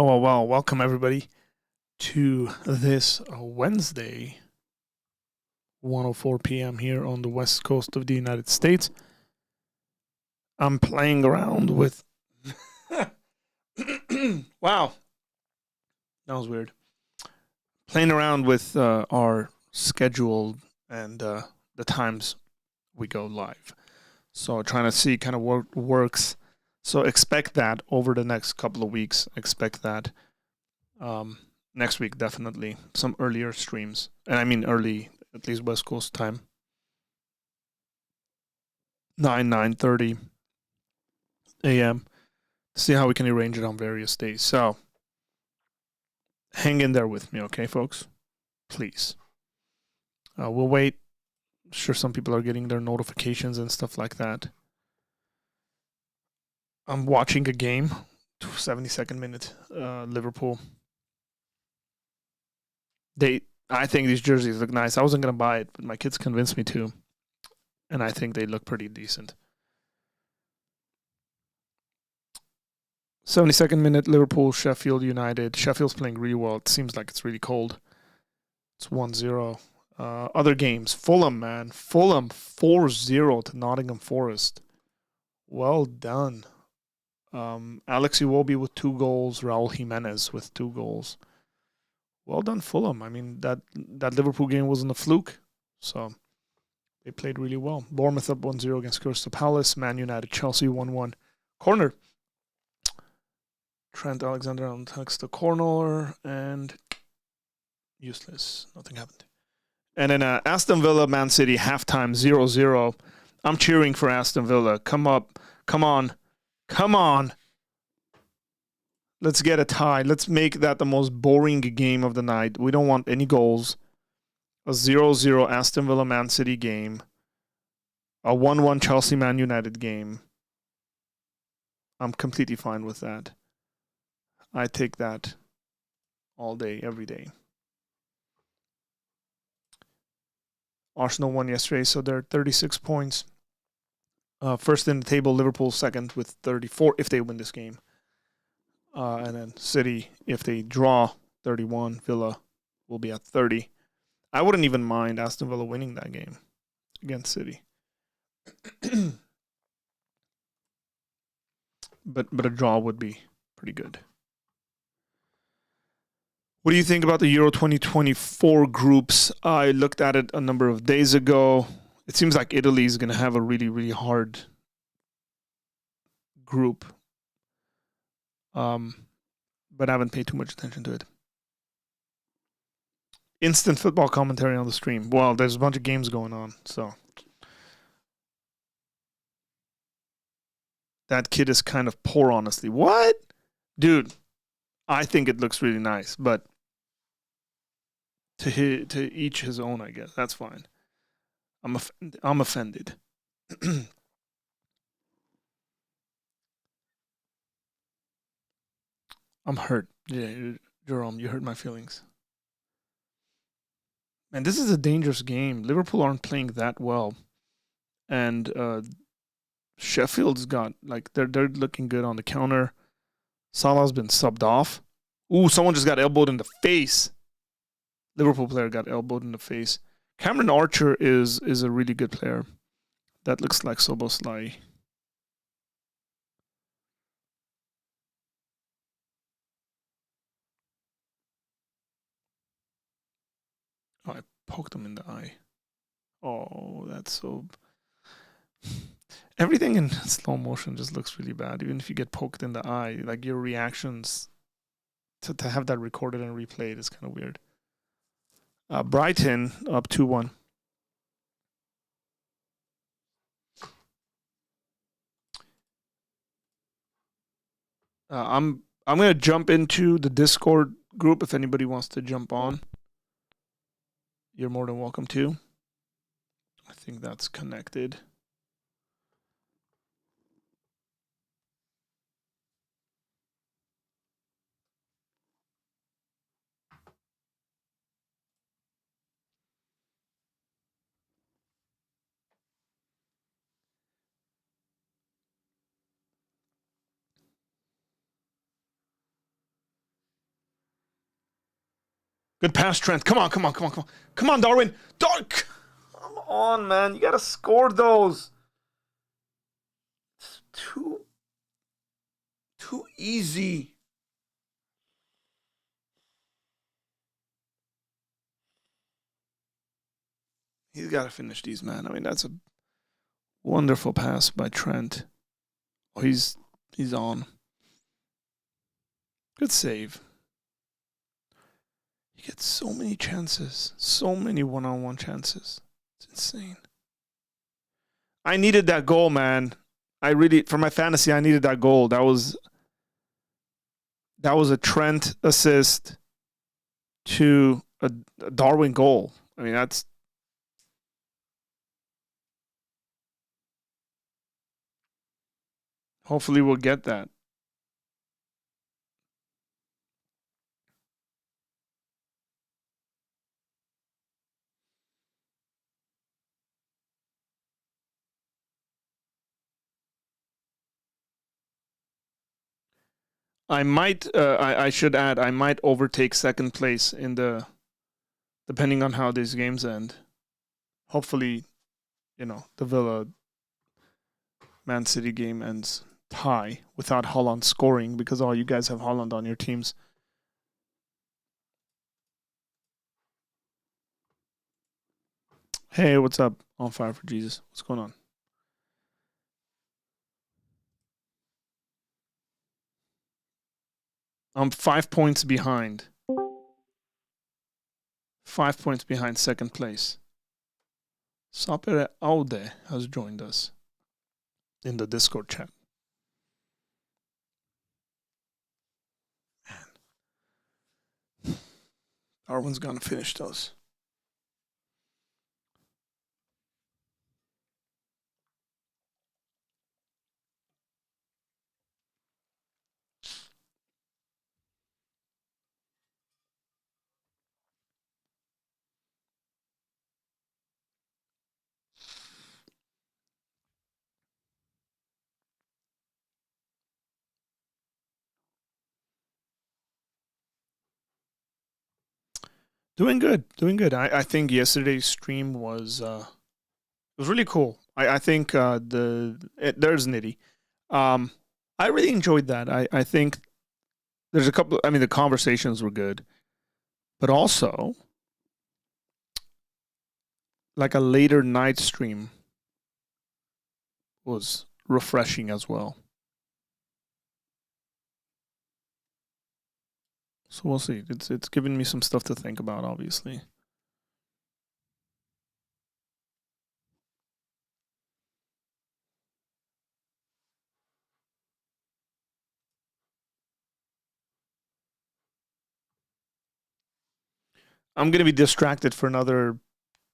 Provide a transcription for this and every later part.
Well. Welcome everybody to this Wednesday, 1:04 p.m. here on the west coast of the United States. I'm playing around with. Wow, that was weird. Playing around with our schedule and the times we go live. So trying to see kind of what works. So expect that over the next couple of weeks. Expect that. Next week, definitely some earlier streams, and I mean early, at least West Coast time, 9:30 a.m. See how we can arrange it on various days. So hang in there with me, okay, folks? Please. We'll wait. I'm sure some people are getting their notifications and stuff like that. I'm watching a game, 72nd minute, Liverpool. I think these jerseys look nice. I wasn't gonna buy it, but my kids convinced me to, and I think they look pretty decent. 72nd minute, Liverpool, Sheffield United. Sheffield's playing really well. It seems like it's really cold. It's 1-0. Other games, Fulham, man. Fulham 4-0 to Nottingham Forest. Well done. Alex Iwobi with 2 goals. Raul Jimenez with 2 goals. Well done, Fulham. I mean, that Liverpool game wasn't a fluke. So they played really well. Bournemouth up 1-0 against Crystal Palace. Man United, Chelsea 1-1. Corner. Trent Alexander-Arnold takes the corner and useless. Nothing happened. And then Aston Villa, Man City, halftime 0-0. I'm cheering for Aston Villa. Come up. Come on. Come on. Let's get a tie. Let's make that the most boring game of the night. We don't want any goals. A 0-0 Aston Villa, Man City game. A 1-1 Chelsea, Man United game. I'm completely fine with that. I take that all day, every day. Arsenal won yesterday, so they're 36 points. First in the table, Liverpool second with 34 if they win this game. And then City, if they draw, 31. Villa will be at 30. I wouldn't even mind Aston Villa winning that game against City. but a draw would be pretty good. What do you think about the Euro 2024 groups? I looked at it a number of days ago. It seems like Italy is going to have a really, really hard group. But I haven't paid too much attention to it. Instant football commentary on the stream. Well, there's a bunch of games going on, so. That kid is kind of poor, honestly. What? Dude, I think it looks really nice, but to each his own, I guess. That's fine. I'm offended. I'm hurt. Yeah, Jerome, you hurt my feelings. Man, this is a dangerous game. Liverpool aren't playing that well, and Sheffield's got they're looking good on the counter. Salah's been subbed off. Ooh, someone just got elbowed in the face. Liverpool player got elbowed in the face. Cameron Archer is a really good player. That looks like Soboslai. Oh, I poked him in the eye. Oh, that's so. Everything in slow motion just looks really bad. Even if you get poked in the eye, like your reactions to have that recorded and replayed is kind of weird. Brighton up 2-1. I'm gonna jump into the Discord group if anybody wants to jump on. You're more than welcome to. I think that's connected. Good pass, Trent. Come on, come on, come on, come on. Come on, Darwin. Dark. Come on, man. You got to score those. It's too easy. He's got to finish these, man. I mean, that's a wonderful pass by Trent. Oh, he's on. Good save. He gets so many chances. So many one-on-one chances. It's insane. I needed that goal, man. I really, for my fantasy, I needed that goal. That was a Trent assist to a Darwin goal. I mean, that's hopefully we'll get that. I might. I should add. I might overtake second place in the, depending on how these games end. Hopefully, the Villa Man City game ends tie without Holland scoring, because all you guys have Holland on your teams. Hey, what's up? On fire for Jesus. What's going on? I'm 5 points behind. 5 points behind second place. Sapere Aude has joined us in the Discord chat. Man. Darwin's gonna finish those. Doing good, doing good. I think yesterday's stream was really cool. I think there's Nitty. I really enjoyed that. I think there's a couple. I mean, the conversations were good, but also like a later night stream was refreshing as well. So we'll see. It's given me some stuff to think about, obviously. I'm gonna be distracted for another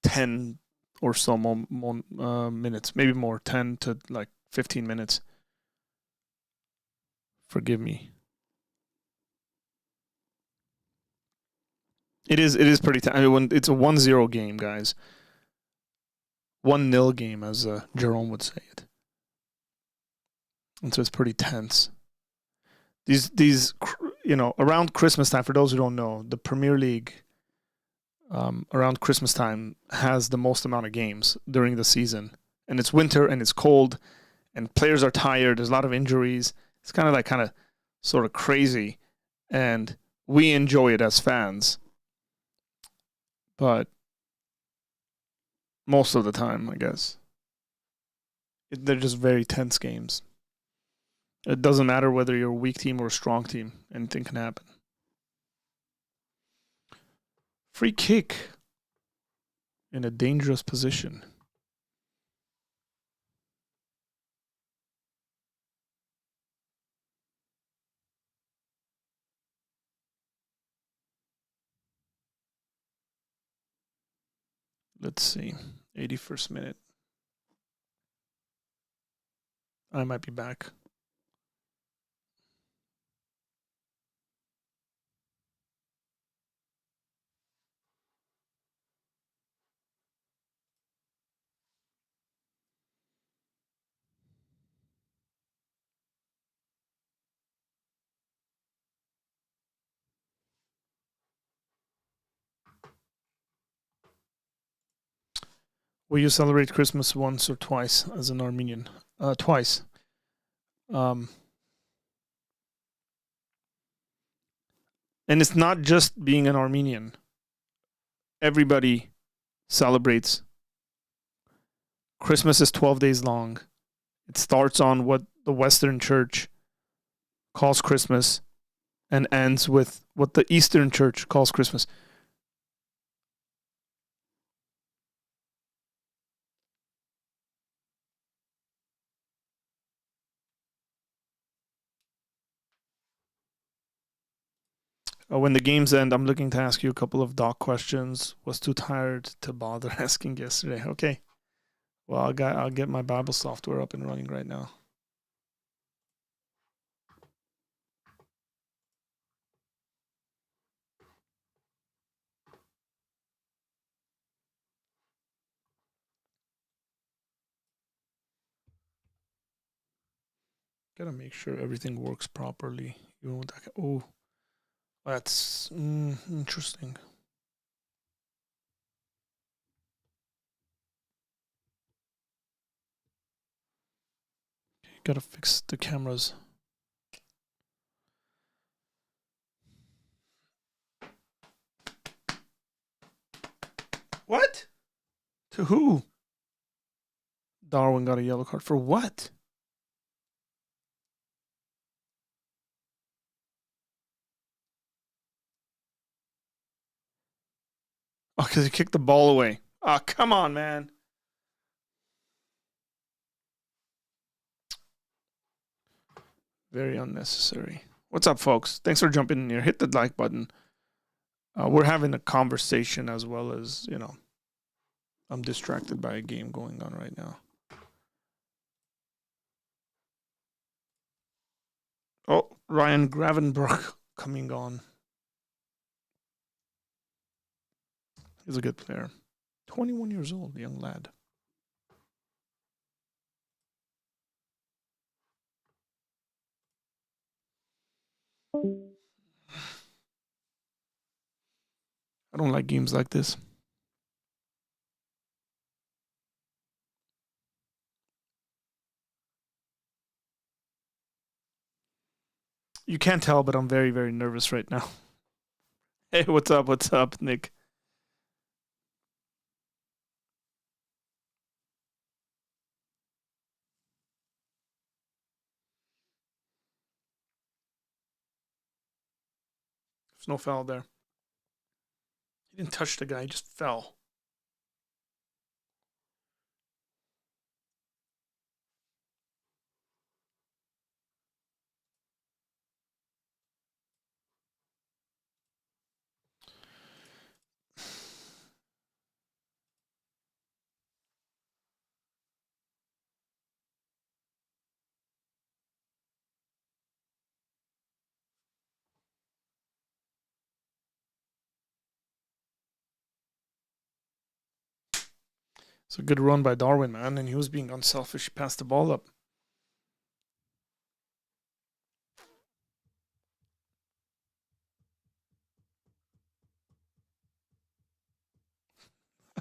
10 or so more minutes, maybe more, 10 to like 15 minutes. Forgive me. It is pretty. I mean, when it's a 1-0 game, guys. 1-0 game, as Jerome would say it. And so it's pretty tense. These around Christmas time. For those who don't know, the Premier League around Christmas time has the most amount of games during the season, and it's winter and it's cold, and players are tired. There's a lot of injuries. It's kind of sort of crazy, and we enjoy it as fans. But most of the time, I guess, they're just very tense games. It doesn't matter whether you're a weak team or a strong team. Anything can happen. Free kick in a dangerous position. Let's see. 81st minute. I might be back. Will you celebrate Christmas once or twice as an Armenian? Twice. Um, and it's not just being an Armenian. Everybody celebrates. Christmas is 12 days long. It starts on what the Western Church calls Christmas and ends with what the Eastern Church calls Christmas. When the games end, I'm looking to ask you a couple of doc questions. Was too tired to bother asking yesterday. Okay. Well, I'll get my Bible software up and running right now. Gotta make sure everything works properly. Even with that. Oh, that's interesting. Gotta fix the cameras. What? To who? Darwin got a yellow card for what? Oh, because he kicked the ball away. Oh, come on, man. Very unnecessary. What's up, folks? Thanks for jumping in here. Hit the like button. We're having a conversation as well as, I'm distracted by a game going on right now. Oh, Ryan Gravenberg coming on. He's a good player. 21 years old, young lad. I don't like games like this. You can't tell, but I'm very, very nervous right now. Hey, what's up? What's up, Nick? There's no foul there. He didn't touch the guy, he just fell. It's a good run by Darwin, man, and he was being unselfish. He passed the ball up.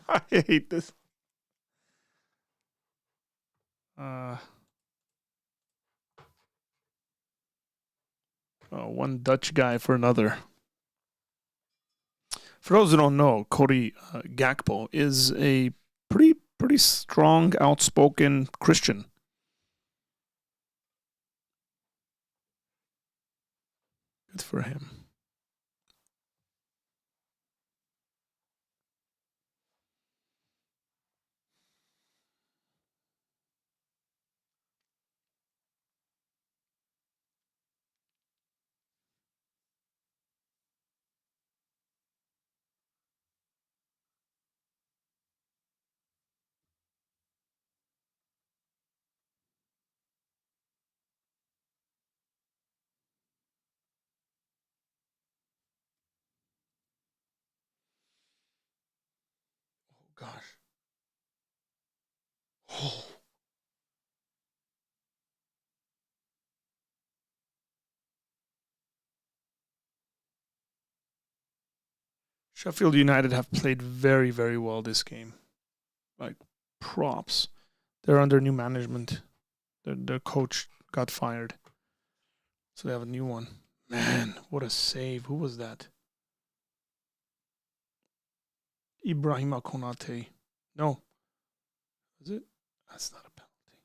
I hate this. One Dutch guy for another. For those who don't know, Cody Gakpo is a pretty strong, outspoken Christian. Good for him. Oh gosh. Oh. Sheffield United have played very, very well this game. Like props. They're under new management. Their coach got fired. So they have a new one. Man, what a save. Who was that? Ibrahima Konate. No. Is it? That's not a penalty.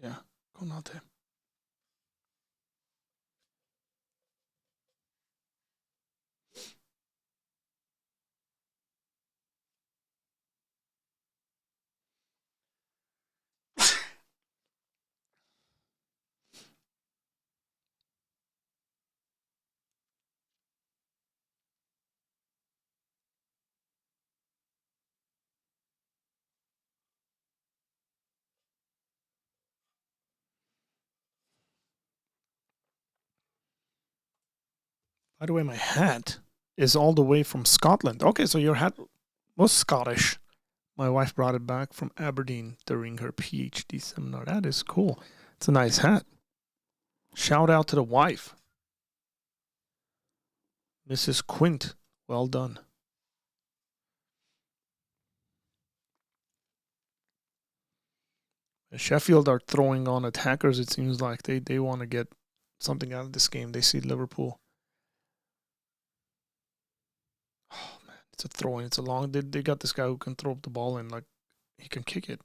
Yeah, Konate. By the way, my hat is all the way from Scotland. Okay, so your hat was Scottish. My wife brought it back from Aberdeen during her PhD seminar. That is cool. It's a nice hat. Shout out to the wife. Mrs. Quint. Well done. Sheffield are throwing on attackers, it seems like. They want to get something out of this game. They see Liverpool. Oh, man. It's a throw in. It's a long... They got this guy who can throw up the ball and, like, he can kick it.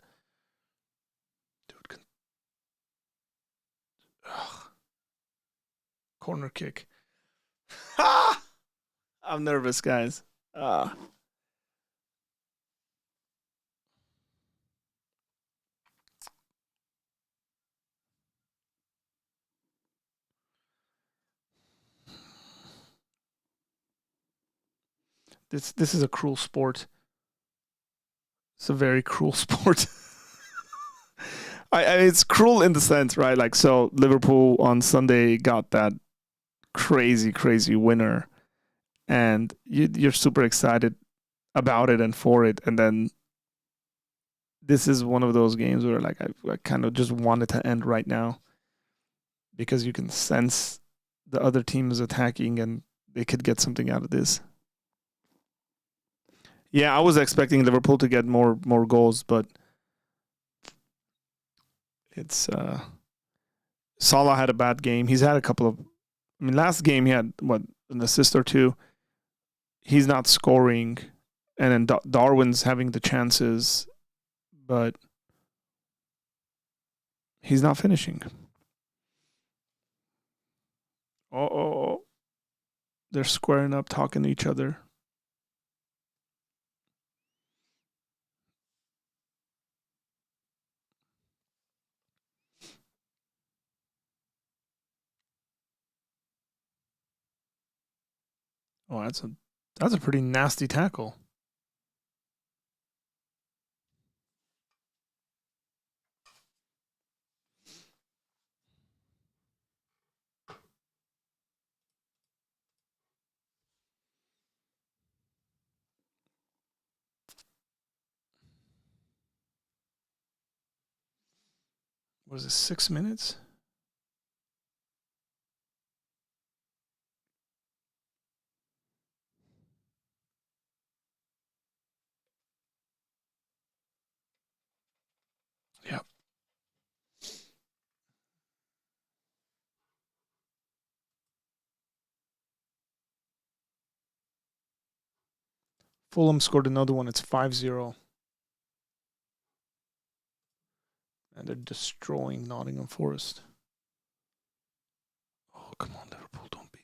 Dude can... Ugh. Corner kick. I'm nervous, guys. This is a cruel sport. It's a very cruel sport. It's cruel in the sense, right? Like, so Liverpool on Sunday got that crazy winner, and you're super excited about it and for it, and then this is one of those games where, like, I kind of just want it to end right now because you can sense the other team is attacking and they could get something out of this. Yeah, I was expecting Liverpool to get more goals, but it's Salah had a bad game. He's had a couple of... I mean, last game he had, what, an assist or two. He's not scoring, and then Darwin's having the chances, but he's not finishing. Oh, they're squaring up, talking to each other. Oh, that's a pretty nasty tackle. Was it 6 minutes? Yep. Fulham scored another one. It's 5-0. And they're destroying Nottingham Forest. Oh, come on, Liverpool, don't beat.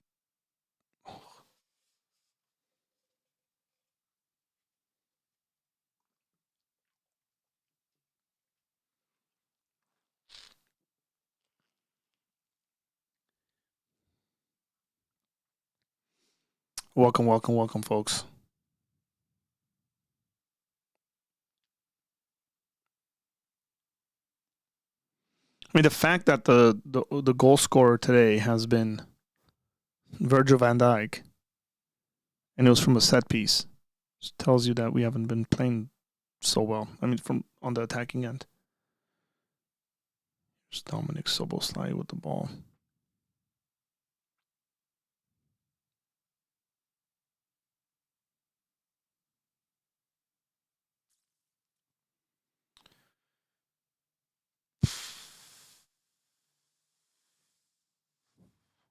Oh. Welcome, folks. I mean, the fact that the goal scorer today has been Virgil van Dijk, and it was from a set piece, just tells you that we haven't been playing so well. I mean, from on the attacking end. There's Dominic Soboslai with the ball.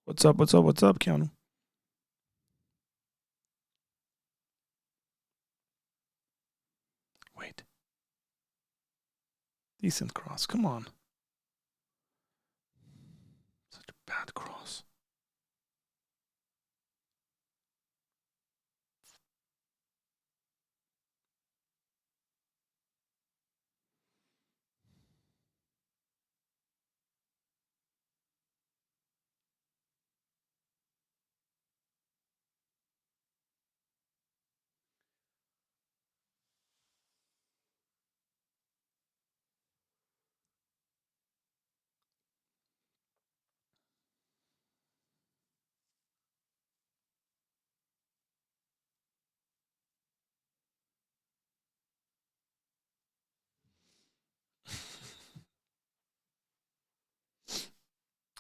What's up? What's up? What's up, Keanu? Wait. Decent cross. Come on. Such a bad cross.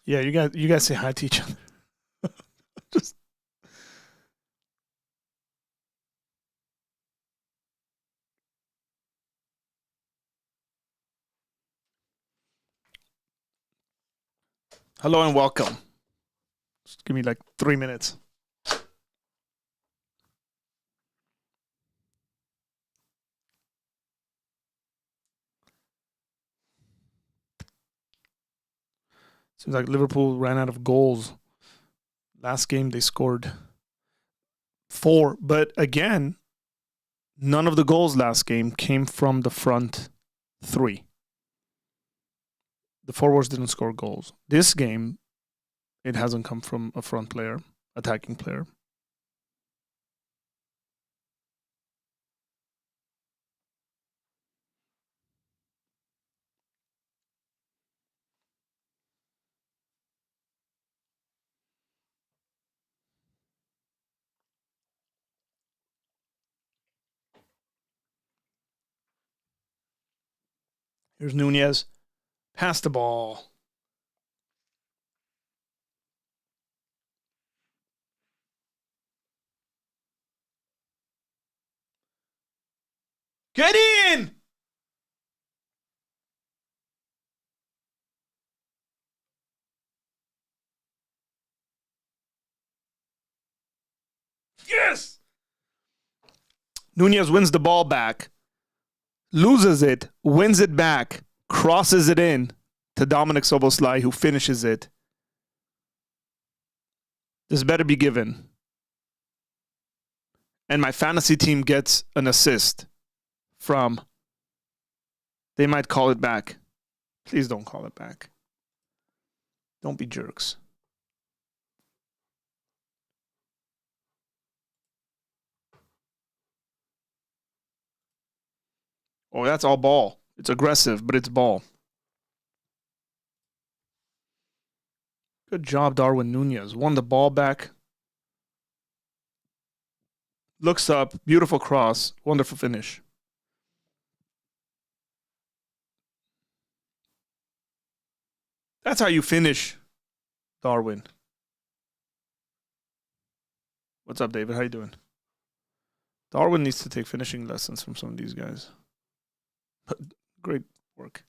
Yeah, you guys say hi to each other. Just hello and welcome. Just give me like 3 minutes. Seems like Liverpool ran out of goals. Last game they scored 4, but again, none of the goals last game came from the front 3. The forwards didn't score goals. This game, it hasn't come from a front player, attacking player. Here's Nunez. Pass the ball. Get in! Yes! Nunez wins the ball back, loses it, wins it back, crosses it in to Dominic Soboslai, who finishes it. This better be given. And my fantasy team gets an assist from. They might call it back. Please don't call it back. Don't be jerks. Oh, that's all ball. It's aggressive, but it's ball. Good job, Darwin Nunez. Won the ball back. Looks up. Beautiful cross. Wonderful finish. That's how you finish, Darwin. What's up, David? How you doing? Darwin needs to take finishing lessons from some of these guys. Great work.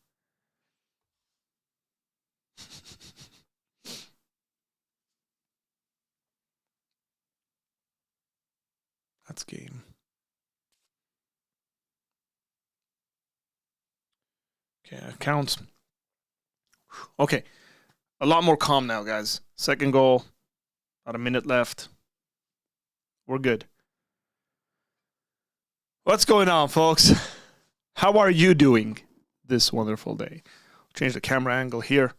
That's game. Okay, accounts. Okay, a lot more calm now, guys. Second goal, about a minute left. We're good. What's going on, folks? How are you doing this wonderful day? Change the camera angle here.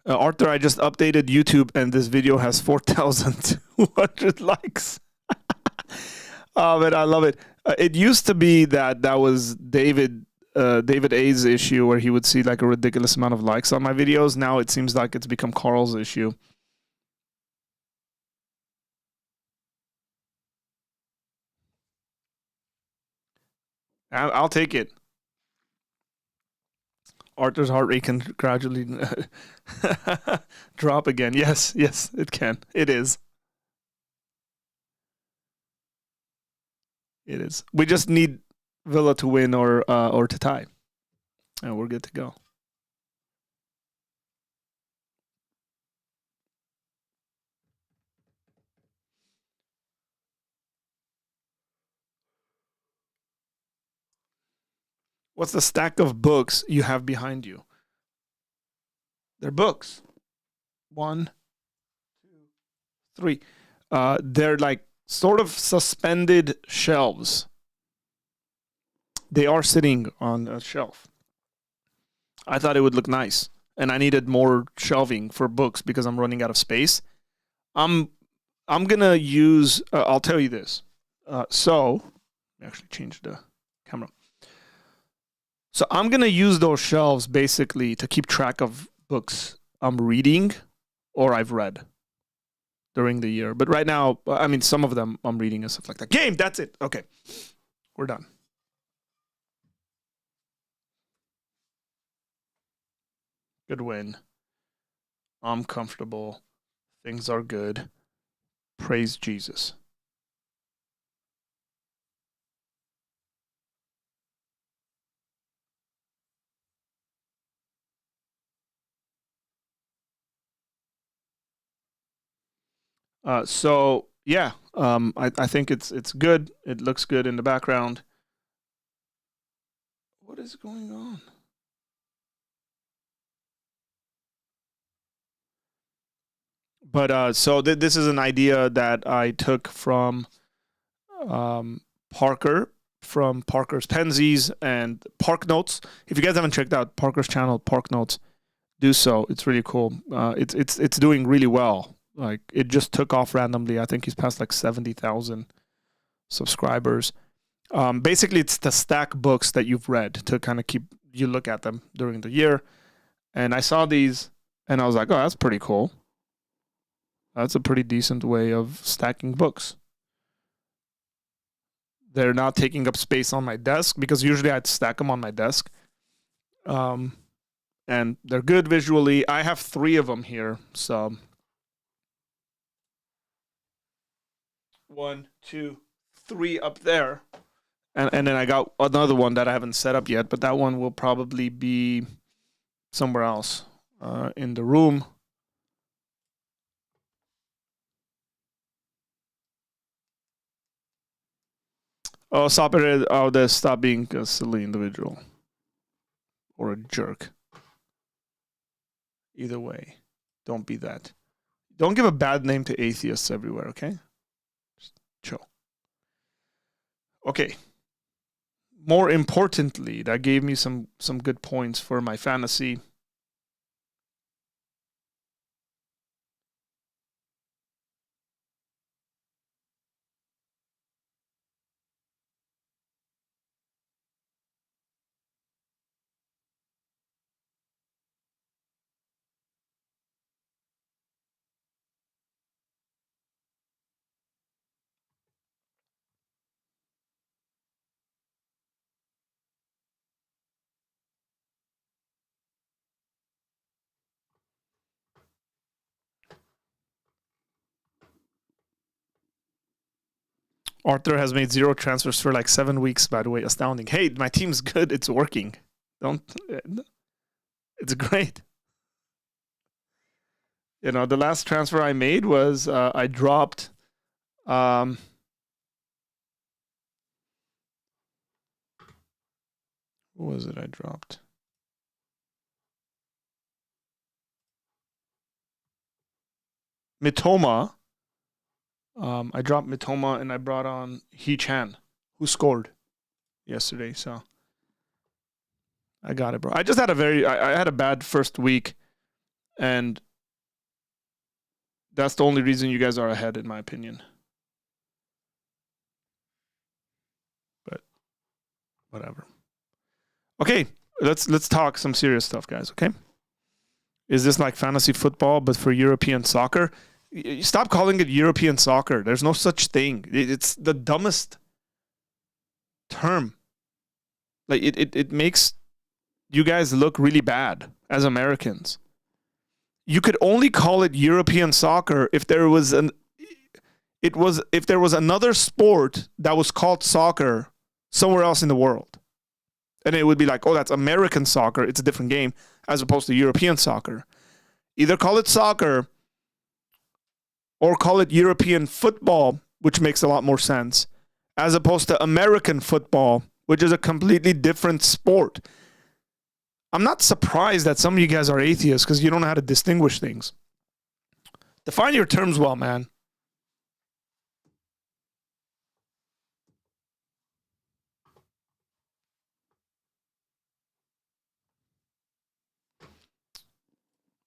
Arthur, I just updated YouTube and this video has 4,200 likes. Oh, man, I love it. It used to be that was David A's issue where he would see like a ridiculous amount of likes on my videos. Now it seems like it's become Carl's issue. I'll take it. Arthur's heart rate can gradually drop again. Yes, it can. It is. It is. We just need Villa to win or to tie, and we're good to go. What's the stack of books you have behind you? They're books. 1, 2, 3. They're like sort of suspended shelves. They are sitting on a shelf. I thought it would look nice, and I needed more shelving for books because I'm running out of space. I'm gonna use. I'll tell you this. So, actually change the camera. So I'm gonna use those shelves basically to keep track of books I'm reading or I've read during the year. But right now, I mean, some of them I'm reading and stuff like that. Game. That's it. Okay, we're done. Good win. I'm comfortable. Things are good. Praise Jesus. So yeah, I think it's good. It looks good in the background. What is going on? But so this is an idea that I took from Parker from Parker's Pensies and Park Notes. If you guys haven't checked out Parker's channel, Park Notes, do so. It's really cool. It's doing really well. Like it just took off randomly. I think he's passed like 70,000 subscribers. Basically, it's to stack books that you've read to kind of keep you look at them during the year. And I saw these, and I was like, oh, that's pretty cool. That's a pretty decent way of stacking books. They're not taking up space on my desk because usually I'd stack them on my desk. And they're good visually. I have 3 of them here. So 1, 2, 3 up there. And then I got another one that I haven't set up yet, but that one will probably be somewhere else in the room. Oh, stop it. Oh, stop being a silly individual. Or a jerk. Either way, don't be that. Don't give a bad name to atheists everywhere, okay? Just chill. Okay. More importantly, that gave me some good points for my fantasy. Arthur has made 0 transfers for like 7 weeks, by the way. Astounding. Hey, my team's good. It's working. It's great. You know, the last transfer I made was I dropped what was it I dropped? Mitoma. I dropped Mitoma and I brought on He Chan, who scored yesterday. So I got it, bro. I just had I had a bad first week, and that's the only reason you guys are ahead, in my opinion. But whatever. Okay, let's talk some serious stuff, guys. Okay, is this like fantasy football but for European soccer? Stop calling it European soccer. There's no such thing. It's the dumbest term. Like it makes you guys look really bad as Americans. You could only call it European soccer if there was if there was another sport that was called soccer somewhere else in the world. And it would be like, oh, that's American soccer. It's a different game as opposed to European soccer. Either call it soccer or call it European football, which makes a lot more sense, as opposed to American football, which is a completely different sport. I'm not surprised that some of you guys are atheists because you don't know how to distinguish things. Define your terms well, man.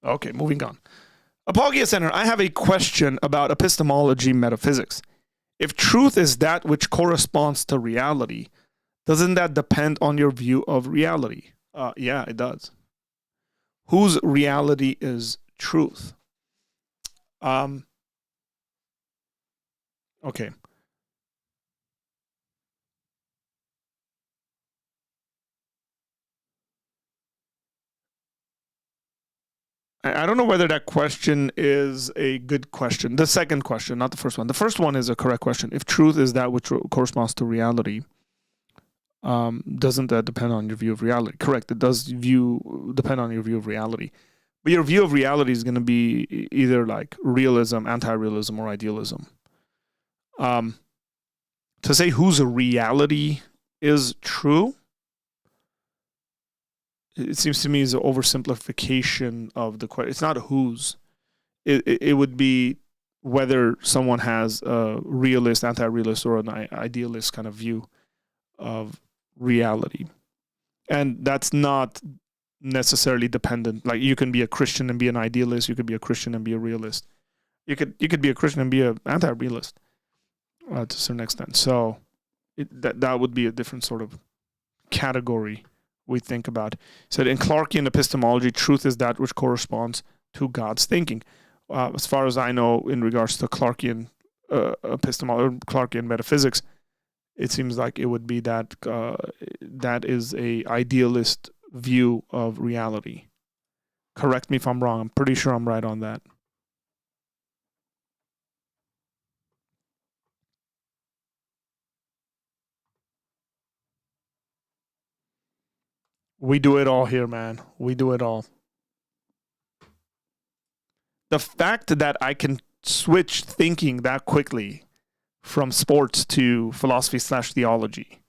Okay, moving on. Apologia Center, I have a question about epistemology metaphysics. If truth is that which corresponds to reality, doesn't that depend on your view of reality? Yeah, it does. Whose reality is truth? Okay. I don't know whether that question is a good question. The second question, not the first one. The first one is a correct question. If truth is that which corresponds to reality, doesn't that depend on your view of reality? Correct. It does depend on your view of reality. But your view of reality is going to be either like realism, anti-realism, or idealism. To say whose reality is true, it seems to me is an oversimplification of the question. It's not whose. It would be whether someone has a realist, anti-realist, or an idealist kind of view of reality. And that's not necessarily dependent. Like you can be a Christian and be an idealist. You could be a Christian and be a realist. You could be a Christian and be an anti-realist to a certain extent. So that would be a different sort of category we think about. So in Clarkean epistemology, truth is that which corresponds to God's thinking. As far as I know, in regards to Clarkean epistemology, Clarkean metaphysics, it seems like it would be that that is a idealist view of reality. Correct me if I'm wrong. I'm pretty sure I'm right on that. We do it all here, man. We do it all. The fact that I can switch thinking that quickly from sports to philosophy/theology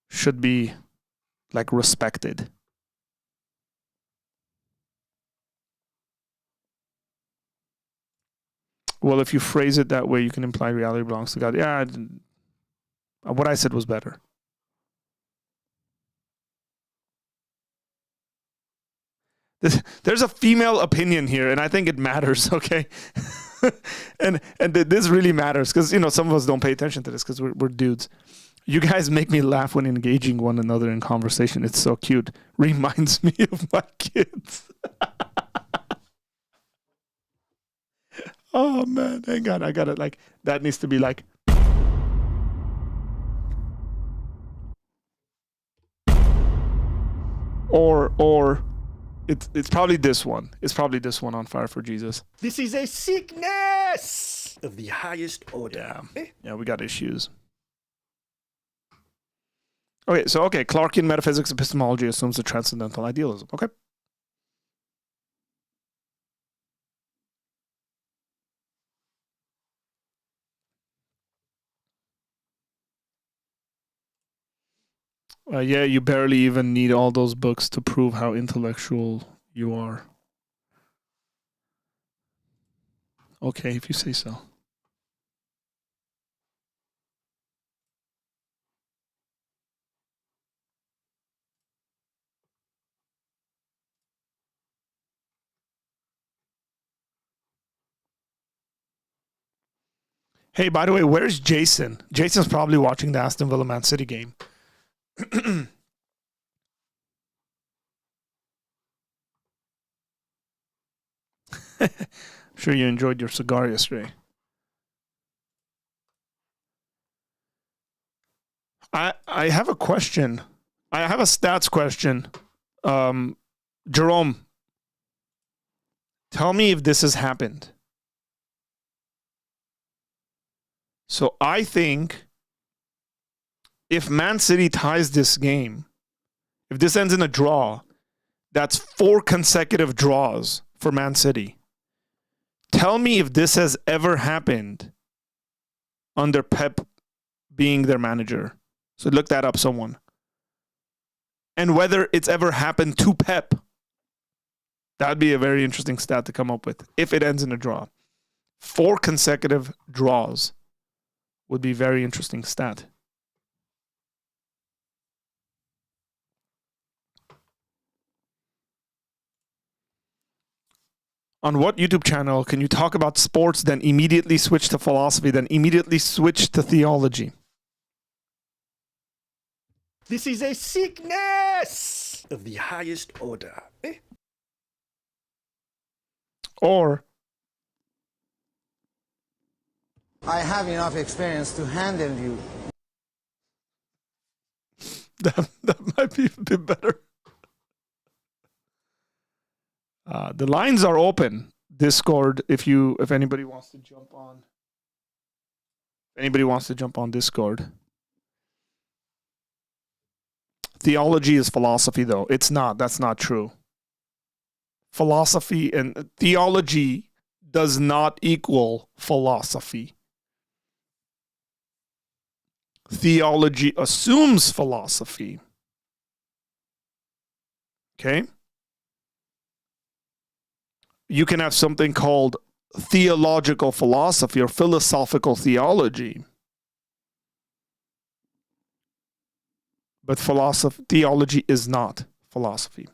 should be like respected. Well, if you phrase it that way, you can imply reality belongs to God. Yeah, what I said was better. There's a female opinion here, and I think it matters, okay? and this really matters because, some of us don't pay attention to this because we're dudes. You guys make me laugh when engaging one another in conversation. It's so cute. Reminds me of my kids. Oh, man. Hang on. I got it. Like, that needs to be like. Or it's probably this one. It's probably this one on Fire for Jesus. This is a sickness of the highest order. Yeah, we got issues. Okay, Clarkean metaphysics epistemology assumes a transcendental idealism. Okay. Yeah, you barely even need all those books to prove how intellectual you are. Okay, if you say so. Hey, by the way, where's Jason? Jason's probably watching the Aston Villa Man City game. I'm sure you enjoyed your cigar yesterday. I have a question. I have a stats question. Jerome, tell me if this has happened. So I think if Man City ties this game, if this ends in a draw, that's 4 consecutive draws for Man City. Tell me if this has ever happened under Pep being their manager. So look that up, someone. and whether it's ever happened to Pep. That'd be a very interesting stat to come up with if it ends in a draw. 4 consecutive draws would be a very interesting stat. On what YouTube channel can you talk about sports, then immediately switch to philosophy, then immediately switch to theology? This is a sickness of the highest order. Or I have enough experience to handle you. that might be a bit better. The lines are open. Discord, if anybody wants to jump on. Anybody wants to jump on Discord. Theology is philosophy, though. It's not. That's not true. Philosophy and theology does not equal philosophy. Theology assumes philosophy. Okay? You can have something called theological philosophy or philosophical theology. But theology is not philosophy.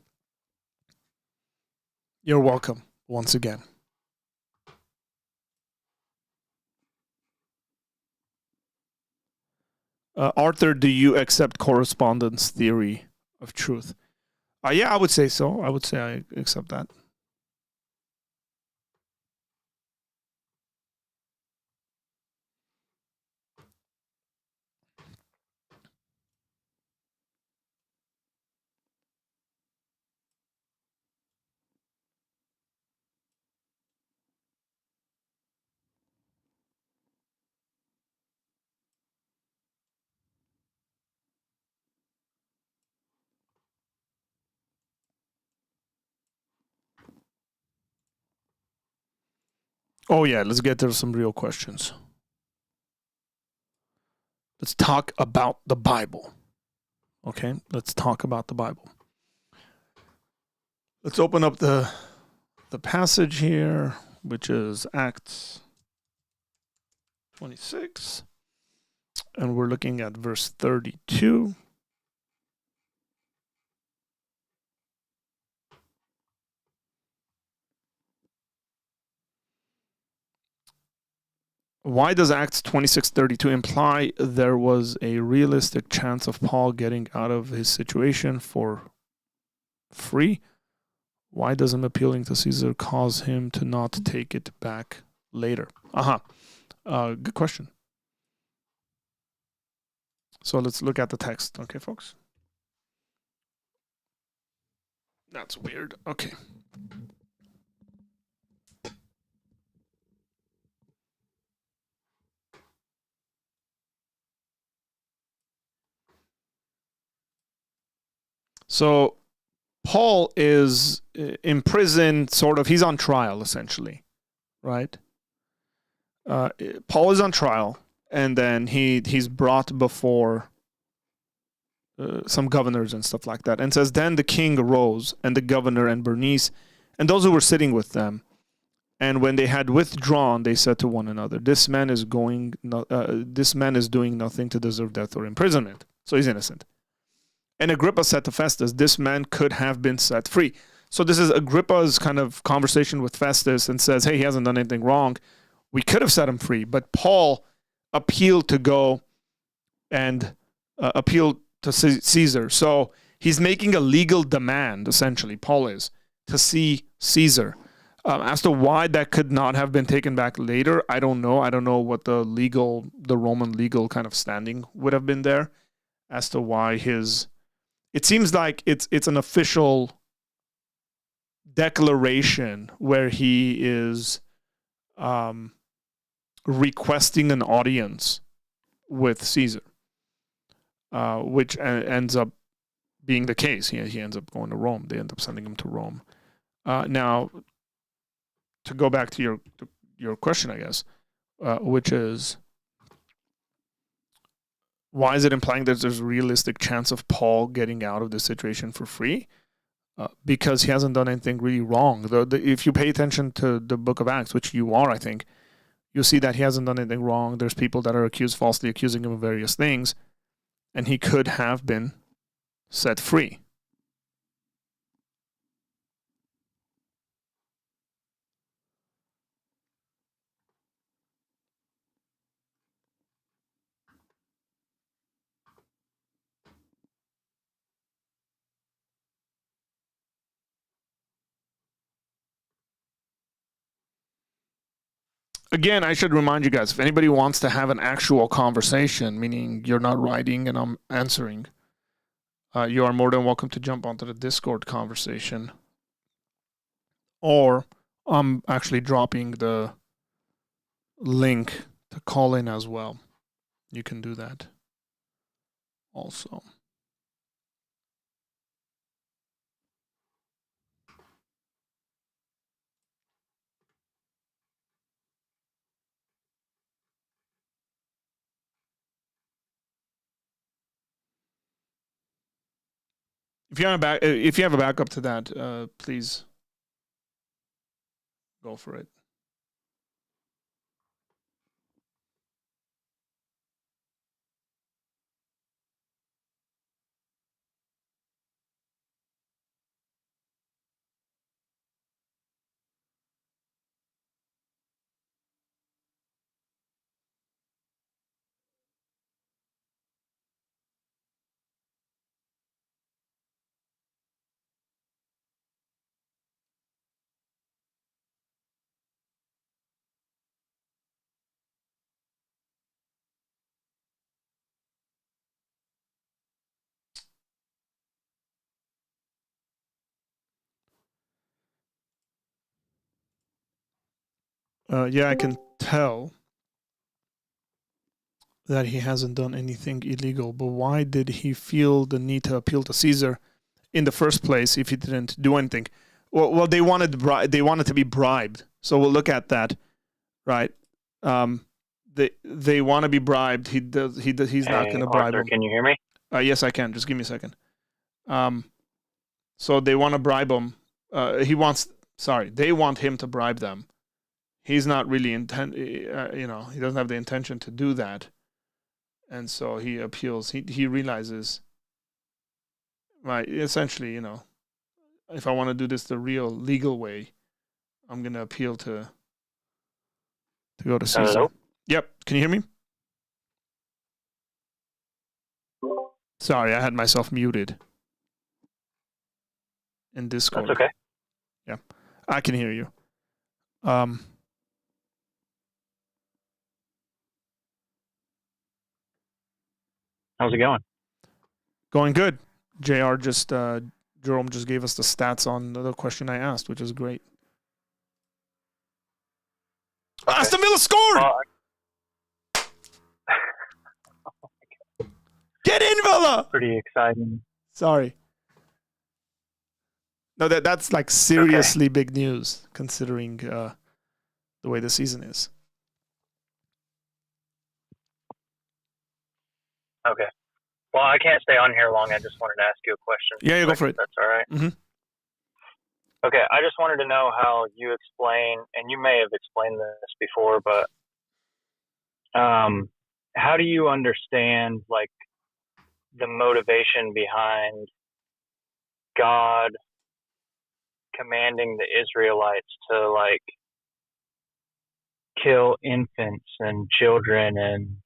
You're welcome once again. Arthur, do you accept correspondence theory of truth? Yeah, I would say so. I would say I accept that. Oh, yeah, let's get to some real questions. Let's talk about the Bible. Okay, let's talk about the Bible. Let's open up the passage here, which is Acts 26. And we're looking at verse 32. Why does Acts 26:32 imply there was a realistic chance of Paul getting out of his situation for free? Why does him appealing to Caesar cause him to not take it back later? Good question. So let's look at the text. Okay, folks? That's weird. Okay. So Paul is imprisoned, sort of. He's on trial, essentially, right? Paul is on trial, and then he's brought before some governors and stuff like that. And says, then the king arose, and the governor and Bernice, and those who were sitting with them. And when they had withdrawn, they said to one another, this man is doing nothing to deserve death or imprisonment. So he's innocent. And Agrippa said to Festus, this man could have been set free. So this is Agrippa's kind of conversation with Festus and says, hey, he hasn't done anything wrong. We could have set him free. But Paul appealed to go and appeal to Caesar. So he's making a legal demand, essentially, Paul is, to see Caesar. As to why that could not have been taken back later, I don't know. I don't know what the Roman legal kind of standing would have been there as to why it seems like it's an official declaration where he is requesting an audience with Caesar, which ends up being the case. He ends up going to Rome. They end up sending him to Rome. Now, to go back to your question, I guess, which is, Why is it implying that there's a realistic chance of Paul getting out of this situation for free? Because he hasn't done anything really wrong. If you pay attention to the book of Acts, which you are, I think, you'll see that he hasn't done anything wrong. There's people that are falsely accusing him of various things, and he could have been set free. Again, I should remind you guys, if anybody wants to have an actual conversation, meaning you're not writing and I'm answering, you are more than welcome to jump onto the Discord conversation. Or I'm actually dropping the link to call in as well. You can do that also. If you have a backup to that, please go for it. Yeah, I can tell that he hasn't done anything illegal, but why did he feel the need to appeal to Caesar in the first place if he didn't do anything? Well, they wanted to be bribed, so we'll look at that, right? They want to be bribed. He's not going to bribe them. Can you hear me? Yes, I can. Just give me a second. So they want to bribe him. They want him to bribe them. He's not really he doesn't have the intention to do that. And so he appeals. He realizes, right, essentially, if I want to do this the real legal way, I'm going to appeal to go to Caesar. Hello? Yep. Can you hear me? Sorry, I had myself muted in Discord. That's okay. Yeah, I can hear you. How's it going? Going good. Jerome just gave us the stats on the question I asked, which is great. Okay. Aston Villa scored! Get in, Villa! Pretty exciting. Sorry. No, that's like seriously big news considering the way the season is. Okay. Well, I can't stay on here long. I just wanted to ask you a question. Yeah, you go for it. That's all right. Mm-hmm. Okay, I just wanted to know how you explain, and you may have explained this before, but how do you understand like the motivation behind God commanding the Israelites to like kill infants and children and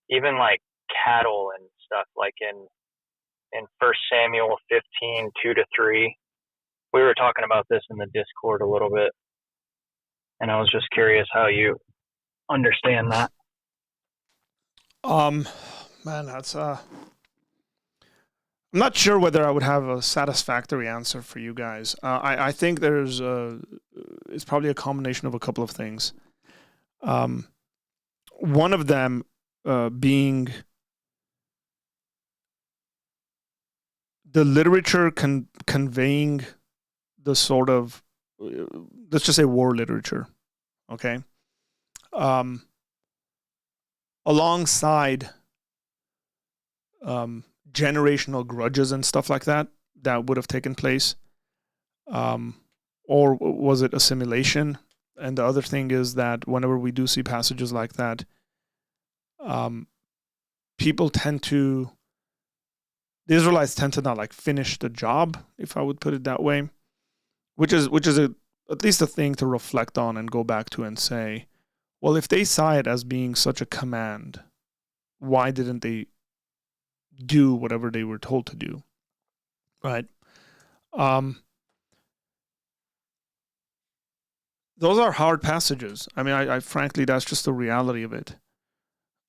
even like cattle and stuff, like in 1 Samuel 15, 2-3. We were talking about this in the Discord a little bit, and I was just curious how you understand that. Man, that's I'm not sure whether I would have a satisfactory answer for you guys. I think it's probably a combination of a couple of things. One of them being the literature conveying the sort of, let's just say, war literature, okay? Alongside generational grudges and stuff like that would have taken place, or was it assimilation? And the other thing is that whenever we do see passages like that, people tend to, the Israelites tend to not like finish the job, if I would put it that way, which is at least a thing to reflect on and go back to and say, well, if they saw it as being such a command, why didn't they do whatever they were told to do? Right? Those are hard passages. I mean, I frankly, that's just the reality of it.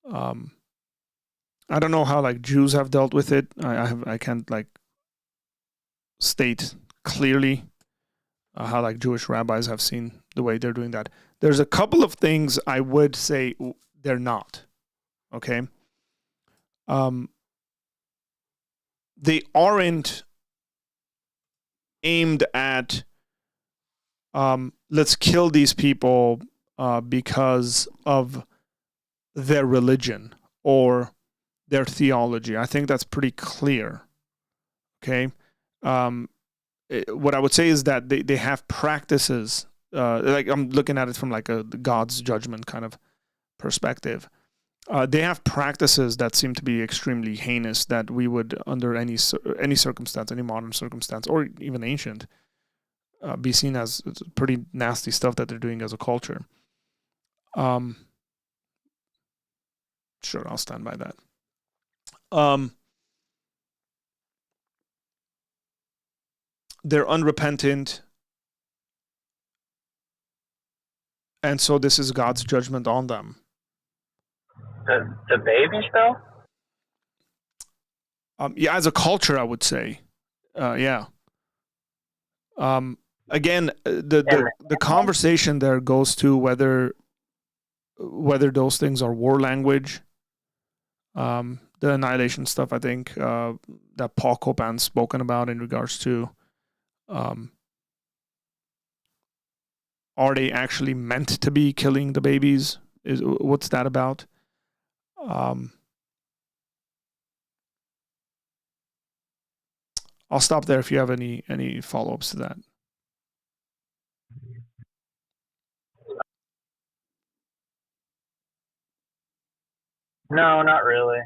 I don't know how like Jews have dealt with it. I can't like state clearly how like Jewish rabbis have seen the way they're doing that. There's a couple of things I would say they're not. Okay. They aren't aimed at let's kill these people because of their religion or their theology. I think that's pretty clear. Okay. What I would say is that they have practices, like I'm looking at it from like a God's judgment kind of perspective. They have practices that seem to be extremely heinous that we would, under any circumstance, any modern circumstance, or even ancient, be seen as pretty nasty stuff that they're doing as a culture. Sure, I'll stand by that. They're unrepentant, and so this is God's judgment on them. The babies, though? Yeah, as a culture, I would say, yeah. Again, the conversation there goes to whether those things are war language. The annihilation stuff, I think, that Paul Copan's spoken about in regards to, are they actually meant to be killing the babies? What's that about? I'll stop there if you have any follow-ups to that. No, not really.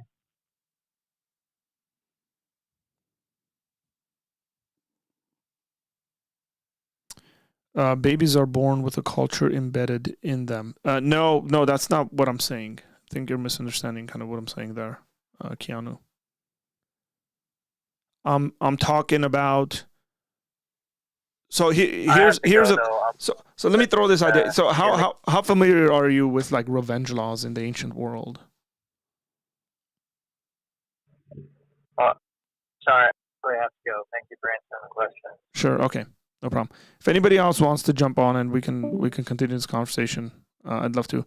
Babies are born with a culture embedded in them. No, that's not what I'm saying. I think you're misunderstanding kind of what I'm saying there, Keanu. I'm talking about. So here's a. So let me throw this idea. So how familiar are you with like revenge laws in the ancient world? Sorry, I have to go. Thank you for answering the question. Sure. Okay. No problem. If anybody else wants to jump on and we can continue this conversation, I'd love to.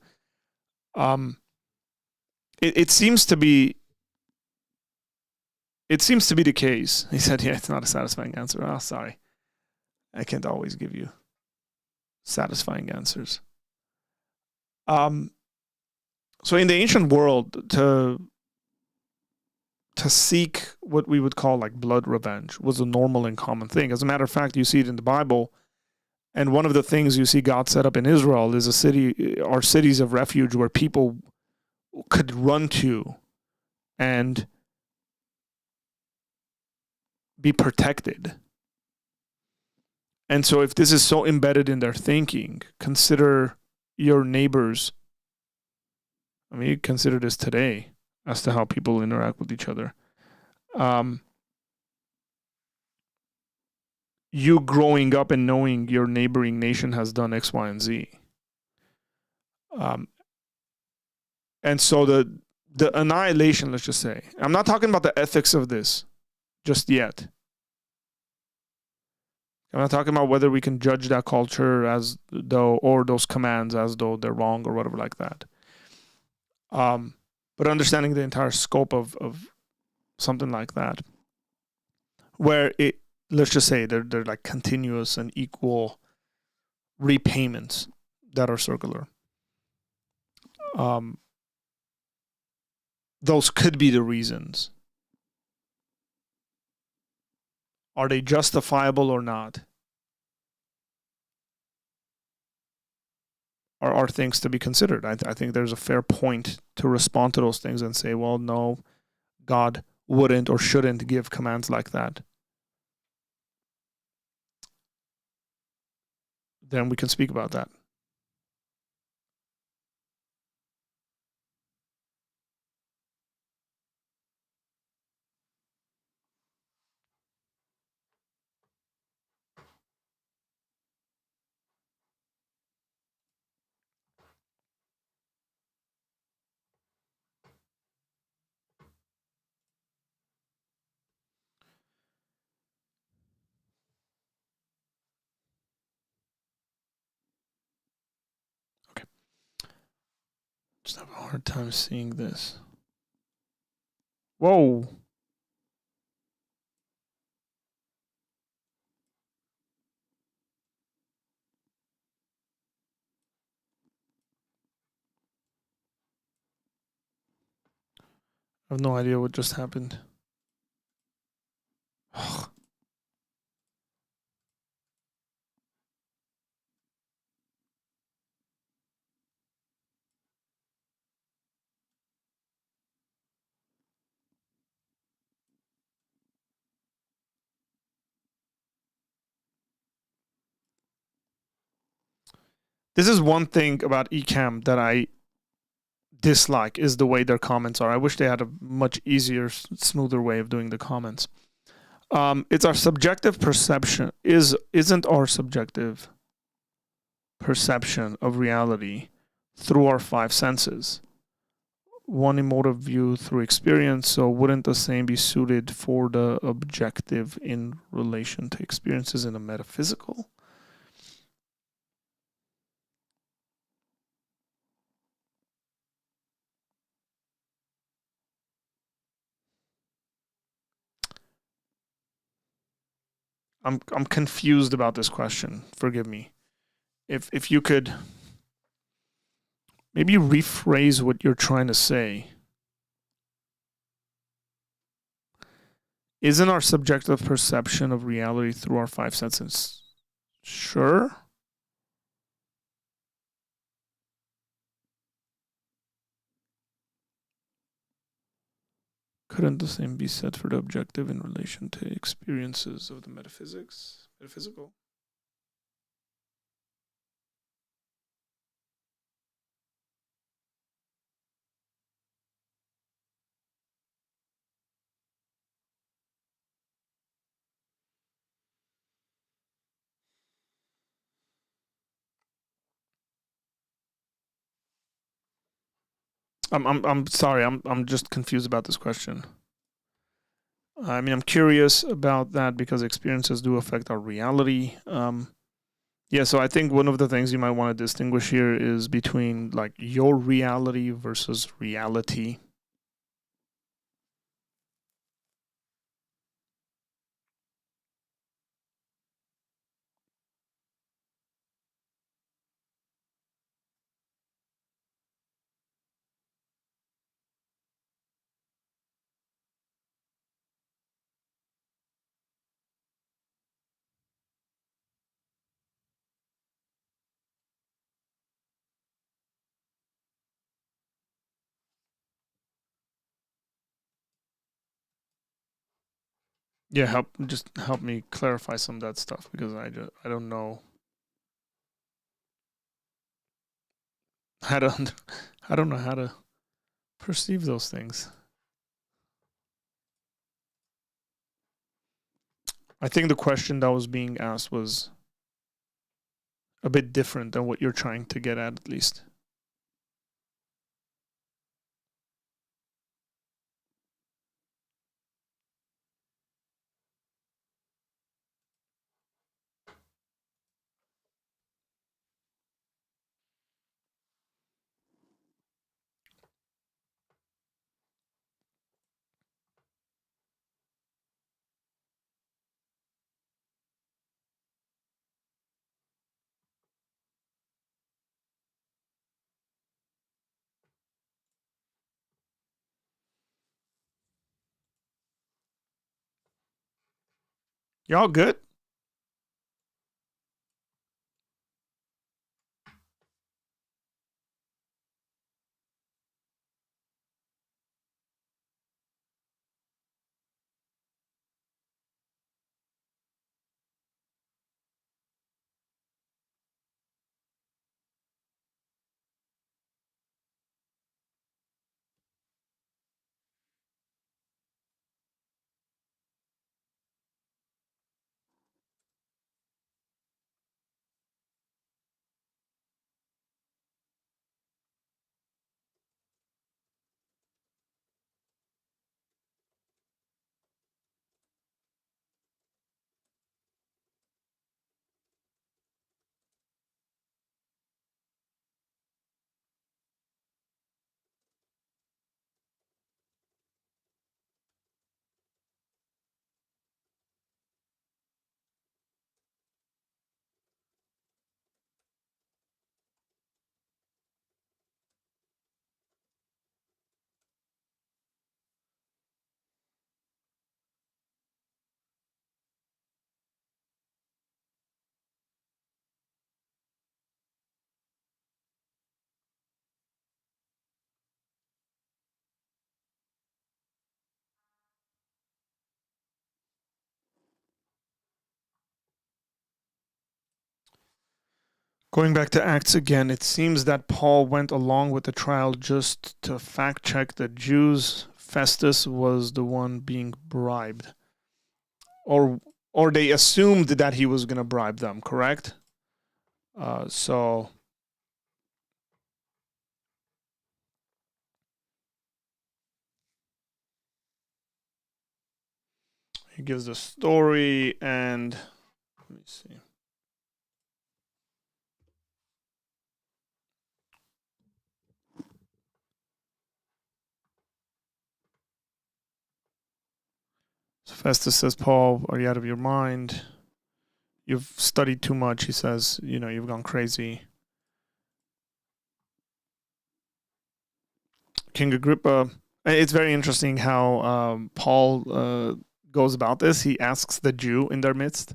It seems to be. It seems to be the case. He said, "Yeah, it's not a satisfying answer." Oh, sorry. I can't always give you satisfying answers. So in the ancient world, to seek what we would call like blood revenge was a normal and common thing. As a matter of fact, you see it in the Bible. And one of the things you see God set up in Israel is cities of refuge where people could run to and be protected. And so if this is so embedded in their thinking, consider your neighbors. I mean, you consider this today as to how people interact with each other. You growing up and knowing your neighboring nation has done X, Y, and Z. And so the annihilation, let's just say, I'm not talking about the ethics of this just yet. I'm not talking about whether we can judge that culture as though, or those commands as though they're wrong or whatever like that. But understanding the entire scope of something like that, where let's just say they're like continuous and equal repayments that are circular. Those could be the reasons Are they justifiable or not? Are things to be considered? I think there's a fair point to respond to those things and say, well, no, God wouldn't or shouldn't give commands like that. Then we can speak about that. Okay. Just have a hard time seeing this. Whoa. I have no idea what just happened. This is one thing about Ecamm that I dislike, is the way their comments are. I wish they had a much easier, smoother way of doing the comments. It's our subjective perception. Isn't our subjective perception of reality through our five senses? One emotive view through experience, so wouldn't the same be suited for the objective in relation to experiences in a metaphysical? I'm confused about this question. Forgive me. If you could maybe rephrase what you're trying to say. Isn't our subjective perception of reality through our five senses? Sure. Couldn't the same be said for the objective in relation to experiences of the metaphysical? I'm sorry. I'm just confused about this question. I mean, I'm curious about that because experiences do affect our reality. Yeah, so I think one of the things you might want to distinguish here is between like your reality versus reality. Yeah, help me clarify some of that stuff because I don't know. I don't know how to perceive those things. I think the question that was being asked was a bit different than what you're trying to get at least. Y'all good? Going back to Acts again, it seems that Paul went along with the trial just to fact check the Jews. Festus was the one being bribed. Or they assumed that he was going to bribe them, correct? So he gives the story, and let me see. So Festus says, Paul, are you out of your mind? You've studied too much, he says. You've gone crazy. King Agrippa, it's very interesting how Paul goes about this. He asks the Jew in their midst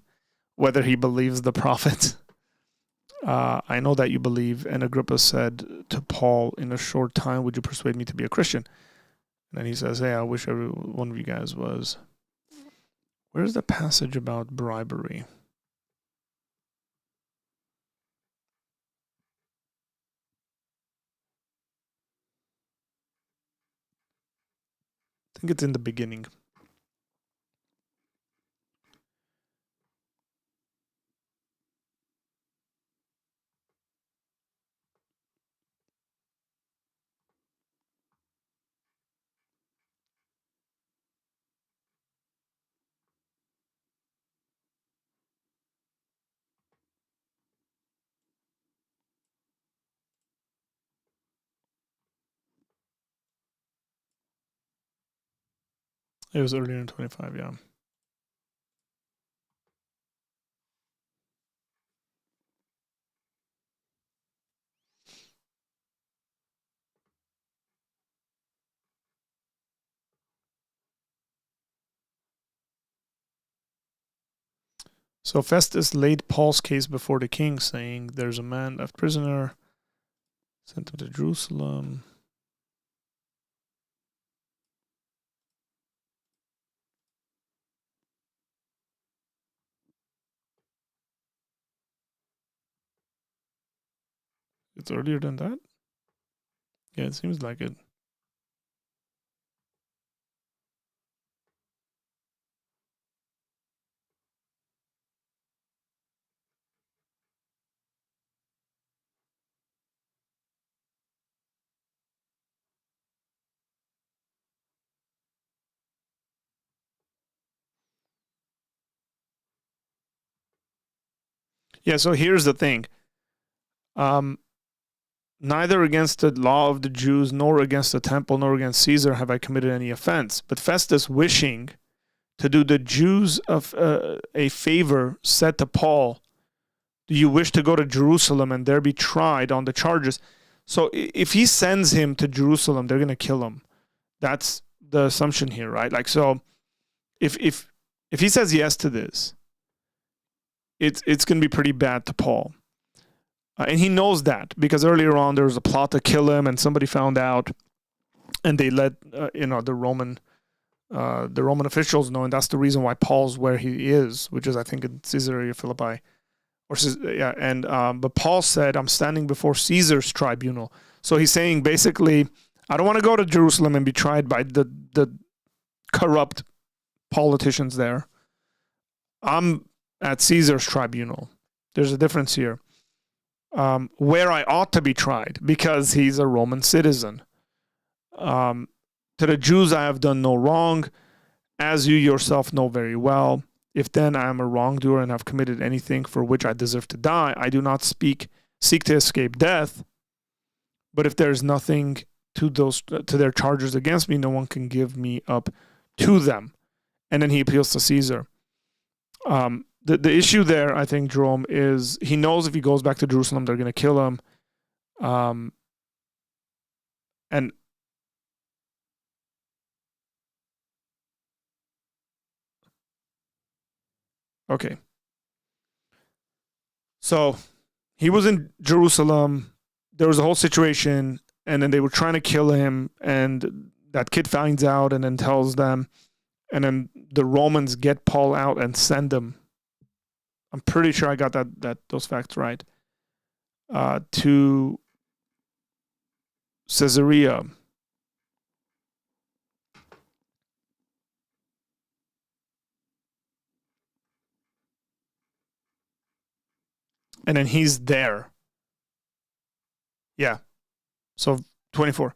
whether he believes the prophet. I know that you believe. And Agrippa said to Paul, in a short time, would you persuade me to be a Christian? And then he says, hey, I wish every one of you guys was. Where's the passage about bribery? I think it's in the beginning. It was earlier in 25, yeah. So Festus laid Paul's case before the king, saying, there's a man left prisoner, sent him to Jerusalem. It's earlier than that? Yeah, it seems like it. Yeah, so here's the thing. Neither against the law of the Jews, nor against the temple, nor against Caesar have I committed any offense. But Festus, wishing to do the Jews a favor, said to Paul, do you wish to go to Jerusalem and there be tried on the charges? So if he sends him to Jerusalem, they're going to kill him. That's the assumption here, right? Like, so if he says yes to this, it's going to be pretty bad to Paul. And he knows that because earlier on there was a plot to kill him, and somebody found out, and they let the Roman officials know, and that's the reason why Paul's where he is, which is I think in Caesarea Philippi, but Paul said, "I'm standing before Caesar's tribunal." So he's saying basically, I don't want to go to Jerusalem and be tried by the corrupt politicians there. I'm at Caesar's tribunal. There's a difference here. Where I ought to be tried because he's a Roman citizen. To the Jews I have done no wrong, as you yourself know very well. If then I am a wrongdoer and have committed anything for which I deserve to die, I do not seek to escape death. But if there is nothing to their charges against me, no one can give me up to them. And then he appeals to Caesar. The issue there, I think, Jerome, is he knows if he goes back to Jerusalem, they're going to kill him. And okay. So he was in Jerusalem. There was a whole situation, and then they were trying to kill him, and that kid finds out and then tells them, and then the Romans get Paul out and send him. I'm pretty sure I got those facts right. To Caesarea. And then he's there. Yeah. So 24.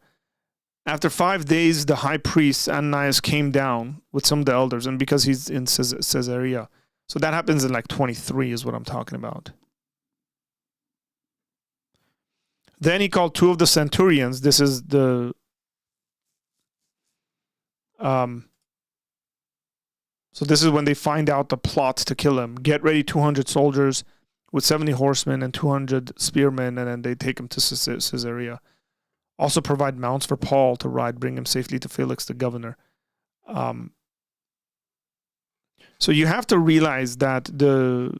After 5 days, the high priest Ananias came down with some of the elders, and because he's in Caesarea. So that happens in like 23 is what I'm talking about. Then he called 2 of the centurions. This is the so this is when they find out the plot to kill him. Get ready 200 soldiers with 70 horsemen and 200 spearmen, and then they take him to Caesarea. Also provide mounts for Paul to ride, bring him safely to Felix the governor. So you have to realize that the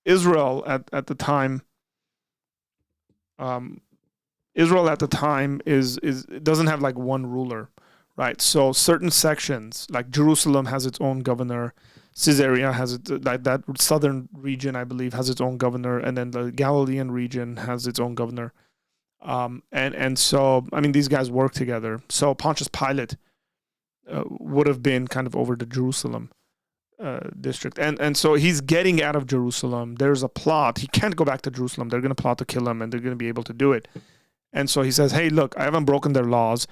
Israel at the time, doesn't have like one ruler, right? So certain sections, like Jerusalem, has its own governor. Caesarea has that southern region, I believe, has its own governor, and then the Galilean region has its own governor. And so I mean these guys work together. So Pontius Pilate would have been kind of over the Jerusalem district, and so he's getting out of Jerusalem. There's a plot. He can't go back to Jerusalem. They're going to plot to kill him, and they're going to be able to do it. And so he says, "Hey, look, I haven't broken their laws.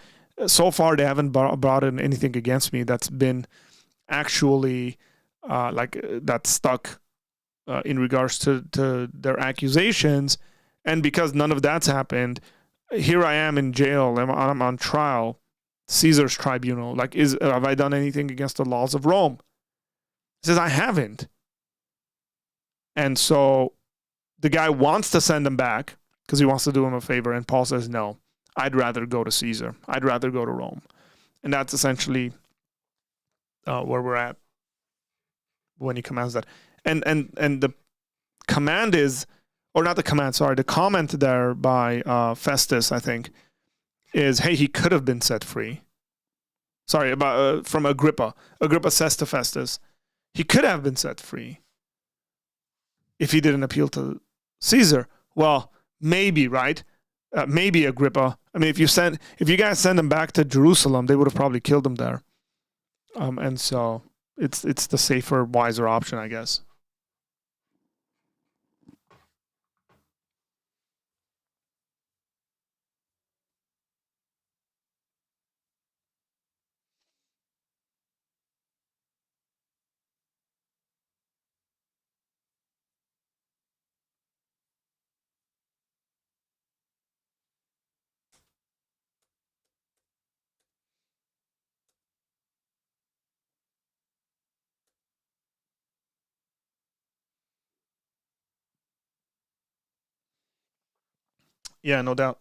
So far, they haven't brought in anything against me that's been actually that's stuck in regards to their accusations. And because none of that's happened, here I am in jail. I'm on trial, Caesar's tribunal. Like, have I done anything against the laws of Rome?" He says, "I haven't." And so the guy wants to send him back because he wants to do him a favor. And Paul says, "No, I'd rather go to Caesar. I'd rather go to Rome." And that's essentially where we're at when he commands that. And the command is, or not the command, sorry, the comment there by Festus, I think, is, hey, he could have been set free. Sorry, about from Agrippa. Agrippa says to Festus, he could have been set free if he didn't appeal to Caesar. Well, maybe, right? Maybe Agrippa. I mean, if you guys send him back to Jerusalem, they would have probably killed him there. And so it's the safer, wiser option, I guess. Yeah, no doubt.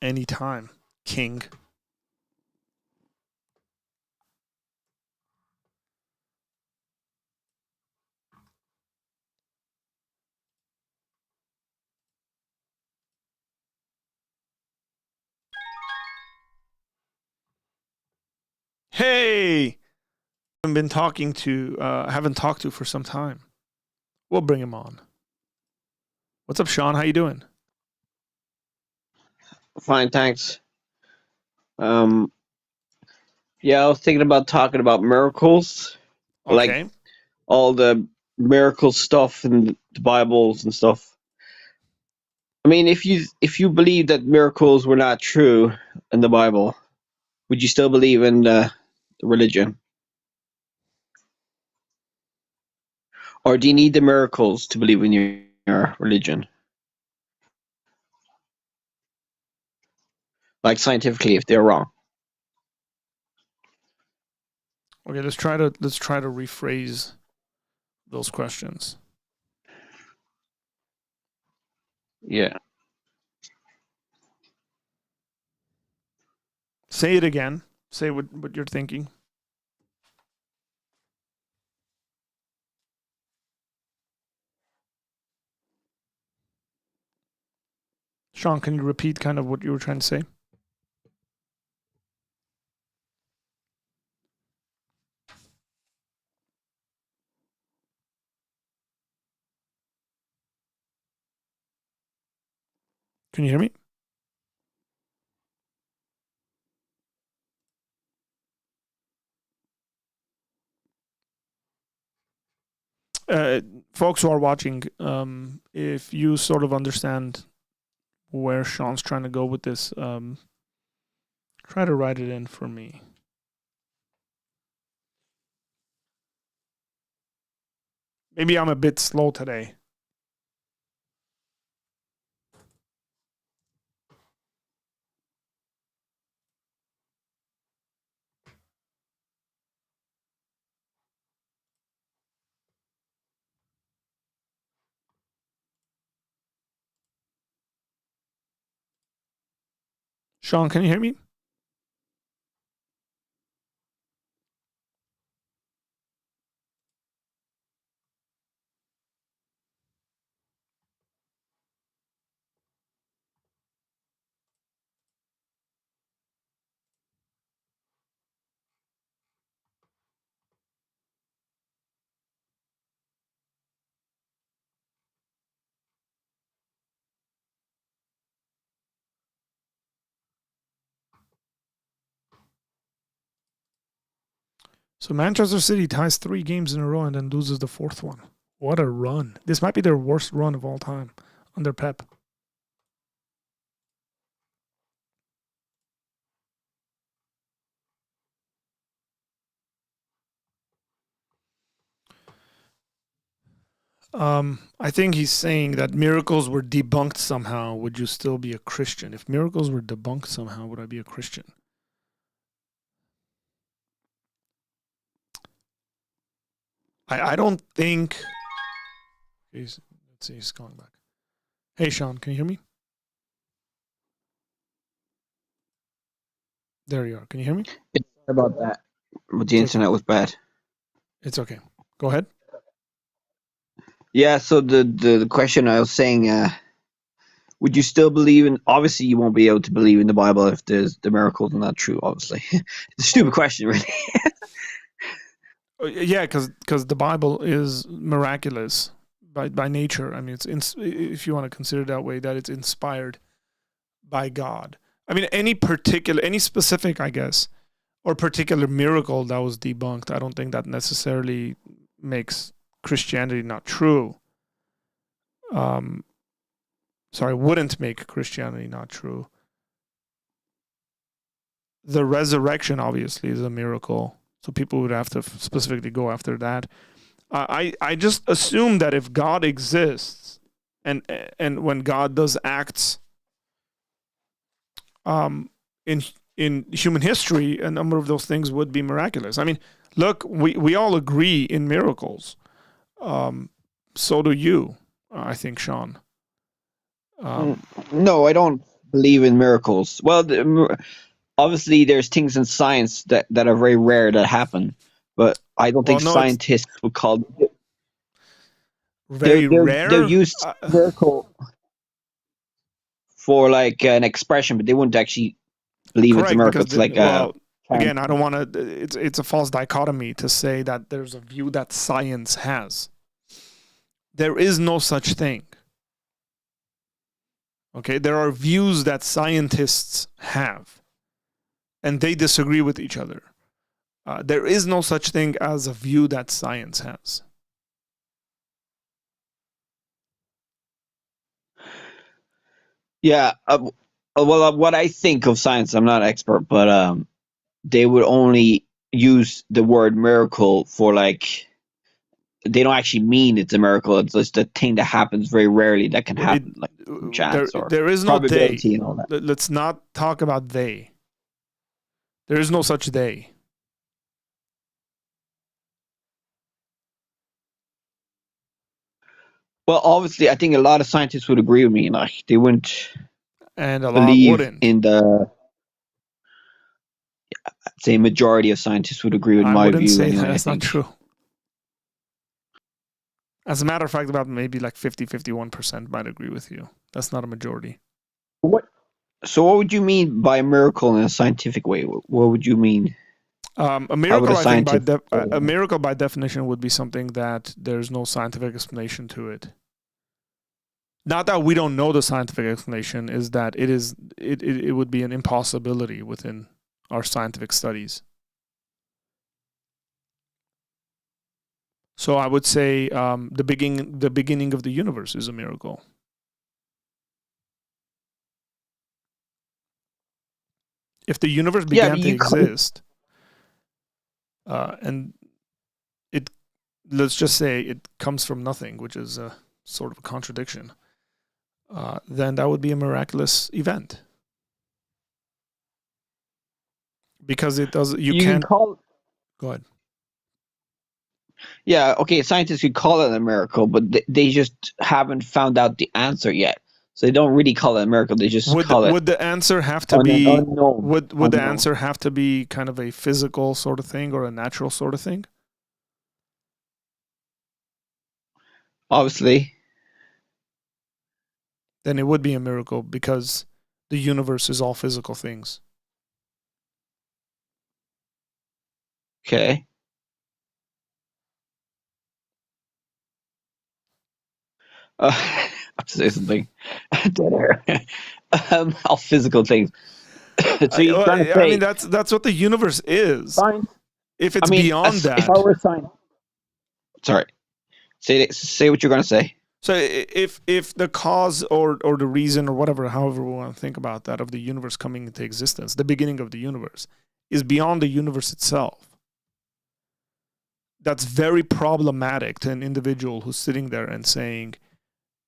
Anytime, King. Hey, haven't talked to for some time. We'll bring him on. What's up, Sean? How you doing? Fine, thanks. Um, yeah, I was thinking about talking about miracles, like Okay. all the miracle stuff in the Bibles and stuff. I mean, if you believe that miracles were not true in the Bible, would you still believe in the religion, or do you need the miracles to believe in your religion? Like scientifically, if they're wrong. Okay, let's try to rephrase those questions. Yeah. Say it again. Say what you're thinking. Sean, can you repeat kind of what you were trying to say? Can you hear me? Folks who are watching, if you sort of understand where Sean's trying to go with this, try to write it in for me. Maybe I'm a bit slow today. Sean, can you hear me? So Manchester City ties 3 games in a row and then loses the 4th one. What a run. This might be their worst run of all time under Pep. I think he's saying that miracles were debunked somehow. Would you still be a Christian? If miracles were debunked somehow, would I be a Christian? I don't think. Let's see, he's calling back. Hey, Sean, can you hear me? There you are. Can you hear me? Sorry about that. But the It's okay. internet was bad. It's okay. Go ahead. Yeah. So the question I was saying. Would you still believe in? Obviously, you won't be able to believe in the Bible if the miracles are not true. Obviously, it's a stupid question, really. Yeah, because the Bible is miraculous by nature. I mean, if you want to consider it that way, that it's inspired by God. I mean, any specific, I guess, or particular miracle that was debunked, I don't think that necessarily makes Christianity not true. Wouldn't make Christianity not true. The resurrection, obviously, is a miracle. So people would have to specifically go after that. I just assume that if God exists, and when God does acts, in human history, a number of those things would be miraculous. I mean, look, we all agree in miracles. So do you, I think, Sean. No, I don't believe in miracles. Well, obviously, there's things in science that are very rare that happen, but I don't think No, it's scientists would call. very They're rare. used miracle for like an expression, but they wouldn't actually believe it's a Correct, miracle. because It's like a again, I don't want to. It's a false dichotomy to say that there's a view that science has. There is no such thing. Okay, there are views that scientists have, and they disagree with each other. There is no such thing as a view that science has. Yeah. Well, what I think of science, I'm not an expert, but they would only use the word miracle for like they don't actually mean it's a miracle. It's just a thing that happens very rarely that can happen, like chance or there is no they. probability and all that. Let's not talk about they. There is no such they. Well, obviously, I think a lot of scientists would agree with me. Like they wouldn't And a lot believe wouldn't. in the. I'd say majority of scientists would agree with I my wouldn't view. say Anyway, that's not true. As a matter of fact, about maybe like 51% might agree with you. That's not a majority. What? So, what would you mean by a miracle in a scientific way? What would you mean? A miracle, I think, a miracle by definition would be something that there's no scientific explanation to it. Not that we don't know the scientific explanation, is that it would be an impossibility within our scientific studies. So I would say the beginning of the universe is a miracle. If the universe began to exist, and let's just say it comes from nothing, which is a sort of a contradiction, then that would be a miraculous event. Because it does, you can't call. Go ahead. Yeah, okay, scientists could call it a miracle, but they just haven't found out the answer yet. So they don't really call it a miracle. They just call it. Would the answer have to be? Would the answer have to be kind of a physical sort of thing or a natural sort of thing? Obviously. Then it would be a miracle because the universe is all physical things. Okay. I'll say something. Dead air. All physical things. So you're trying to say, I mean, that's what the universe is. Science. If it's beyond that. If I were a scientist. Sorry. Say what you're going to say. So if the cause or the reason or whatever, however we want to think about that, of the universe coming into existence, the beginning of the universe, is beyond the universe itself, that's very problematic to an individual who's sitting there and saying,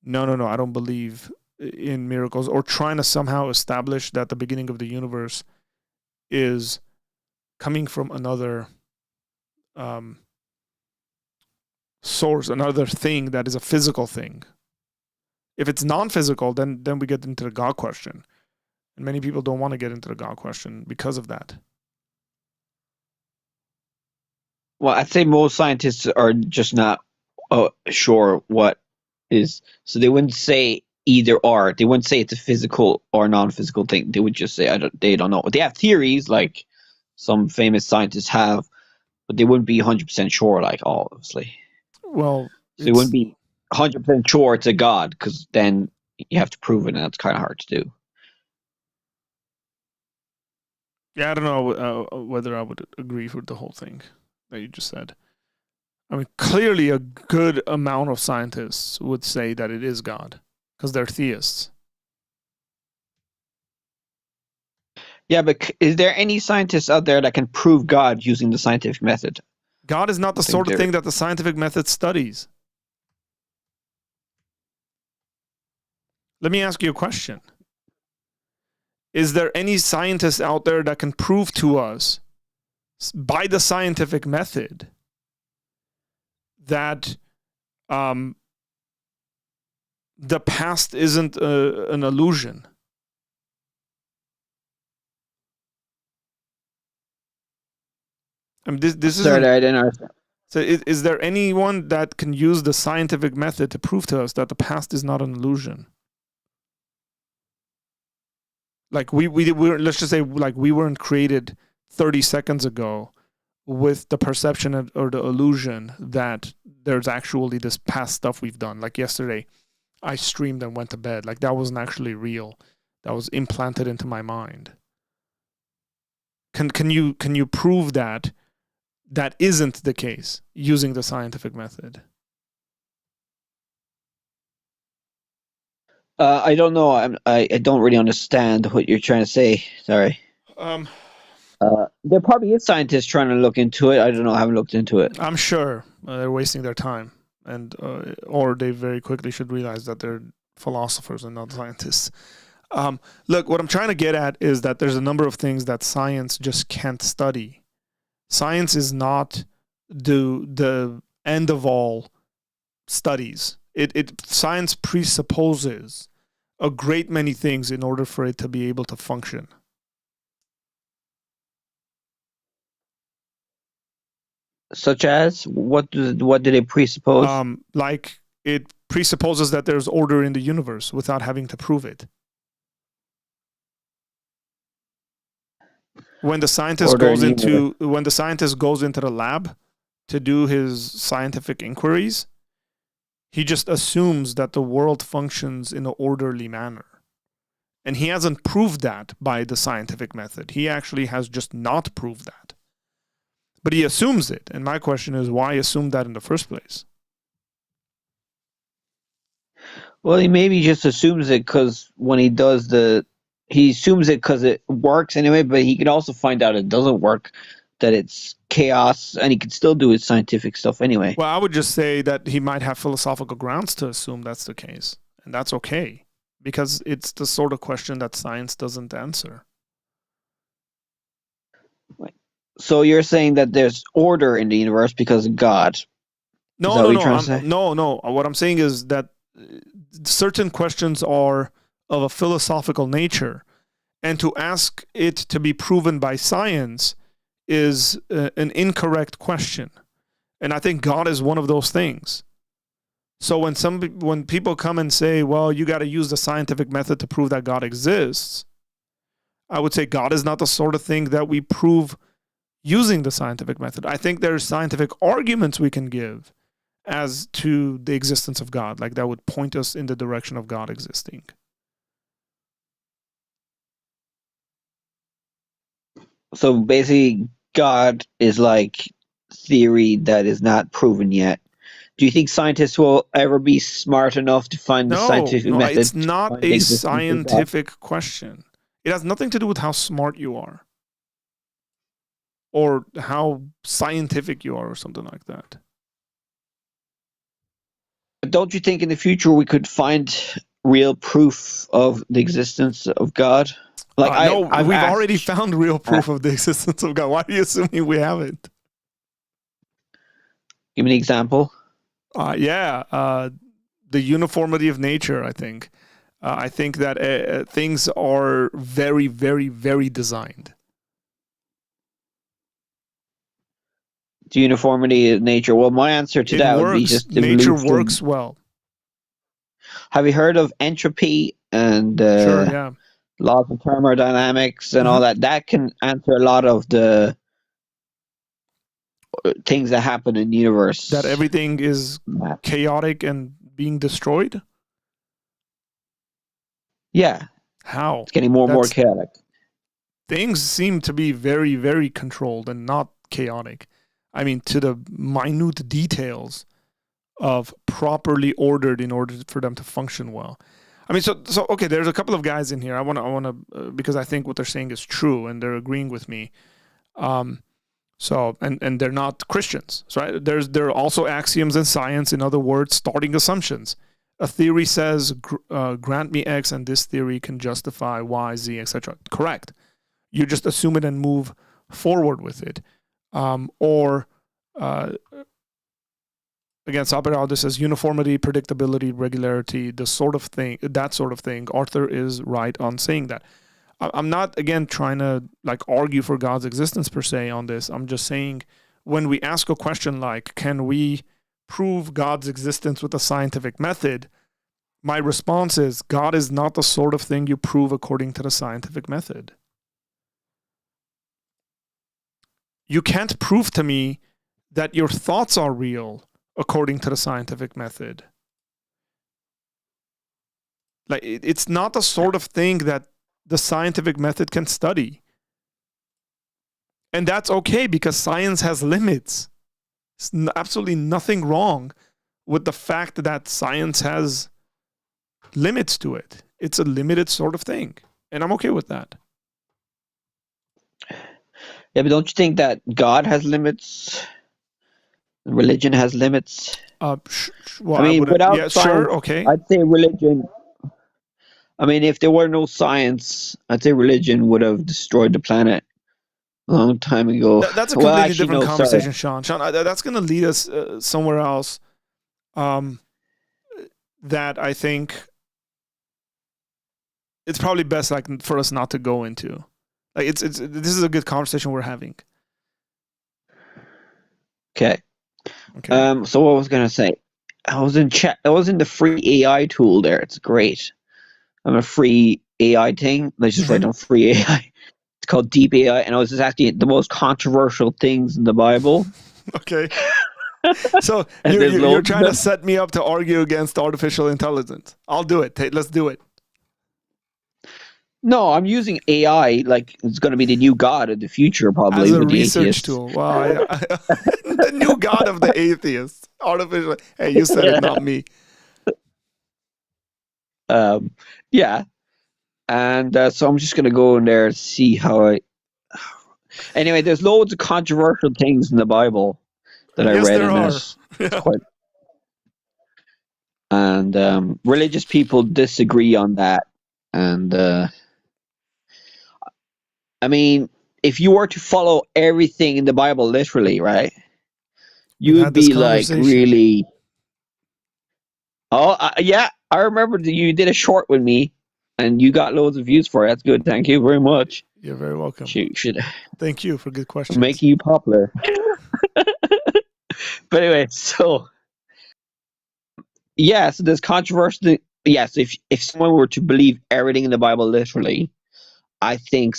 no, I don't believe in miracles, or trying to somehow establish that the beginning of the universe is coming from another source, another thing that is a physical thing. If it's non-physical, then we get into the God question. And many people don't want to get into the God question because of that. Well, I'd say most scientists are just not sure what is. So they wouldn't say either or. They wouldn't say it's a physical or non-physical thing. They would just say they don't know. They have theories, like some famous scientists have, but they wouldn't be 100% sure, like, obviously. Well, so they wouldn't be 100% sure it's a God, because then you have to prove it, and that's kind of hard to do. Yeah, I don't know whether I would agree with the whole thing that you just said. I mean, clearly a good amount of scientists would say that it is God, because they're theists. Yeah, but is there any scientists out there that can prove God using the scientific method? God is not the sort of thing that the scientific method studies. Let me ask you a question. Is there any scientist out there that can prove to us by the scientific method that the past isn't an illusion? I mean, this is. Sorry, I didn't understand. So, is there anyone that can use the scientific method to prove to us that the past is not an illusion? Like we let's just say, like, we weren't created 30 seconds ago with the perception or the illusion that there's actually this past stuff we've done. Like yesterday, I streamed and went to bed. Like that wasn't actually real. That was implanted into my mind. Can you prove that isn't the case using the scientific method? I don't know. I don't really understand what you're trying to say. Sorry. There probably is scientists trying to look into it. I don't know. I haven't looked into it. I'm sure they're wasting their time, and or they very quickly should realize that they're philosophers and not scientists. Look, what I'm trying to get at is that there's a number of things that science just can't study. Science is not the end of all studies. Science presupposes a great many things in order for it to be able to function. Such as what do they presuppose? Like it presupposes that there's order in the universe without having to prove it. When the scientist goes into the lab to do his scientific inquiries, he just assumes that the world functions in an orderly manner. And he hasn't proved that by the scientific method. He actually has just not proved that. But he assumes it. And my question is, why assume that in the first place? Well, he maybe just assumes it because when he does he assumes it because it works anyway, but he could also find out it doesn't work, that it's chaos, and he could still do his scientific stuff anyway. Well, I would just say that he might have philosophical grounds to assume that's the case. And that's okay, because it's the sort of question that science doesn't answer. So you're saying that there's order in the universe because of God? No. What I'm saying is that certain questions are of a philosophical nature, and to ask it to be proven by science is an incorrect question. And I think God is one of those things. So when people come and say, well, you got to use the scientific method to prove that God exists, I would say God is not the sort of thing that we prove using the scientific method. I think there's scientific arguments we can give as to the existence of God, like that would point us in the direction of God existing. So basically, God is like theory that is not proven yet. Do you think scientists will ever be smart enough to find the scientific method? No, it's not a scientific question. It has nothing to do with how smart you are or how scientific you are or something like that. But don't you think in the future we could find real proof of the existence of God? Like we've already found real proof of the existence of God. Why are you assuming we haven't? Give me an example. The uniformity of nature, I think. I think that things are very, very, very designed. The uniformity of nature. Well, my answer to that would be just nature evolution. Works well. Have you heard of entropy and sure, yeah. laws of thermodynamics and all that? That can answer a lot of the things that happen in the universe. That everything is chaotic and being destroyed? Yeah. How? It's getting more and more chaotic. Things seem to be very, very controlled and not chaotic. I mean, to the minute details of properly ordered in order for them to function well. I mean, so okay, there's a couple of guys in here. I want to because I think what they're saying is true and they're agreeing with me. So they're not Christians, right? There are also axioms in science, in other words, starting assumptions. A theory says, grant me X and this theory can justify Y, Z, etc. Correct. You just assume it and move forward with it. Again, Sabarado says uniformity, predictability, regularity, that sort of thing. Arthur is right on saying that. I'm not, again, trying to argue for God's existence per se on this. I'm just saying when we ask a question like, can we prove God's existence with a scientific method? My response is, God is not the sort of thing you prove according to the scientific method. you can't prove to me that your thoughts are real according to the scientific method. Like, it's not the sort of thing that the scientific method can study. And that's okay because science has limits. There's absolutely nothing wrong with the fact that science has limits to it. It's a limited sort of thing. And I'm okay with that. Yeah, but don't you think that God has limits? Religion has limits. Well, I mean, wouldn't. without Yeah, science, sure, okay. I'd say religion. I mean, if there were no science, I'd say religion would have destroyed the planet a long time ago. That's a Well, completely actually, different no, sorry. conversation, Sean. Sean, that's going to lead us somewhere else. That I think it's probably best, like, for us not to go into. Like, this is a good conversation we're having. Okay. Okay. So what was I gonna say? I was in chat. I was in the free AI tool there. It's great. I'm a free AI thing. Let's just write down free AI. It's called Deep AI, and I was just asking the most controversial things in the Bible. Okay. So And there's you're loads of trying to them. set me up to argue against artificial intelligence. I'll do it. Let's do it. No, I'm using AI like it's going to be the new god of the future, probably As a with the research atheists. tool. Wow. The new god of the atheists. Artificial. Hey, you said it, not me. Yeah, and so I'm just going to go in there and see how I. Anyway, there's loads of controversial things in the Bible that I Yes, read there in are. it. It's quite. And religious people disagree on that, and I mean, if you were to follow everything in the Bible literally, right, you We've would had this be like conversation. really. Oh, yeah, I remember that you did a short with me, and you got loads of views for it. That's good. Thank you very much. You're very welcome. Should Thank you for good questions. make you popular. But anyway, so yeah, so there's controversy. Yes, if someone were to believe everything in the Bible literally, I think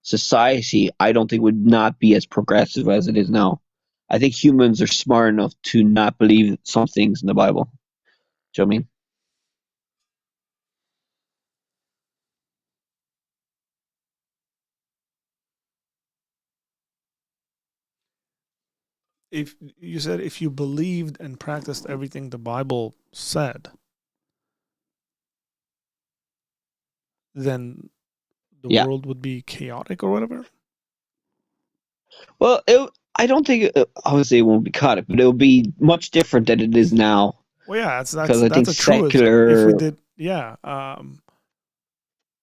society, I don't think would not be as progressive as it is now. I think humans are smart enough to not believe some things in the Bible. Do you know what I mean? If you said if you believed and practiced everything the Bible said, then the Yeah. world would be chaotic or whatever. Well, I don't think obviously it won't be chaotic, but it'll be much different than it is now. Well, yeah, Because I think that's a truism. If we secular, did, yeah,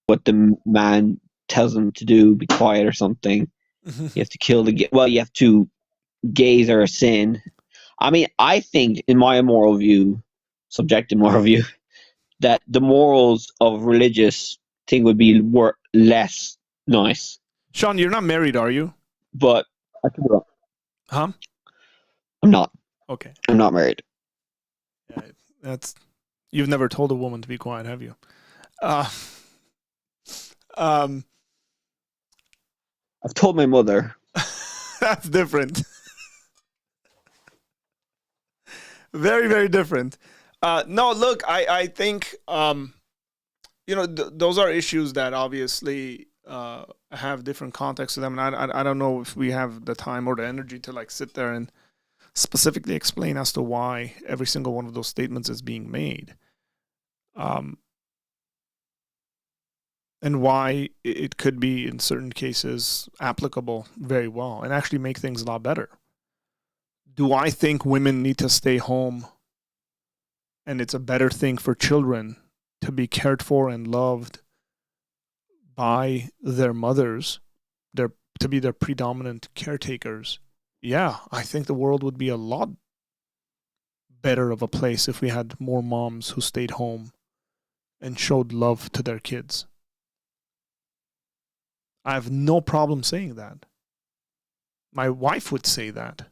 what the man tells them to do, be quiet or something. You have to kill the. Well, you have to. Gays are a sin. I mean, I think, in my moral view, subjective moral view, that the morals of religious thing would be less nice. Sean, you're not married, are you? But I could be wrong. Huh? I'm not. Okay. I'm not married. Yeah, you've never told a woman to be quiet, have you? I've told my mother. That's different. Very, very different. No, look, I think those are issues that obviously have different contexts to them, and I don't know if we have the time or the energy to like sit there and specifically explain as to why every single one of those statements is being made, and why it could be in certain cases applicable very well and actually make things a lot better. Do I think women need to stay home and it's a better thing for children to be cared for and loved by their mothers, to be their predominant caretakers? Yeah, I think the world would be a lot better of a place if we had more moms who stayed home and showed love to their kids. I have no problem saying that. My wife would say that.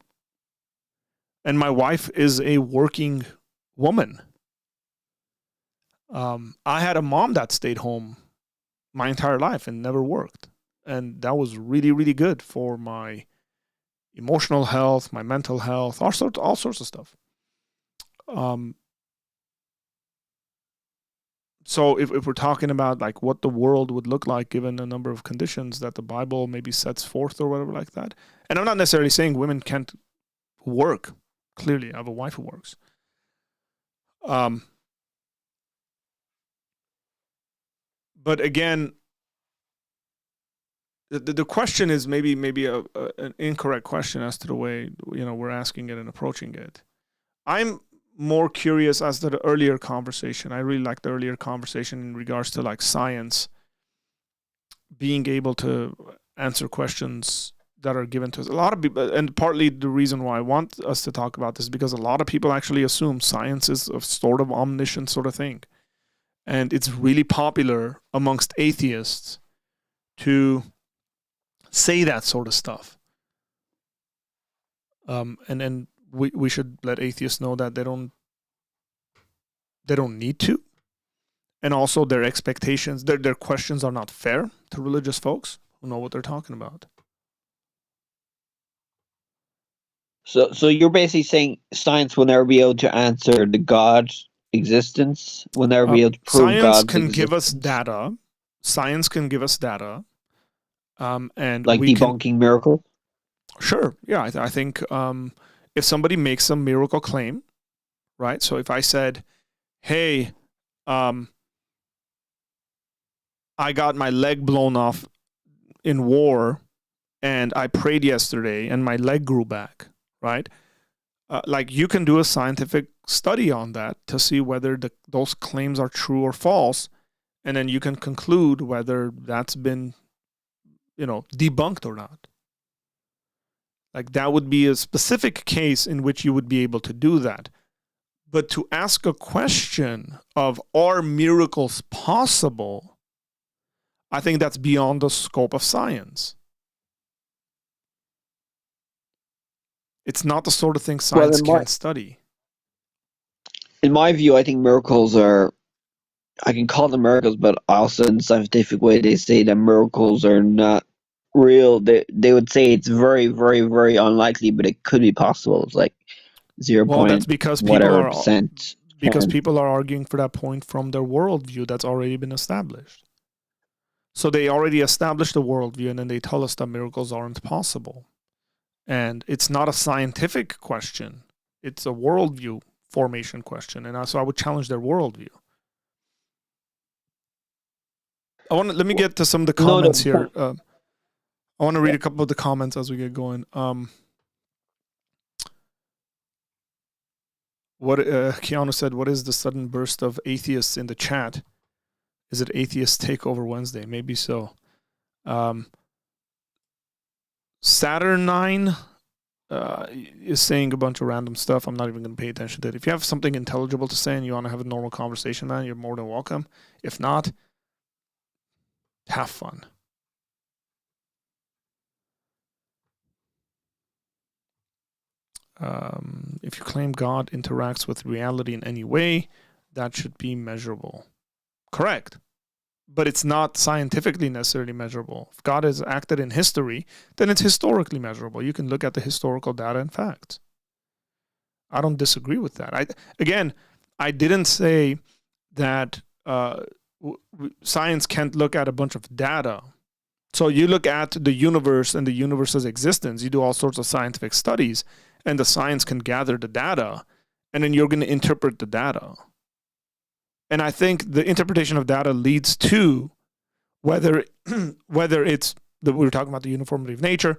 And my wife is a working woman. I had a mom that stayed home my entire life and never worked. And that was really, really good for my emotional health, my mental health, all sorts of stuff. So if we're talking about like what the world would look like given a number of conditions that the Bible maybe sets forth or whatever like that, and I'm not necessarily saying women can't work. Clearly, I have a wife who works. But again, the question is maybe an incorrect question as to the way we're asking it and approaching it. I'm more curious as to the earlier conversation. I really like the earlier conversation in regards to like science being able to answer questions that are given to us. A lot of people, and partly the reason why I want us to talk about this is because a lot of people actually assume science is a sort of omniscient sort of thing. And it's really popular amongst atheists to say that sort of stuff. And we should let atheists know that they don't need to. And also their expectations, their questions are not fair to religious folks who know what they're talking about. So you're basically saying science will never be able to answer the God existence, will never be able to prove science God's can existence. give us data. Science can give us data. And like we debunking miracles? Sure. Yeah, I think if somebody makes a miracle claim, right? So if I said, hey, I got my leg blown off in war and I prayed yesterday and my leg grew back, right? Like you can do a scientific study on that to see whether those claims are true or false. And then you can conclude whether that's been, debunked or not. Like that would be a specific case in which you would be able to do that. But to ask a question of, are miracles possible? I think that's beyond the scope of science. It's not the sort of thing science can't study. In my view, I think miracles are, I can call them miracles, but also in the scientific way, they say that miracles are not real. They would say it's very, very, very unlikely, but it could be possible. It's like 0. Well, that's because percent. People are arguing for that point from their worldview that's already been established. So they already established a worldview, and then they tell us that miracles aren't possible. And it's not a scientific question. It's a worldview formation question. And so I would challenge their worldview. Let me get to some of the comments here. I want to read a couple of the comments as we get going. What Keanu said, what is the sudden burst of atheists in the chat? Is it Atheist Takeover Wednesday? Maybe so. Saturn9 is saying a bunch of random stuff. I'm not even going to pay attention to it. If you have something intelligible to say and you want to have a normal conversation, man, you're more than welcome. If not, have fun. If you claim God interacts with reality in any way, that should be measurable. Correct. But it's not scientifically necessarily measurable. If God has acted in history, then it's historically measurable. You can look at the historical data and facts. I don't disagree with that. I didn't say that science can't look at a bunch of data. So you look at the universe and the universe's existence. You do all sorts of scientific studies, and the science can gather the data, and then you're going to interpret the data. And I think the interpretation of data leads to whether it's we were talking about the uniformity of nature,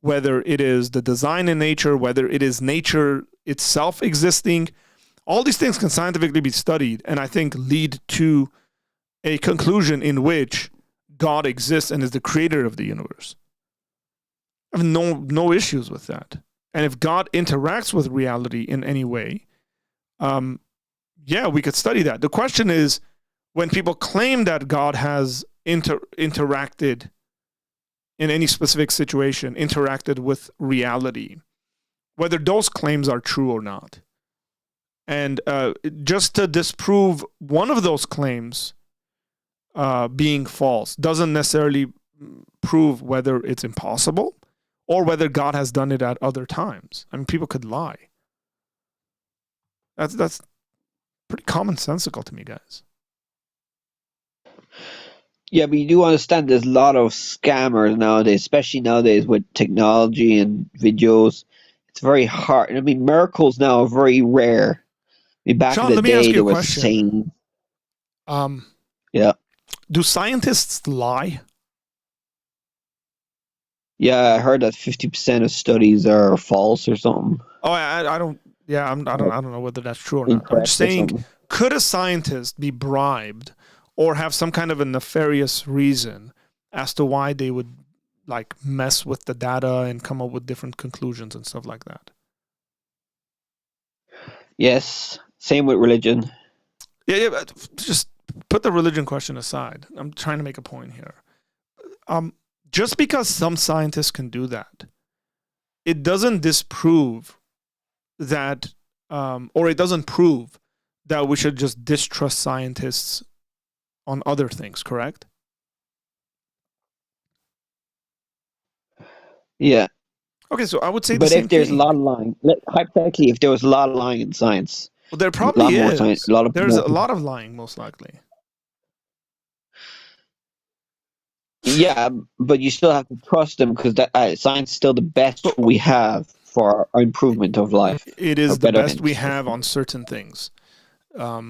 whether it is the design in nature, whether it is nature itself existing. All these things can scientifically be studied, and I think lead to a conclusion in which God exists and is the creator of the universe. I have no issues with that. And if God interacts with reality in any way, yeah, we could study that. The question is, when people claim that God has interacted in any specific situation, interacted with reality, whether those claims are true or not. And just to disprove one of those claims being false doesn't necessarily prove whether it's impossible or whether God has done it at other times. I mean, people could lie. That's pretty commonsensical to me, guys. Yeah, but you do understand there's a lot of scammers nowadays, especially nowadays with technology and videos. It's very hard. I mean, miracles now are very rare. I mean, back in Sean, the let me ask day, you there a was question. saying, Um, yeah, do scientists lie? yeah, I heard that 50% of studies are false or something, Oh, I don't. Yeah, I or don't know whether that's true or not. I'm incorrect just or saying, something. could a scientist be bribed or have some kind of a nefarious reason as to why they would like mess with the data and come up with different conclusions and stuff like that? Yes, same with religion. Yeah, but just put the religion question aside. I'm trying to make a point here. Just because some scientists can do that, it doesn't disprove that, or it doesn't prove that we should just distrust scientists on other things, correct? Yeah, Okay, so I would say the but same if there's a lot thing. of lying, hypothetically, if there was a lot of lying in science, Well, there a lot probably more science, is. a lot of There's more a lot of lying, most likely. Yeah, but you still have to trust them because that science is still the best But we have for our improvement of life it or is the best we betterment. have on certain things.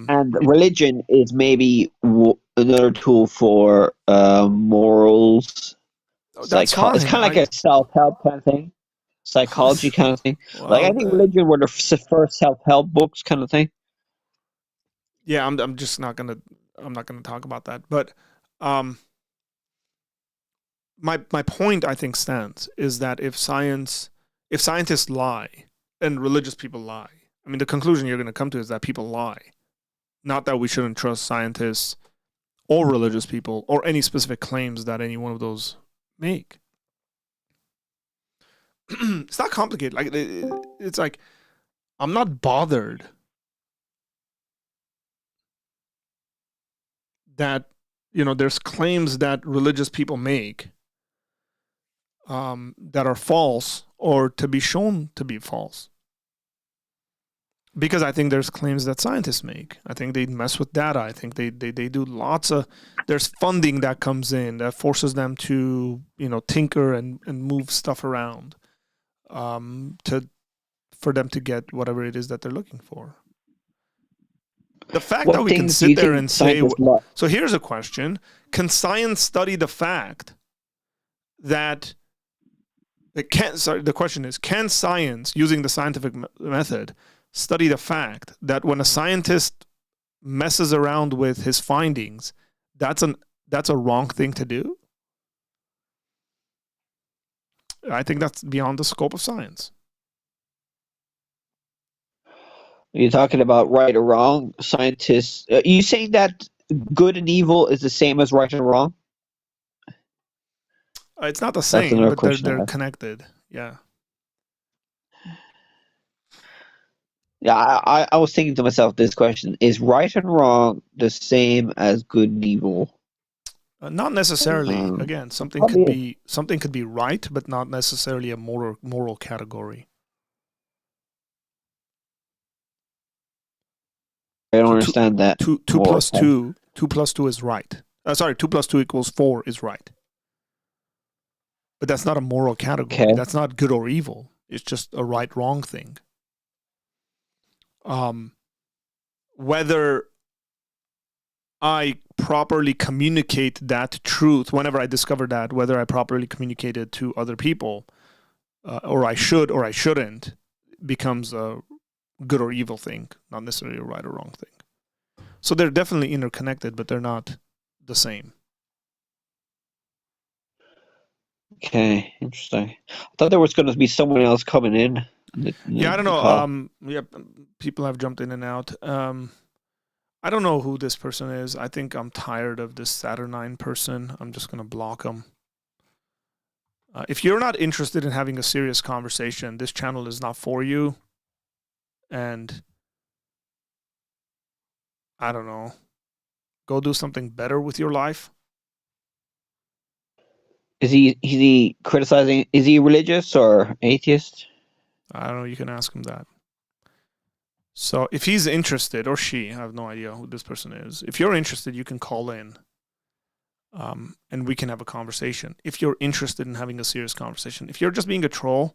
And religion is maybe another tool for morals. That's It's fine. kind of like a self-help kind of thing, psychology kind of thing. Like I Well, think religion were the first self-help books kind of thing. yeah, I'm just not gonna talk about that. But um, my point I think stands is that if scientists lie and religious people lie, I mean the conclusion you're going to come to is that people lie, not that we shouldn't trust scientists or religious people or any specific claims that any one of those make. It's not complicated. Like it's like I'm not bothered that there's claims that religious people make that are false or to be shown to be false. Because I think there's claims that scientists make. I think they mess with data. I think they do lots of. There's funding that comes in that forces them to tinker and move stuff around, to for them to get whatever it is that they're looking for. The fact that What we can things do you sit there think and say, scientists lie? so here's a question: can science study the fact that it can't? Sorry, the question is: can science, using the scientific method, study the fact that when a scientist messes around with his findings, that's a wrong thing to do? I think that's beyond the scope of science. You're talking about right or wrong. Scientists, you saying that good and evil is the same as right and wrong? It's not the That's same, another but they're question they're I have. connected. Yeah. Yeah, I was thinking to myself this question: is right and wrong the same as good and evil? Not necessarily. Um, Again, something Probably could is. be right, but not necessarily a moral category. I don't So understand that two more. plus two is right. Sorry, 2 + 2 = 4 is right. But that's not a moral category. Okay. That's not good or evil. It's just a right wrong thing. Whether I properly communicate that truth whenever I discover that, whether I properly communicate it to other people, or I should or I shouldn't, becomes a good or evil thing, not necessarily a right or wrong thing. So they're definitely interconnected, but they're not the same. Okay, interesting. I thought there was going to be someone else coming in Yeah, I don't the know. call. Yeah, people have jumped in and out. I don't know who this person is. I think I'm tired of this Saturnine person. I'm just gonna block them. If you're not interested in having a serious conversation, this channel is not for you. And I don't know, go do something better with your life. Is he criticizing? Is he religious or atheist? I don't know. You can ask him that. So if he's interested, or she, I have no idea who this person is. If you're interested, you can call in, and we can have a conversation. If you're interested in having a serious conversation, if you're just being a troll,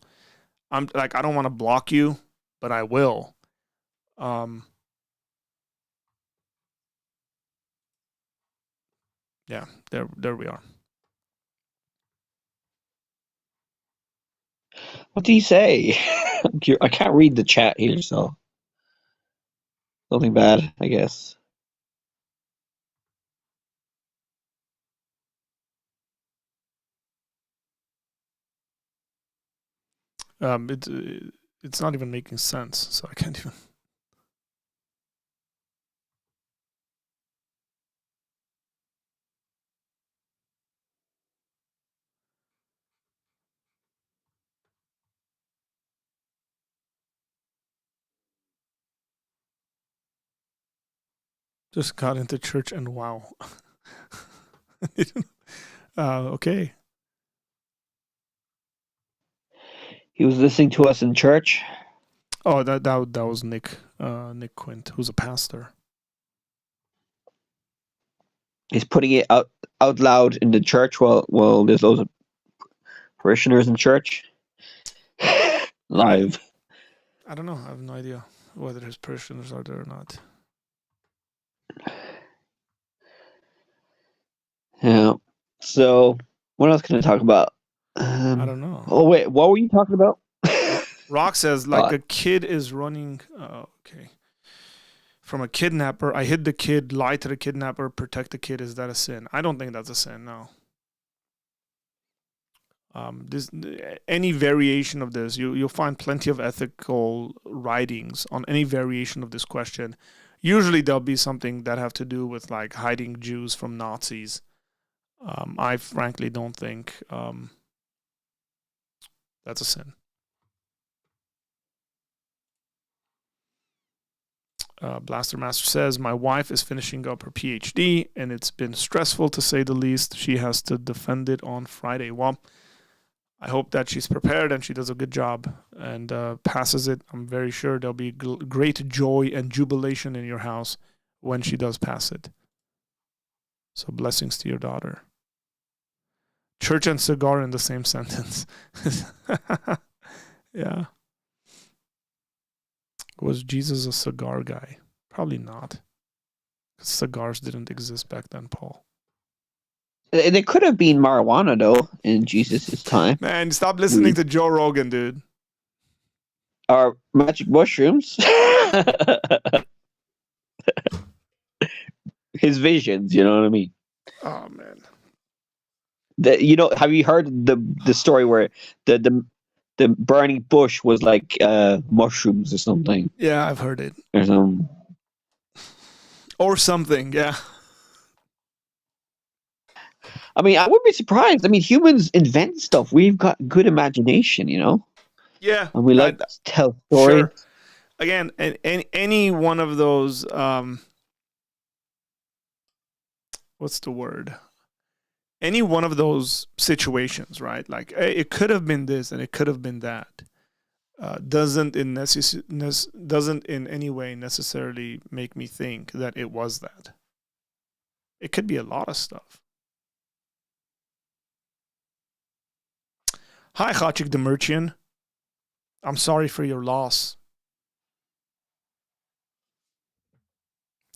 I'm like, I don't want to block you, but I will. Yeah, there we are. What do you say? I can't read the chat here, so something bad, I guess. It's not even making sense, so I can't even. Just got into church and wow. Okay. He was listening to us in church. Oh, that was Nick Quint, who's a pastor. He's putting it out loud in the church while there's loads of parishioners in church. Live. I don't know. I have no idea whether his parishioners are there or not. Yeah. So, what else can I talk about? I don't know. Oh wait, what were you talking about? Rock says like a kid is running. Okay. From a kidnapper, I hid the kid, lie to the kidnapper, protect the kid. Is that a sin? I don't think that's a sin. No. This any variation of this, you'll find plenty of ethical writings on any variation of this question. Usually there'll be something that have to do with like hiding Jews from Nazis. I frankly don't think that's a sin. Blaster Master says, my wife is finishing up her PhD and it's been stressful to say the least. She has to defend it on Friday. Well, I hope that she's prepared and she does a good job and passes it. I'm very sure there'll be great joy and jubilation in your house when she does pass it. So blessings to your daughter. Church and cigar in the same sentence. Yeah. Was Jesus a cigar guy? Probably not. Cigars didn't exist back then, Paul. There could have been marijuana though in Jesus' time. Man, stop listening to Joe Rogan, dude. Or magic mushrooms. His visions, you know what I mean? Oh man. Have you heard the story where the burning bush was like mushrooms or something? Yeah, I've heard it. Or something, yeah. I mean, I wouldn't be surprised. I mean, humans invent stuff. We've got good imagination, you know? Yeah. And we like to tell stories. Sure. Again, any one of those, what's the word? Any one of those situations, right? Like, it could have been this and it could have been that. Doesn't in any way necessarily make me think that it was that. It could be a lot of stuff. Hi, Khachik Demirchian. I'm sorry for your loss.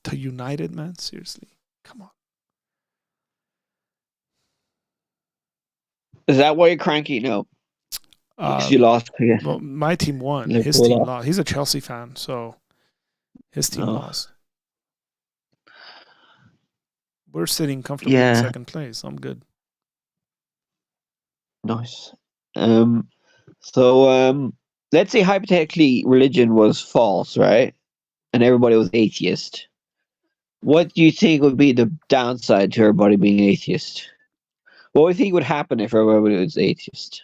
To United, man? Seriously. Come on. Is that why you're cranky? No. Because you lost. Yeah. Well, my team won. Liverpool His team lost. He's a Chelsea fan, so his team lost. We're sitting comfortably in second place. I'm good. Nice. So let's say hypothetically religion was false, right? And everybody was atheist. What do you think would be the downside to everybody being atheist? What do you think would happen if everybody was atheist?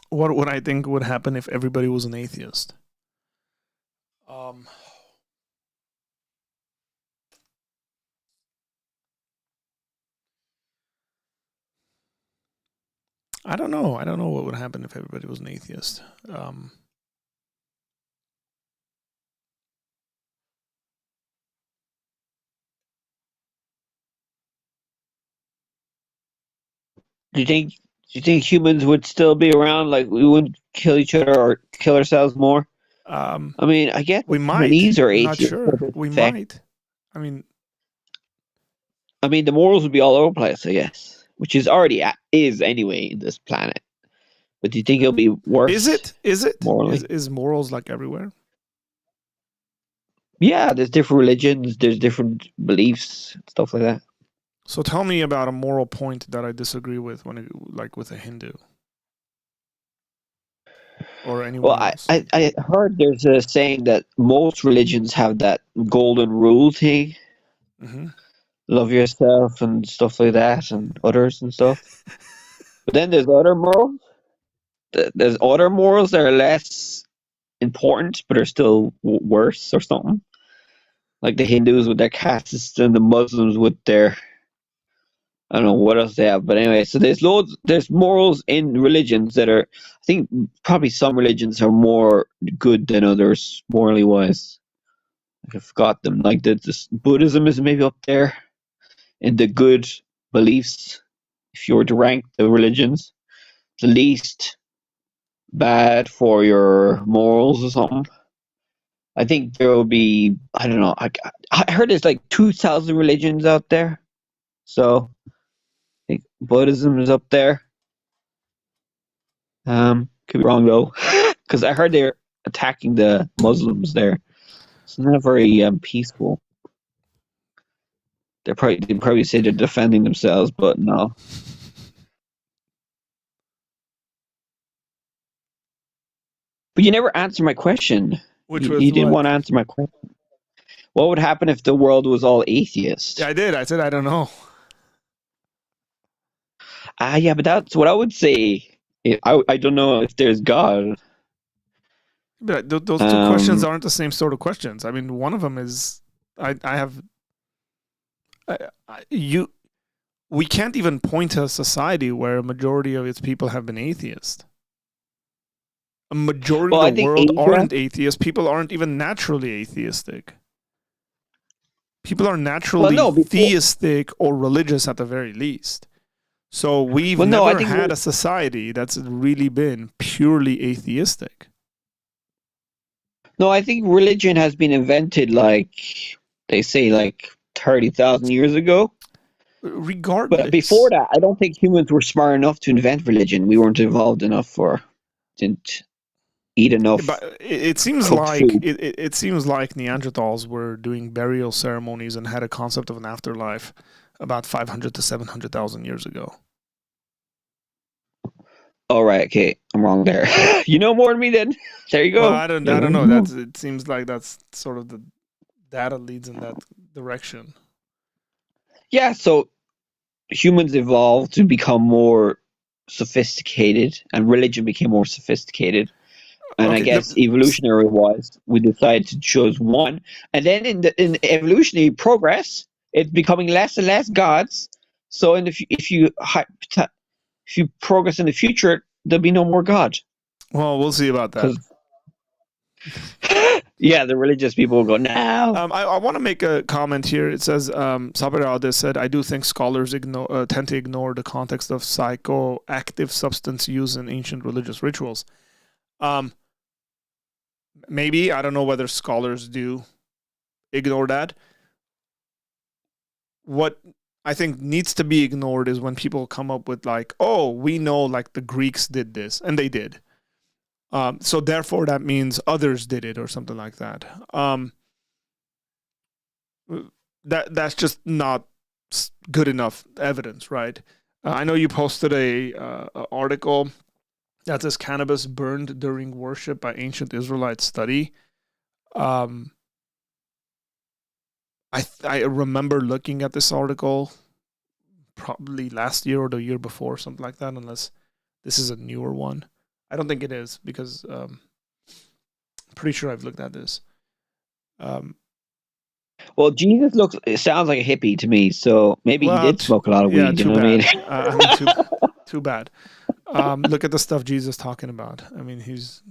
What would I think would happen if everybody was an atheist? I don't know. I don't know what would happen if everybody was an atheist. Do you think? Do you think humans would still be around? Like we wouldn't kill each other or kill ourselves more? Um, I mean, I guess we the might. Chinese are I'm not atheists. sure. So We fact. might. I mean, I mean, the morals would be all over the place. I guess, which is already is anyway in this planet. But do you think it'll be worse? is it? Is it? Morally? Is morals like everywhere? Yeah, there's different religions. There's different beliefs, stuff like that. So tell me about a moral point that I disagree with like with a Hindu or anyone Well, else. I heard there's a saying that most religions have that golden rule thing. Mm-hmm. Love yourself and stuff like that, and others and stuff. But then there's other morals. There's other morals that are less important, but are still worse or something. Like the Hindus with their caste system, the Muslims with their, I don't know what else they have, but anyway. So there's morals in religions that are, I think probably some religions are more good than others morally wise. Like I forgot them. Like this Buddhism is maybe up there in the good beliefs. If you were to rank the religions, the least bad for your morals or something. I think there will be, I don't know. I heard there's like 2,000 religions out there. So I think Buddhism is up there. Could be wrong though, because I heard they're attacking the Muslims there. It's not very peaceful. They probably say they're defending themselves, but no. But you never answered my question. Which You was didn't what? want to answer my question. What would happen if the world was all atheist? Yeah, I did. I said I don't know. Yeah, but that's what I would say. I don't know if there's God. But those two questions aren't the same sort of questions. I mean, one of them is I have you. We can't even point to a society where a majority of its people have been atheist. A majority Well, I of the think world Asia- aren't atheists. People aren't even naturally atheistic. People are naturally theistic or religious at the very least. So we've never had a society that's really been purely atheistic. No, I think religion has been invented like they say like 30,000 years ago. Regardless. But before that, I don't think humans were smart enough to invent religion. We weren't evolved enough or didn't eat enough. But it seems like it seems like Neanderthals were doing burial ceremonies and had a concept of an afterlife about 500 to 700,000 years ago. All right, okay, I'm wrong there. You know more than me then. There you go. Well, I don't know. It seems like that's sort of the data leads in that direction. Yeah, so humans evolved to become more sophisticated, and religion became more sophisticated. And I guess evolutionary wise, we decided to choose one. And then in evolutionary progress, it's becoming less and less gods. So if you progress in the future, there'll be no more God. Well, we'll see about that. Yeah, the religious people will go, no. I want to make a comment here. It says, Sabarade said, I do think scholars tend to ignore the context of psychoactive substance use in ancient religious rituals. Maybe, I don't know whether scholars do ignore that. What I think needs to be ignored is when people come up with like, oh, we know like the Greeks did this, and they did. So therefore that means others did it or something like that. That's just not good enough evidence, right? I know you posted a article that says cannabis burned during worship by ancient Israelites study. I remember looking at this article probably last year or the year before, something like that, unless this is a newer one. I don't think it is because I'm pretty sure I've looked at this. Well, Jesus sounds like a hippie to me, so maybe he did smoke a lot of weed. You know what I mean? I mean, too bad. Look at the stuff Jesus talking about. I mean, he's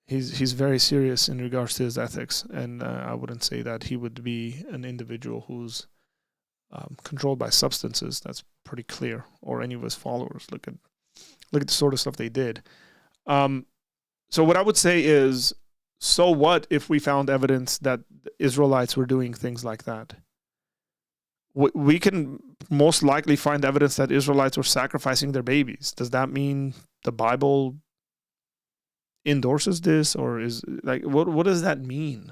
very serious in regards to his ethics, and I wouldn't say that he would be an individual who's controlled by substances. That's pretty clear. Or any of his followers. Look at the sort of stuff they did. So what I would say is, so what if we found evidence that the Israelites were doing things like that? We can most likely find evidence that Israelites were sacrificing their babies. Does that mean the Bible endorses this, or is like what does that mean?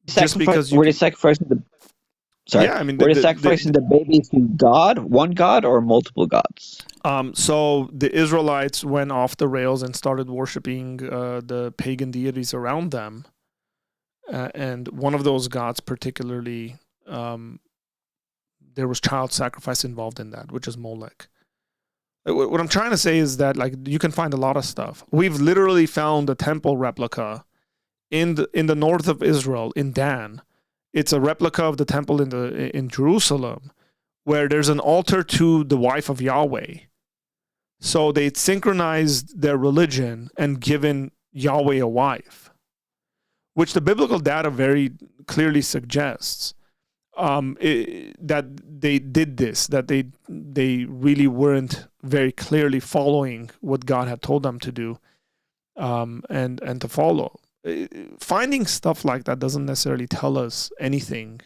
Just because were they sacrificing the? Sorry, yeah, I mean, were they sacrificing the babies to God, one God, or multiple gods? So the Israelites went off the rails and started worshiping the pagan deities around them. And one of those gods particularly, there was child sacrifice involved in that, which is Molech. What I'm trying to say is that, like, you can find a lot of stuff. We've literally found a temple replica in the north of Israel, in Dan. It's a replica of the temple in Jerusalem, where there's an altar to the wife of Yahweh. So they synchronized their religion and given Yahweh a wife, which the biblical data very clearly suggests that they did this, that they really weren't very clearly following what God had told them to do, and to follow. Finding stuff like that doesn't necessarily tell us anything.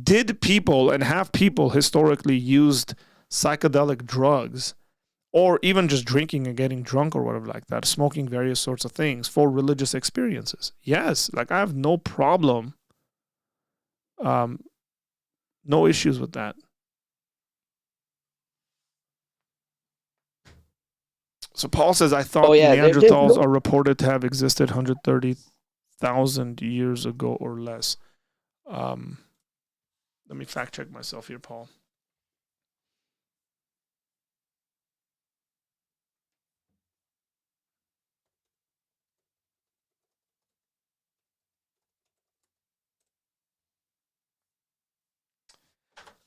Did people, and have people historically used psychedelic drugs, or even just drinking and getting drunk or whatever like that, smoking various sorts of things for religious experiences? Yes, like I have no problem, no issues with that. So Paul says, I thought Neanderthals are reported to have existed 130,000 years ago or less. Let me fact check myself here, Paul.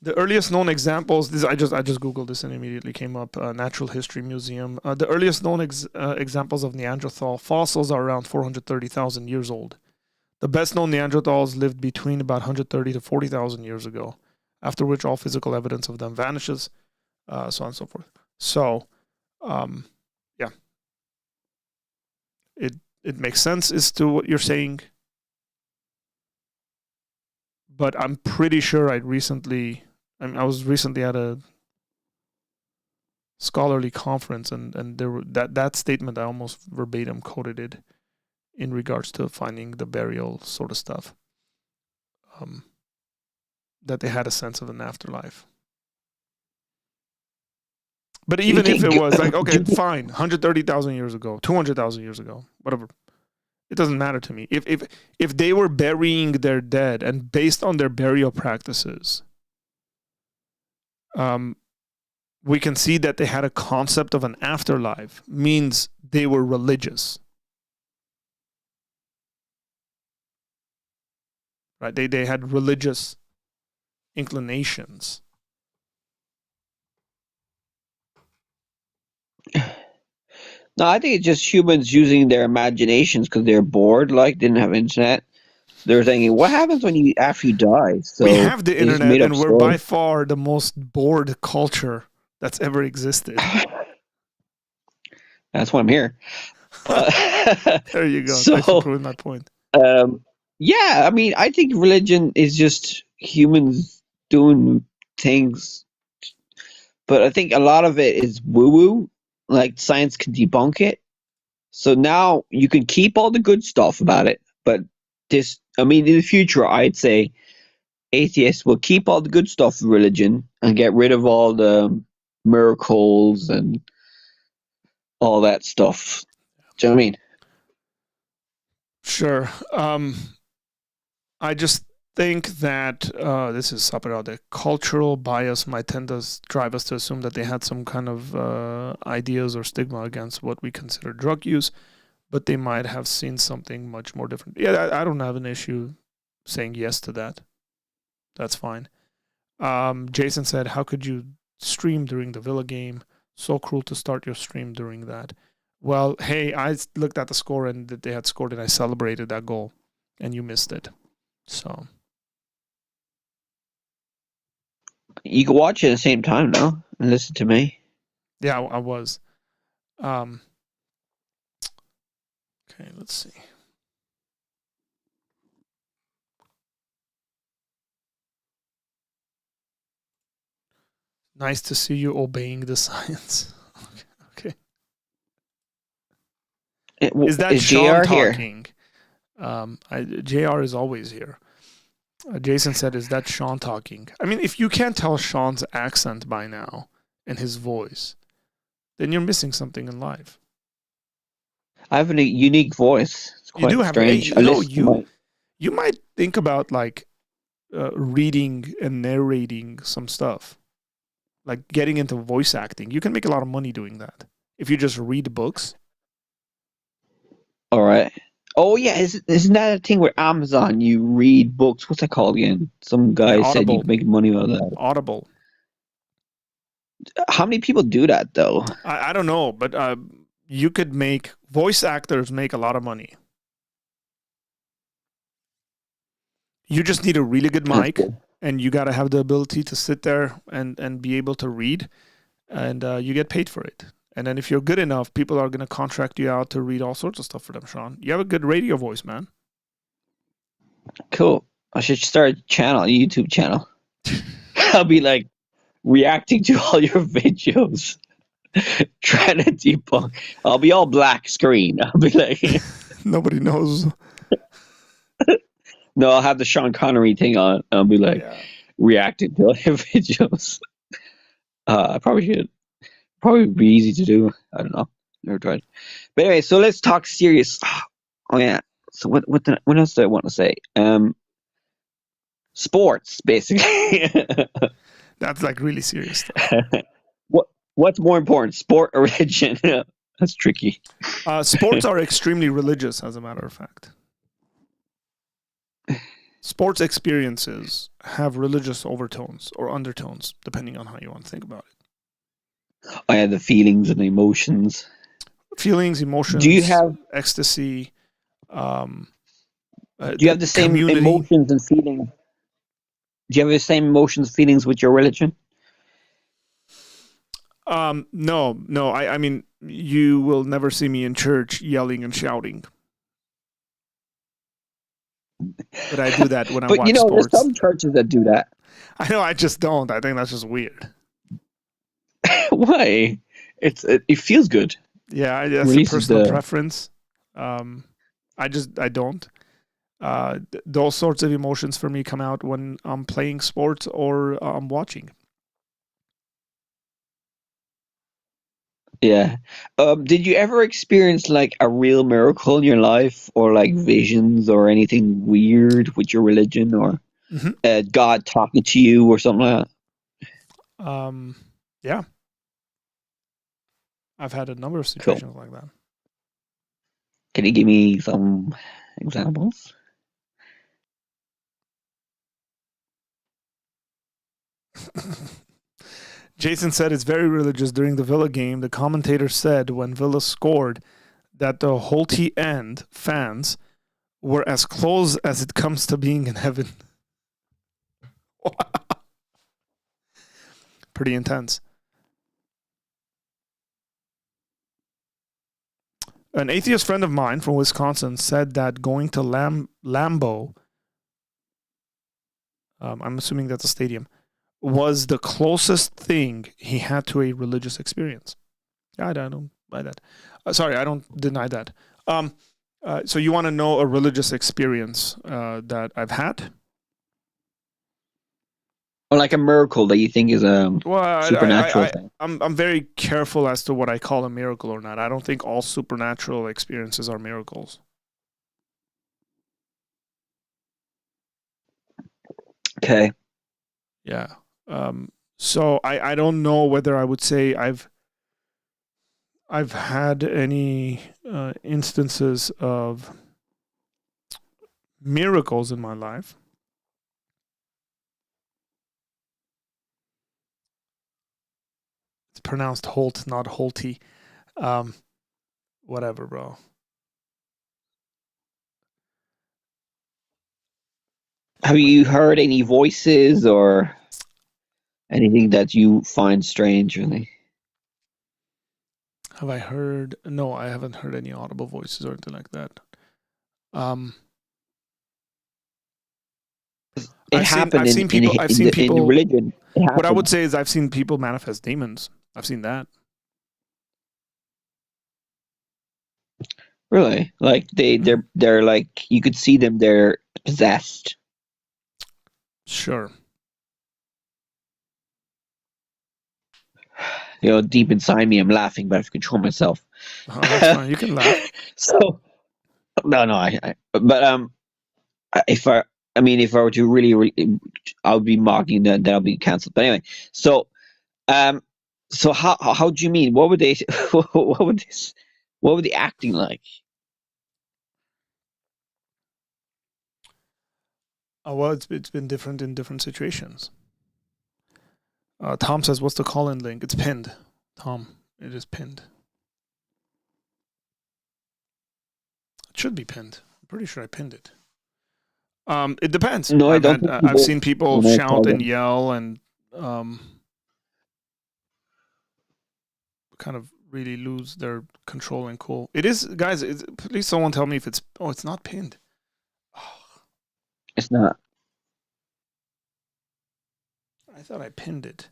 The earliest known examples, I just Googled this and immediately came up, Natural History Museum. The earliest known examples of Neanderthal fossils are around 430,000 years old. The best known Neanderthals lived between about 130 to 40,000 years ago, after which all physical evidence of them vanishes, so on and so forth. So, yeah. It makes sense as to what you're saying, but I'm pretty sure I was recently at a scholarly conference, and there were that statement I almost verbatim quoted it in regards to finding the burial sort of stuff. That they had a sense of an afterlife. But even if it was like, okay, fine, 130,000 years ago, 200,000 years ago, whatever, it doesn't matter to me. If they were burying their dead, and based on their burial practices, we can see that they had a concept of an afterlife, means they were religious. Right? They had religious inclinations. No, I think it's just humans using their imaginations because they're bored, like didn't have internet. They're thinking, what happens after you die? So we have the internet, and we're by far the most bored culture that's ever existed. That's why I'm here. There you go. Thanks for proving my point. Yeah, I mean, I think religion is just humans doing things, but I think a lot of it is woo-woo. Like science can debunk it. So now you can keep all the good stuff about it, but in the future, I'd say atheists will keep all the good stuff of religion and get rid of all the miracles and all that stuff. Do you know what I mean? Sure. I just think that this is the cultural bias might tend to drive us to assume that they had some kind of ideas or stigma against what we consider drug use, but they might have seen something much more different. Yeah, I don't have an issue saying yes to that. That's fine. Jason said, "How could you stream during the Villa game? So cruel to start your stream during that." Well, hey, I looked at the score and that they had scored, and I celebrated that goal, and you missed it. So You can watch it at the same time now and listen to me. yeah, I was. Okay, let's see. Nice to see you obeying the science. Okay. Is that Sean JR here? talking? JR is always here. Jason said, "Is that Sean talking?" I mean, if you can't tell Sean's accent by now and his voice, then you're missing something in life. I have a unique voice. It's You quite do have, strange. you might think about like reading and narrating some stuff, like getting into voice acting. You can make a lot of money doing that if you just read books. All right. Oh yeah, isn't that a thing with Amazon? You read books. What's that called again? Some guy said Audible. you could make money out of that. Audible. How many people do that though? I don't know, but you could make voice actors make a lot of money. You just need a really good That's mic, cool. and you got to have the ability to sit there and be able to read, and you get paid for it. And then if you're good enough, people are going to contract you out to read all sorts of stuff for them, Sean. You have a good radio voice, man. Cool. I should start a channel, a YouTube channel. I'll be like reacting to all your videos, trying to debunk. I'll be all black screen. I'll be like, Nobody knows. no, I'll have the Sean Connery thing on. I'll be like reacting to all your videos. I probably should. Probably be easy to do. I don't know. Never tried. But anyway, so let's talk serious. Oh yeah. So what else do I want to say? Sports, basically. That's like really serious stuff. What's more important, sport or religion? That's tricky. Sports are extremely religious, as a matter of fact. Sports experiences have religious overtones or undertones, depending on how you want to think about it. I had the feelings and the emotions. Feelings, emotions. Do you have ecstasy? Do you have the same community. emotions and feelings? Do you have the same emotions, and feelings with your religion? No. I mean, you will never see me in church yelling and shouting. But I do that when I watch But you know, sports. there's some churches that do that. I know, I just don't. I think that's just weird. Why? It feels good. Yeah, that's a Releases personal the- preference. I don't. Those sorts of emotions for me come out when I'm playing sports or I'm watching. Yeah. Did you ever experience like a real miracle in your life, or like visions or anything weird with your religion, or Mhm. God talking to you or something like that? Yeah. I've had a number of situations like that. Can you give me some examples? Jason said it's very religious. During the Villa game, the commentator said when Villa scored that the Holty End fans were as close as it comes to being in heaven. Pretty intense. An atheist friend of mine from Wisconsin said that going to Lambeau, I'm assuming that's a stadium, was the closest thing he had to a religious experience. I don't buy that. Sorry, I don't deny that. So you want to know a religious experience that I've had? Or like a miracle that you think is a supernatural thing? I'm very careful as to what I call a miracle or not. I don't think all supernatural experiences are miracles. Okay. Yeah. So I don't know whether I would say I've had any instances of miracles in my life. It's pronounced Holt, not Holty. Whatever, bro. Have you heard any voices or anything that you find strange, really? Have I heard? No, I haven't heard any audible voices or anything like that. It happened in the religion. It What I would happened. say is I've seen people manifest demons. I've seen that. Really, like they're like you could see them. They're possessed. Sure. You know, deep inside me, I'm laughing, but I have to control myself. That's fine. You can laugh. So no, but if if I were to really, I would be mocking that. That'll be cancelled. But anyway, so so how do you mean? What would they? What would they acting like? Well, it's been different in different situations. Tom says, "What's the call-in link?" It's pinned. Tom, it is pinned. It should be pinned. I'm pretty sure I pinned it. It depends. No, I don't. I've seen people shout and yell and kind of really lose their control and cool. It is, guys. Please, someone tell me if it's. Oh, it's not pinned. It's not. I thought I pinned it.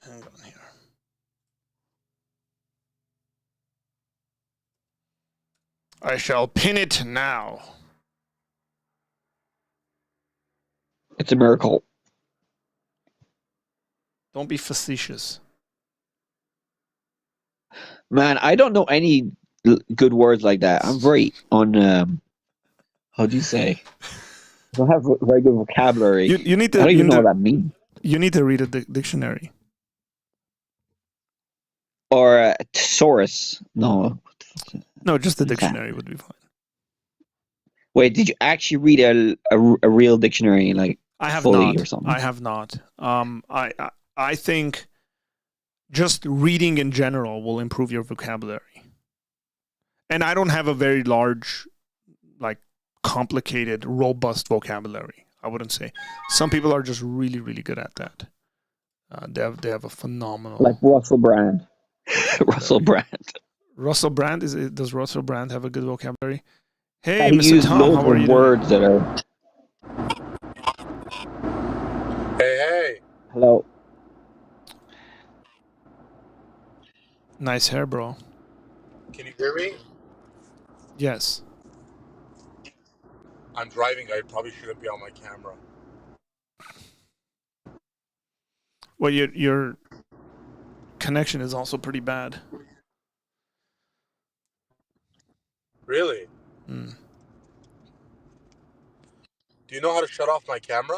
Hang on here. I shall pin it now. It's a miracle. Don't be facetious. Man, I don't know any good words like that. I'm very how do you say? I don't have very good vocabulary. You need to. I don't even know what that means. You need to read a dictionary. Or a thesaurus. No. No, just the dictionary would be fine. Wait, did you actually read a real dictionary, like I have fully not. or something? I have not. I think just reading in general will improve your vocabulary. And I don't have a very large, like complicated, robust vocabulary. I wouldn't say. Some people are just really, really good at that. They have a phenomenal. Like Russell Brand. Russell Brand. Russell Brand does Russell Brand have a good vocabulary? Hey, I Mr. use Tom, loads how are of you words doing? that are. Hey. Hello. Nice hair, bro. Can you hear me? Yes. I'm driving. I probably shouldn't be on my camera. Well, your connection is also pretty bad. Really? Mm. Do you know how to shut off my camera?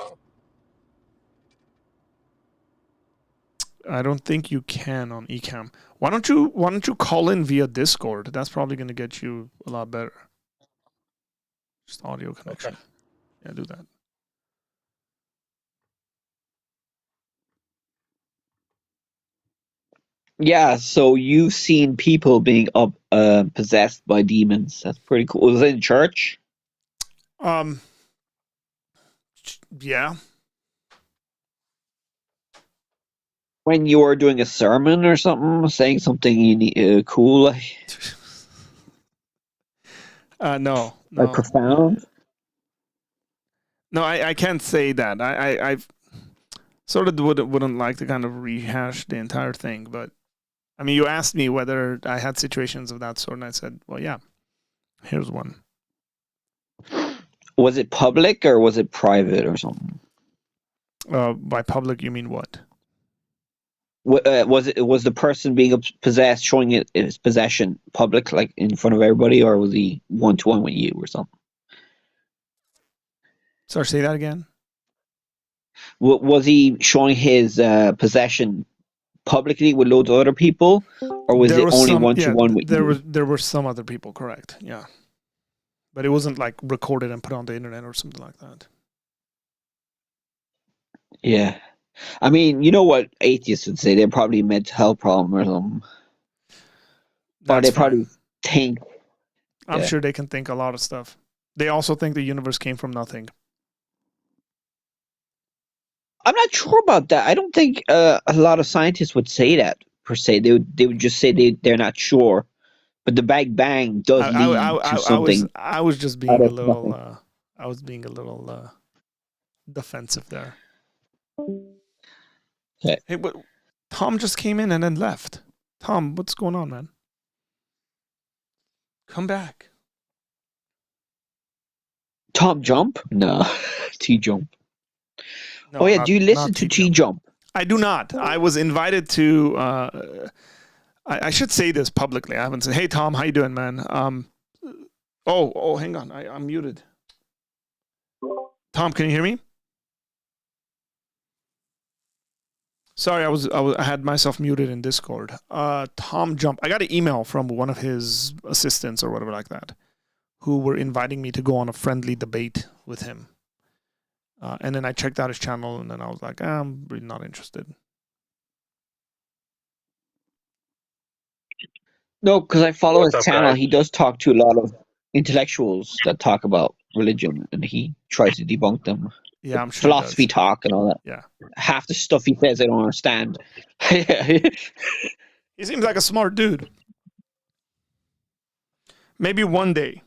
I don't think you can on Ecamm. Why don't you call in via Discord? That's probably going to get you a lot better. Just audio connection. Okay. Yeah, do that. Yeah, so you've seen people being possessed by demons. That's pretty cool. Was it in church? Yeah. When you were doing a sermon or something, saying something cool, No. like profound? No, I can't say that. I sort of wouldn't like to kind of rehash the entire thing, but I mean, you asked me whether I had situations of that sort, and I said, well, yeah, here's one. Was it public or was it private or something? By public, you mean what? Was the person being possessed showing his possession public, like in front of everybody, or was he one-to-one with you or something? Sorry, say that again. Was he showing his possession publicly with loads of other people, or was it only one-to-one with you? There were some other people, correct? Yeah. But it wasn't like recorded and put on the internet or something like that. Yeah. I mean, you know what atheists would say? They're probably a mental health problem or something. Or That's they probably fine. think. I'm Yeah. sure they can think a lot of stuff. They also think the universe came from nothing. I'm not sure about that. I don't think a lot of scientists would say that per se. They would just say they're not sure. But the Big Bang does lead to something I was just out being a of little nothing. I was being a little defensive there. Okay. Hey, but Tom just came in and then left. Tom, what's going on, man? Come back. Tom Jump? No. T Jump. Oh No, yeah, do you listen not to T T Jump. Jump? I do not. I was invited to. I should say this publicly. I haven't said, "Hey Tom, how you doing, man?" Hang on. I'm muted. Tom, can you hear me? Sorry, I had myself muted in Discord. Tom Jump. I got an email from one of his assistants or whatever like that, who were inviting me to go on a friendly debate with him. And then I checked out his channel, and then I was like, I'm really not interested. No, because I follow What's his up, channel. guys? He does talk to a lot of intellectuals that talk about religion, and he tries to debunk them. Yeah, I'm sure he Philosophy does. talk and all that. Yeah. Half the stuff he says I don't understand. He seems like a smart dude. Maybe one day.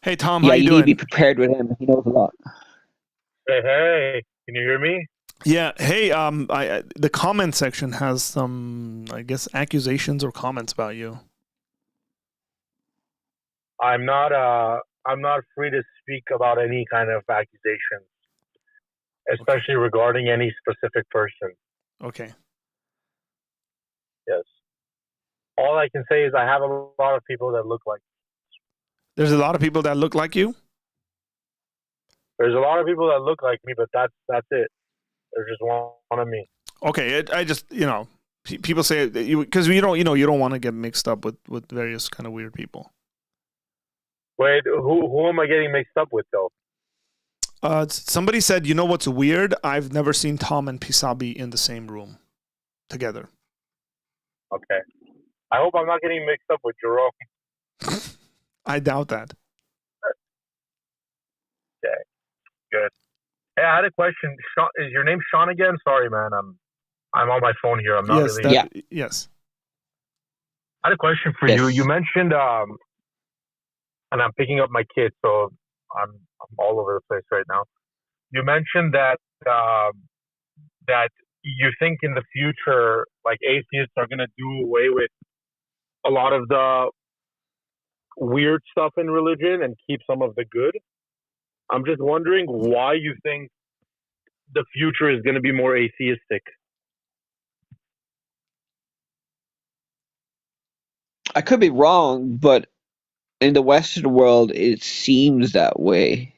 Hey Tom, how Yeah, you you need to be doing? prepared with him. He knows a lot. Hey, can you hear me? Yeah. Hey, the comment section has some, I guess, accusations or comments about you. I'm not free to speak about any kind of accusations, especially regarding any specific person. Okay. Yes. All I can say is I have a lot of people that look like. There's a lot of people that look like you. There's a lot of people that look like me, but that's it. There's just one of me. Okay. I just, people say because you don't want to get mixed up with various kind of weird people. Wait, who am I getting mixed up with though? Somebody said, you know what's weird? I've never seen Tom and Pisabi in the same room together. Okay. I hope I'm not getting mixed up with Jerome. I doubt that. Okay. Good. Hey, I had a question. Sean, is your name Sean again? Sorry, man. I'm on my phone here. I'm not Yes, really. yes. I had a question for Yes. you. You mentioned, and I'm picking up my kids, so I'm all over the place right now. You mentioned that that you think in the future, like atheists are gonna do away with a lot of the weird stuff in religion and keep some of the good. I'm just wondering why you think the future is going to be more atheistic. I could be wrong, but in the Western world, it seems that way.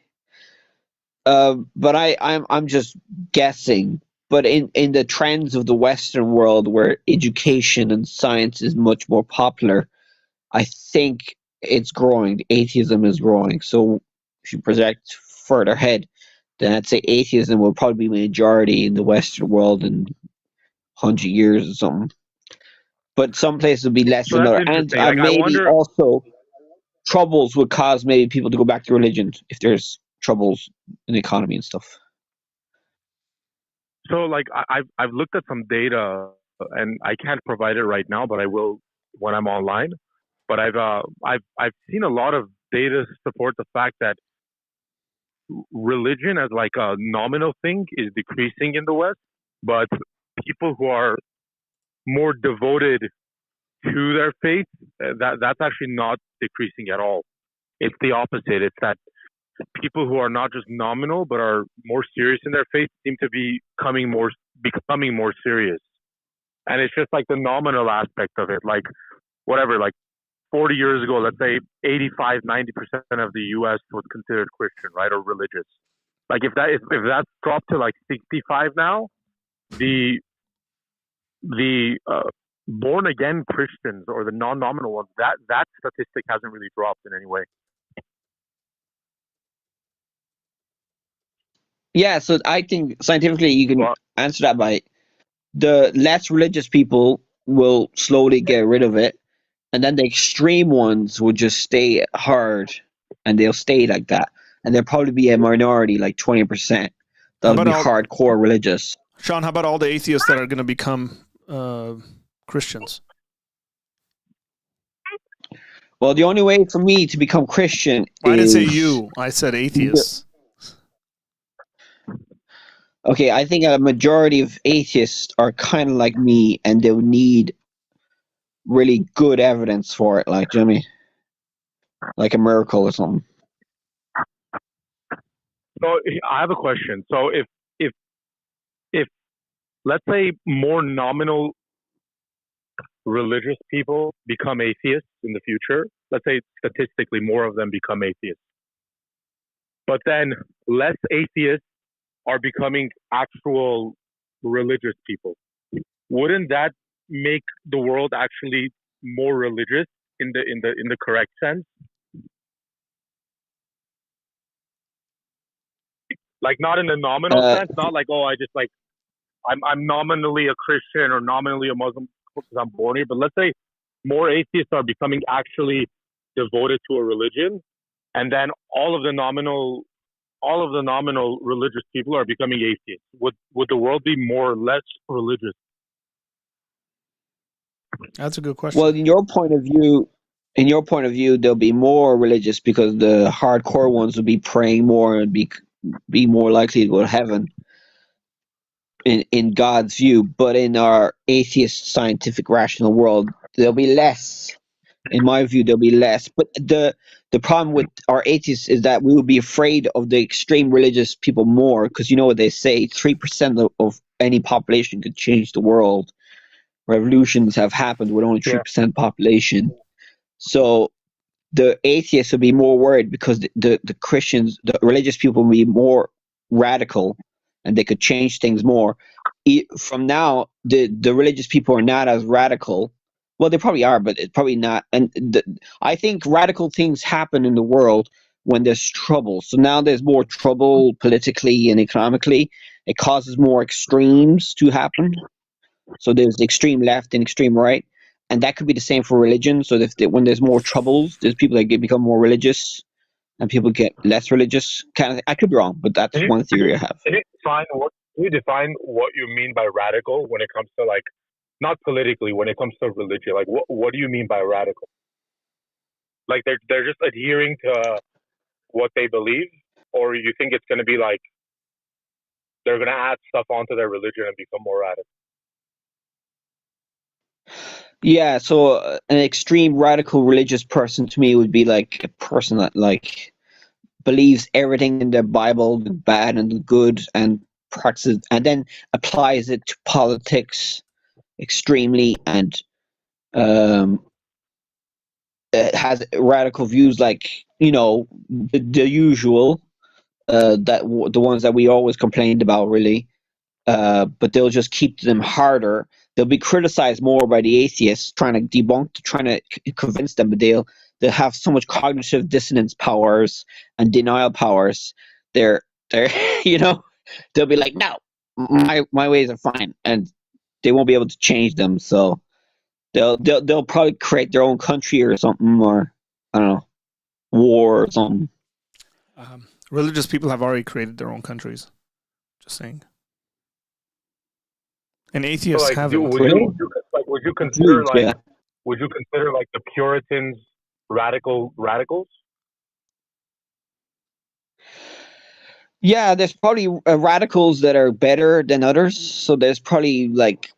But I'm just guessing. But in the trends of the Western world, where education and science is much more popular, I think it's growing. Atheism is growing. So if you project further ahead, then I'd say atheism will probably be majority in the Western world in 100 years or something. But some places will be less So than that's other, and interesting. Like I maybe wonder. also troubles would cause maybe people to go back to religion if there's troubles in the economy and stuff. So like I've looked at some data and I can't provide it right now, but I will when I'm online. But I've seen a lot of data support the fact that religion as like a nominal thing is decreasing in the West, but people who are more devoted to their faith, that's actually not decreasing at all. It's the opposite. It's that people who are not just nominal but are more serious in their faith seem to be becoming more serious. And it's just like the nominal aspect of it. Like whatever, like 40 years ago, let's say 85, 90% of the US was considered Christian, right? Or religious. Like if that's dropped to like 65 now, the born again Christians or the non-nominal ones, that statistic hasn't really dropped in any way. Yeah, so I think scientifically you can Well, answer that by the less religious people will slowly get rid of it, and then the extreme ones will just stay hard, and they'll stay like that, and there'll probably be a minority, like 20%, How that'll about be all hardcore religious. Sean? How about all the atheists that are going to become Christians? Well, the only way for me to become Christian I didn't say is you. I said atheists. okay. I think a majority of atheists are kind of like me, and they'll need really good evidence for it, like, do you know what I mean? Like a miracle or something. so I have a question. So if let's say more nominal religious people become atheists in the future, let's say statistically more of them become atheists, but then less atheists are becoming actual religious people, wouldn't that make the world actually more religious in the correct sense? Like not in a nominal Uh, sense, not like, oh, I just like I'm nominally a Christian or nominally a Muslim because I'm born here, but let's say more atheists are becoming actually devoted to a religion, and then all of the nominal religious people are becoming atheists. Would the world be more or less religious? That's a good question. well, in your point of view, they'll be more religious because the hardcore ones will be praying more and be more likely to go to heaven in God's view. But in our atheist, scientific, rational world, there'll be less. In my view, there'll be less. But the problem with our atheists is that we will be afraid of the extreme religious people more because you know what they say: 3% of any population could change the world. Revolutions have happened with only Yeah. 3% population. So the atheists will be more worried because the Christians, the religious people will be more radical and they could change things more. From now, the religious people are not as radical. Well, they probably are, but it's probably not. And I think radical things happen in the world when there's trouble. So now there's more trouble politically and economically. It causes more extremes to happen. So there's the extreme left and extreme right, and that could be the same for religion. So when there's more troubles, there's people that become more religious, and people get less religious. Kind of, I could be wrong, but that's Can you, one theory I have. can you define what you mean by radical when it comes to like not politically, when it comes to religion? Like what do you mean by radical? Like they're just adhering to what they believe, or you think it's going to be like they're going to add stuff onto their religion and become more radical? Yeah, so an extreme radical religious person to me would be like a person that like believes everything in the Bible, the bad and the good, and practices, and then applies it to politics extremely, and um, has radical views like the usual the ones that we always complained about really, but they'll just keep them harder. They'll be criticized more by the atheists trying to trying to convince them, but they'll have so much cognitive dissonance powers and denial powers. They're you know, they'll be like, no, my ways are fine, and they won't be able to change them. So they'll probably create their own country or something, or I don't know, war or something. Religious people have already created their own countries. Just saying. And So atheists like, haven't. would you consider Jews, like yeah. the Puritans radicals? Yeah, there's probably radicals that are better than others. So there's probably like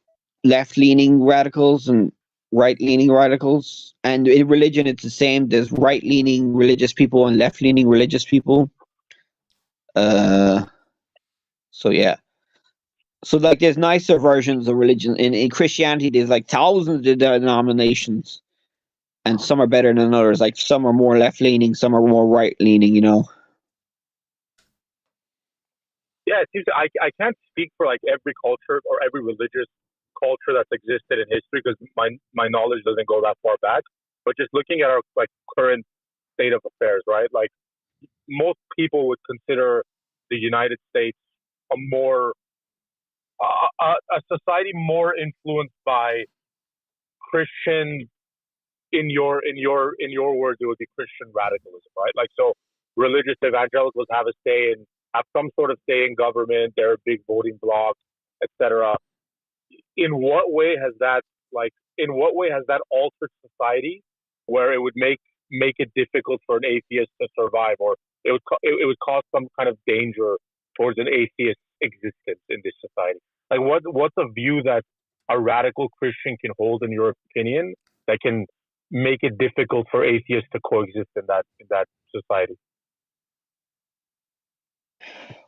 left-leaning radicals and right-leaning radicals. And in religion, it's the same. There's right-leaning religious people and left-leaning religious people. Uh, so yeah. So like, there's nicer versions of religion. In Christianity, there's like thousands of denominations, and some are better than others. Like some are more left-leaning, some are more right-leaning. You know. Yeah, it seems I can't speak for like every culture or every religious culture that's existed in history, because my knowledge doesn't go that far back. But just looking at our like current state of affairs, right? Like most people would consider the United States a more a society more influenced by Christian. In your words, it would be Christian radicalism, right? Like so, religious evangelicals have some sort of say in government. They're a big voting bloc, etc. In what way has that altered society, where it would make it difficult for an atheist to survive, or it would cause some kind of danger towards an atheist existence in this society? Like what's a view that a radical Christian can hold, in your opinion, that can make it difficult for atheists to coexist in that society?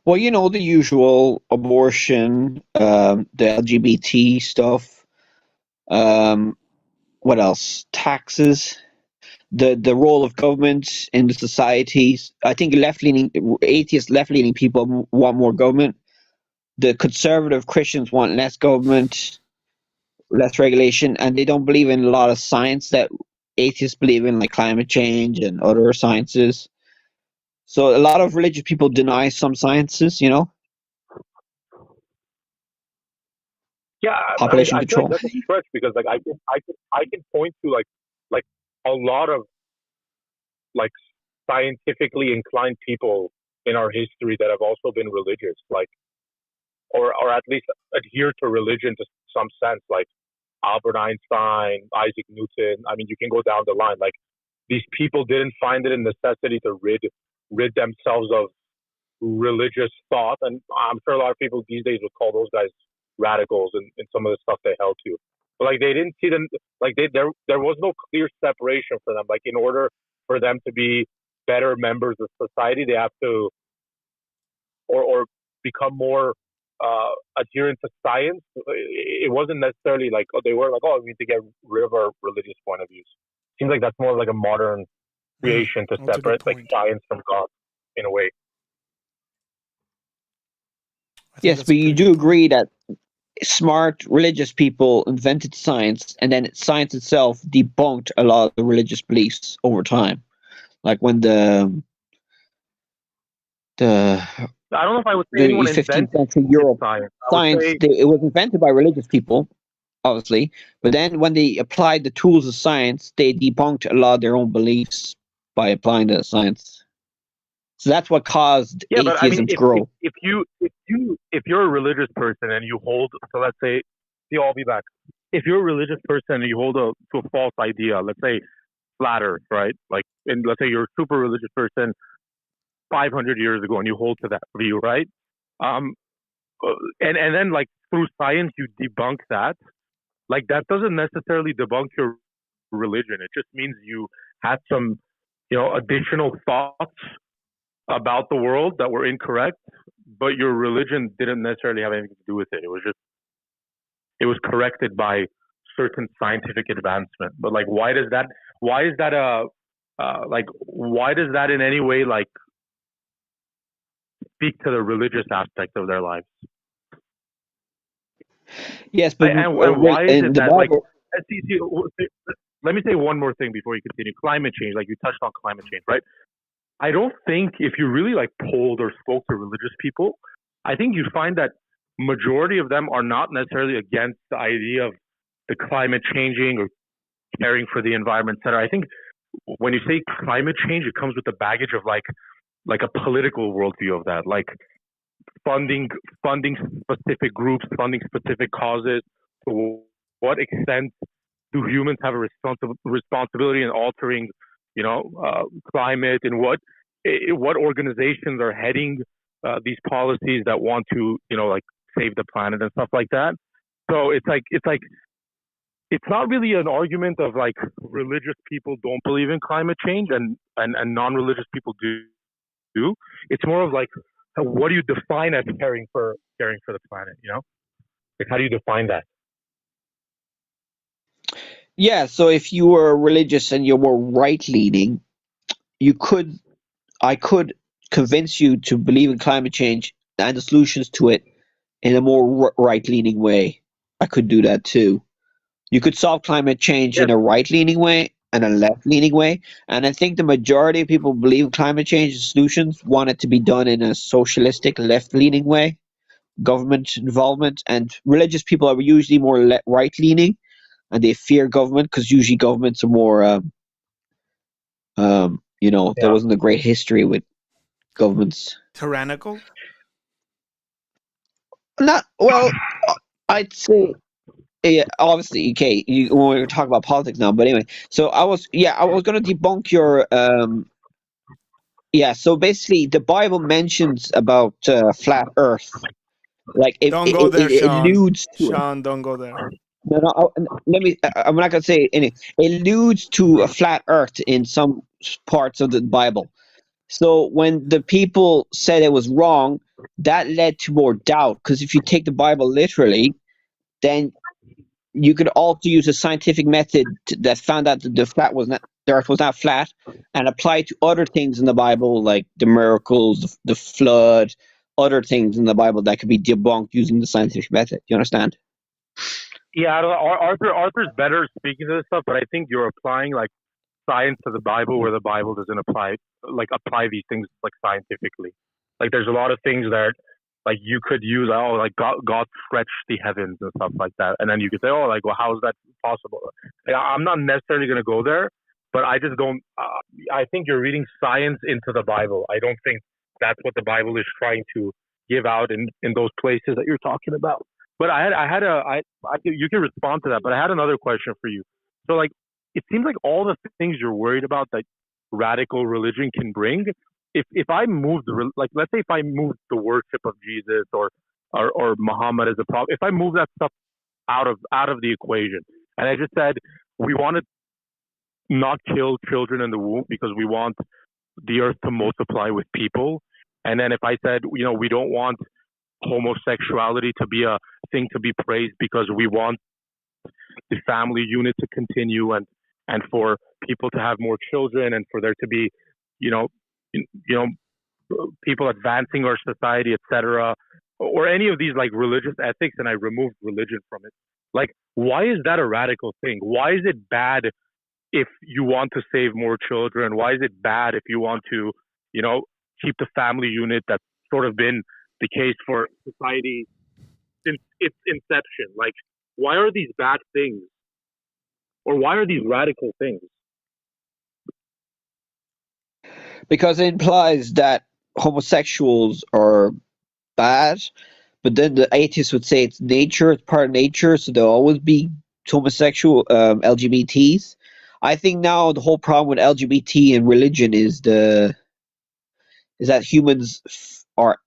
Well, the usual abortion, the LGBT stuff. What else? Taxes. The role of government in the societies. I think left leaning people want more government. The conservative Christians want less government, less regulation, and they don't believe in a lot of science that atheists believe in, like climate change and other sciences. So a lot of religious people deny some sciences, Yeah, population I feel like control. that's a stretch, because like I can point to like a lot of like scientifically inclined people in our history that have also been religious, like or at least adhere to religion to some sense, like Albert Einstein, Isaac Newton. I mean, you can go down the line. Like these people didn't find it a necessity to rid themselves of religious thought, and I'm sure a lot of people these days would call those guys radicals in some of the stuff they held to. But like they didn't see them, like there was no clear separation for them. Like in order for them to be better members of society, they have to or become more adherent to science. It wasn't necessarily like they were like, oh, we need to get rid of our religious point of views. Seems like that's more like a modern creation to That's a good separate like point. science from God in a way. I think Yes, that's a but you pretty do good point. agree that smart religious people invented science, and then science itself debunked a lot of the religious beliefs over time. Like when the I don't know if I would say the anyone 15th invented century Europe science. I would science, say, it was invented by religious people, obviously, but then when they applied the tools of science, they debunked a lot of their own beliefs by applying the science. So that's what caused yeah, but I mean, atheism to if grow. you're a religious person and you hold, so let's say, see, I'll be back. If you're a religious person and you hold to a false idea, let's say flat Earth, right? Like, and let's say you're a super religious person 500 years ago and you hold to that view, right? Um, and then like through science you debunk that. Like that doesn't necessarily debunk your religion. It just means you had some, additional thoughts about the world that were incorrect, but your religion didn't necessarily have anything to do with it. It was corrected by certain scientific advancement. But like, why is that why does that in any way like speak to the religious aspect of their lives? Yes, but And why is in it the that like, Bible, let me say one more thing before you continue. Climate change, like you touched on climate change, right? I don't think if you really like polled or spoke to religious people, I think you'd find that majority of them are not necessarily against the idea of the climate changing or caring for the environment, etc. I think when you say climate change, it comes with the baggage of like a political worldview of that, like funding specific groups, funding specific causes. To what extent do humans have a responsibility in altering, climate, and what organizations are heading these policies that want to, like save the planet and stuff like that. So it's not really an argument of like religious people don't believe in climate change and non-religious people do. It's more of like, what do you define as caring for the planet? Like how do you define that? yeah. So if you were religious and you were right leaning, I could convince you to believe in climate change and the solutions to it in a more right leaning way. I could do that too. You could solve climate change Yeah, in a right-leaning way and a left-leaning way. And I think the majority of people who believe in climate change solutions want it to be done in a socialistic, left-leaning way, government involvement. And religious people are usually more right-leaning, and they fear government because usually governments are more, there yeah. wasn't a great history with governments. Tyrannical? Not well. I'd say, yeah, obviously, okay. When we're talking about politics now, but anyway. So I was going to debunk your. Yeah. So basically, the Bible mentions about flat Earth. Like Don't go there, it Sean. alludes to it. Sean, don't go there. No, no. Let me. I'm not going to say any. It alludes to a flat Earth in some parts of the Bible. So when the people said it was wrong, that led to more doubt. Because if you take the Bible literally, then you could also use a scientific method that found out that the Earth was not flat, and apply it to other things in the Bible, like the miracles, the flood, other things in the Bible that could be debunked using the scientific method. You understand? Yeah, I don't know. Arthur's better speaking to this stuff, but I think you're applying like science to the Bible where the Bible doesn't apply these things like scientifically. Like there's a lot of things that like you could use, oh, like God stretched the heavens and stuff like that, and then you could say, oh, like, well, how is that possible? Like, I'm not necessarily going to go there, but I just don't. I think you're reading science into the Bible. I don't think that's what the Bible is trying to give out in those places that you're talking about. But you can respond to that. But I had another question for you. So like, it seems like all the things you're worried about that radical religion can bring. If I moved like let's say if I moved the worship of Jesus or Muhammad as a problem, if I move that stuff out of the equation, and I just said we want to not kill children in the womb because we want the earth to multiply with people, and then if I said we don't want homosexuality to be a thing to be praised because we want the family unit to continue and for people to have more children and for there to be you know you know people advancing our society, etc., or any of these like religious ethics, and I removed religion from it. Like, why is that a radical thing? Why is it bad if you want to save more children? Why is it bad if you want to, keep the family unit that's sort of been the case for society since its inception? Like, why are these bad things? Or why are these radical things? Because it implies that homosexuals are bad, but then the atheists would say it's nature, it's part of nature, so there'll always be homosexual LGBTs. I think now the whole problem with LGBT and religion is that humans are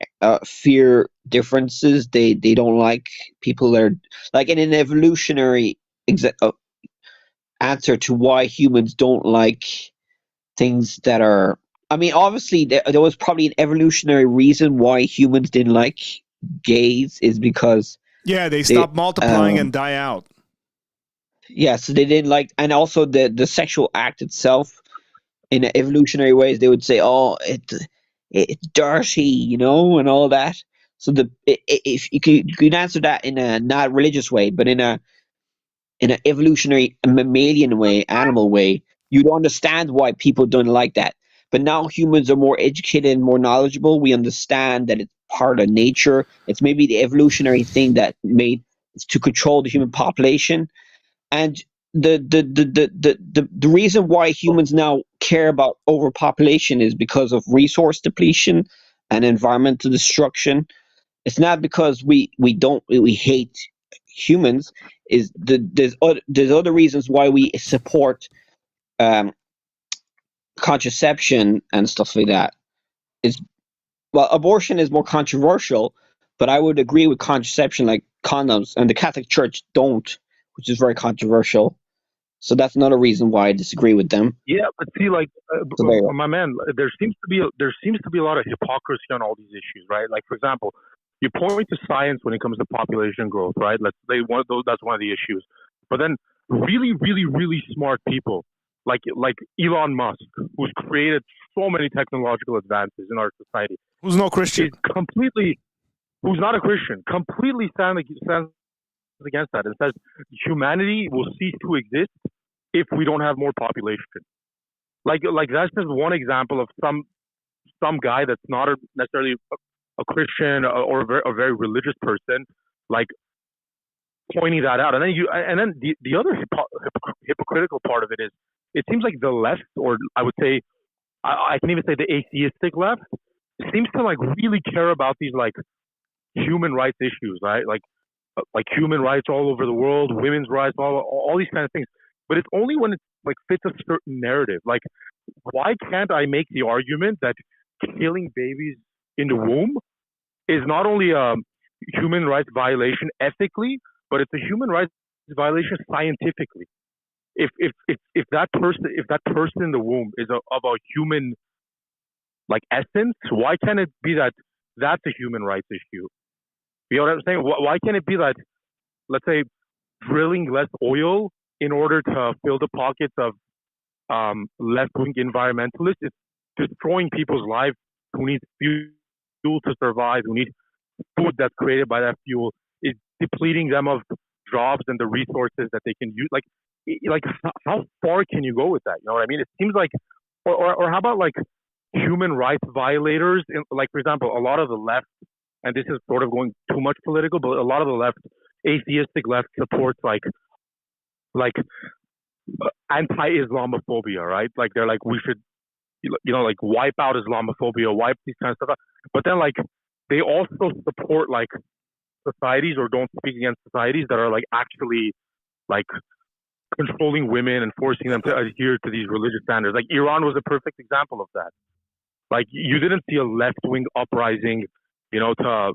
fear differences. They don't like people that are like in an evolutionary answer to why humans don't like things that are. I mean, obviously, there was probably an evolutionary reason why humans didn't like gays, is because Yeah, they they, stop multiplying and die out. yeah, so they didn't like, and also the sexual act itself. In evolutionary ways, they would say, "Oh, it's dirty," and all that. So if you could answer that in a not religious way, but in an evolutionary mammalian way, animal way, you'd understand why people don't like that. But now humans are more educated and more knowledgeable. We understand that it's part of nature. It's maybe the evolutionary thing that made to control the human population. And the reason why humans now care about overpopulation is because of resource depletion and environmental destruction. It's not because we hate humans. There's other reasons why we support um, contraception and stuff like that. It's Well, abortion is more controversial, but I would agree with contraception, like condoms, and the Catholic Church don't, which is very controversial. So that's another reason why I disagree with them. Yeah, but see, like So there you go. my man, there seems to be a lot of hypocrisy on all these issues, right? Like for example, you point to science when it comes to population growth, right? Let's say one of those that's one of the issues. But then really, really, really smart people like Elon Musk, who's created so many technological advances in our society, Who's no Christian? is completely who's not a Christian, completely stands against that. It says humanity will cease to exist if we don't have more population. Like that's just one example of some guy that's not necessarily a Christian or a very religious person, like pointing that out. And then the other hypocritical part of it is, it seems like the left, or I would say, I can even say the atheistic left, seems to like really care about these like human rights issues, right? Like human rights all over the world, women's rights, all these kind of things. But it's only when it like fits a certain narrative. Like, why can't I make the argument that killing babies in the womb is not only a human rights violation ethically, but it's a human rights violation scientifically? If that person in the womb is of a human like essence, why can't it be that that's a human rights issue? You know what I'm saying? Why can't it be that, let's say, drilling less oil in order to fill the pockets of left-wing environmentalists is destroying people's lives who need fuel to survive, who need food that's created by that fuel, is depleting them of jobs and the resources that they can use. Like how far can you go with that? You know what I mean? It seems like, or how about like human rights violators? Like, for example, a lot of the left, and this is sort of going too much political, but a lot of the left, atheistic left, supports like anti-Islamophobia, right? Like they're like, we should, like wipe out Islamophobia, wipe these kind of stuff out. But then like they also support like societies, or don't speak against societies that are like actually like controlling women and forcing them to adhere to these religious standards. Like Iran was a perfect example of that. Like you didn't see a left-wing uprising, to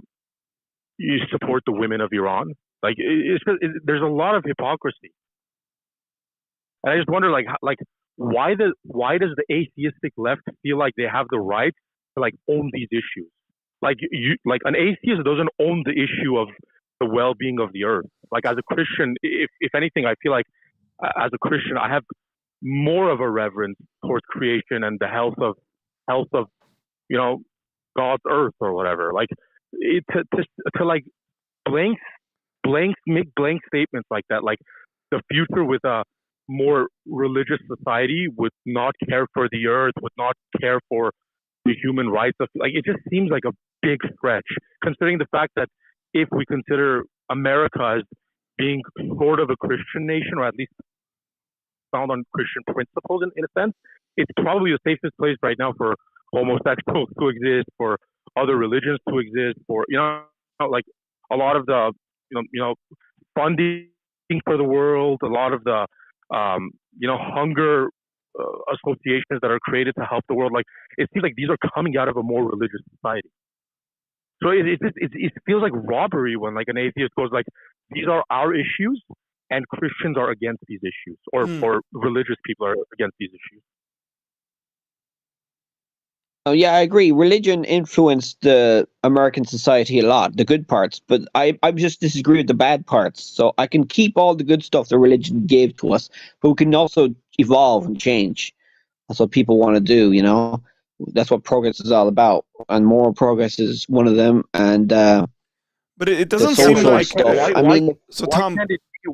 you support the women of Iran. Like there's a lot of hypocrisy. And I just wonder, why does the atheistic left feel like they have the right to like own these issues? Like an atheist doesn't own the issue of the well-being of the earth. Like as a Christian, if anything, I feel like as a Christian, I have more of a reverence towards creation and the health of God's earth or whatever. Like to like make blank statements like that, like the future with a more religious society would not care for the earth, would not care for the human rights of, like, it just seems like a big stretch, considering the fact that if we consider America as being sort of a Christian nation, or at least found on Christian principles in a sense, it's probably the safest place right now for homosexuals to exist, for other religions to exist, for, like a lot of the, funding for the world, a lot of the, hunger associations that are created to help the world. Like, it seems like these are coming out of a more religious society. So it feels like robbery when like an atheist goes like, these are our issues and Christians are against these issues, or religious people are against these issues. Oh, yeah, I agree. Religion influenced the American society a lot, the good parts, but I just disagree with the bad parts. So I can keep all the good stuff that religion gave to us, but we can also evolve and change. That's what people want to do, That's what progress is all about, and moral progress is one of them. And but it the doesn't seem social like. stuff. I mean, So Tom, can't it be,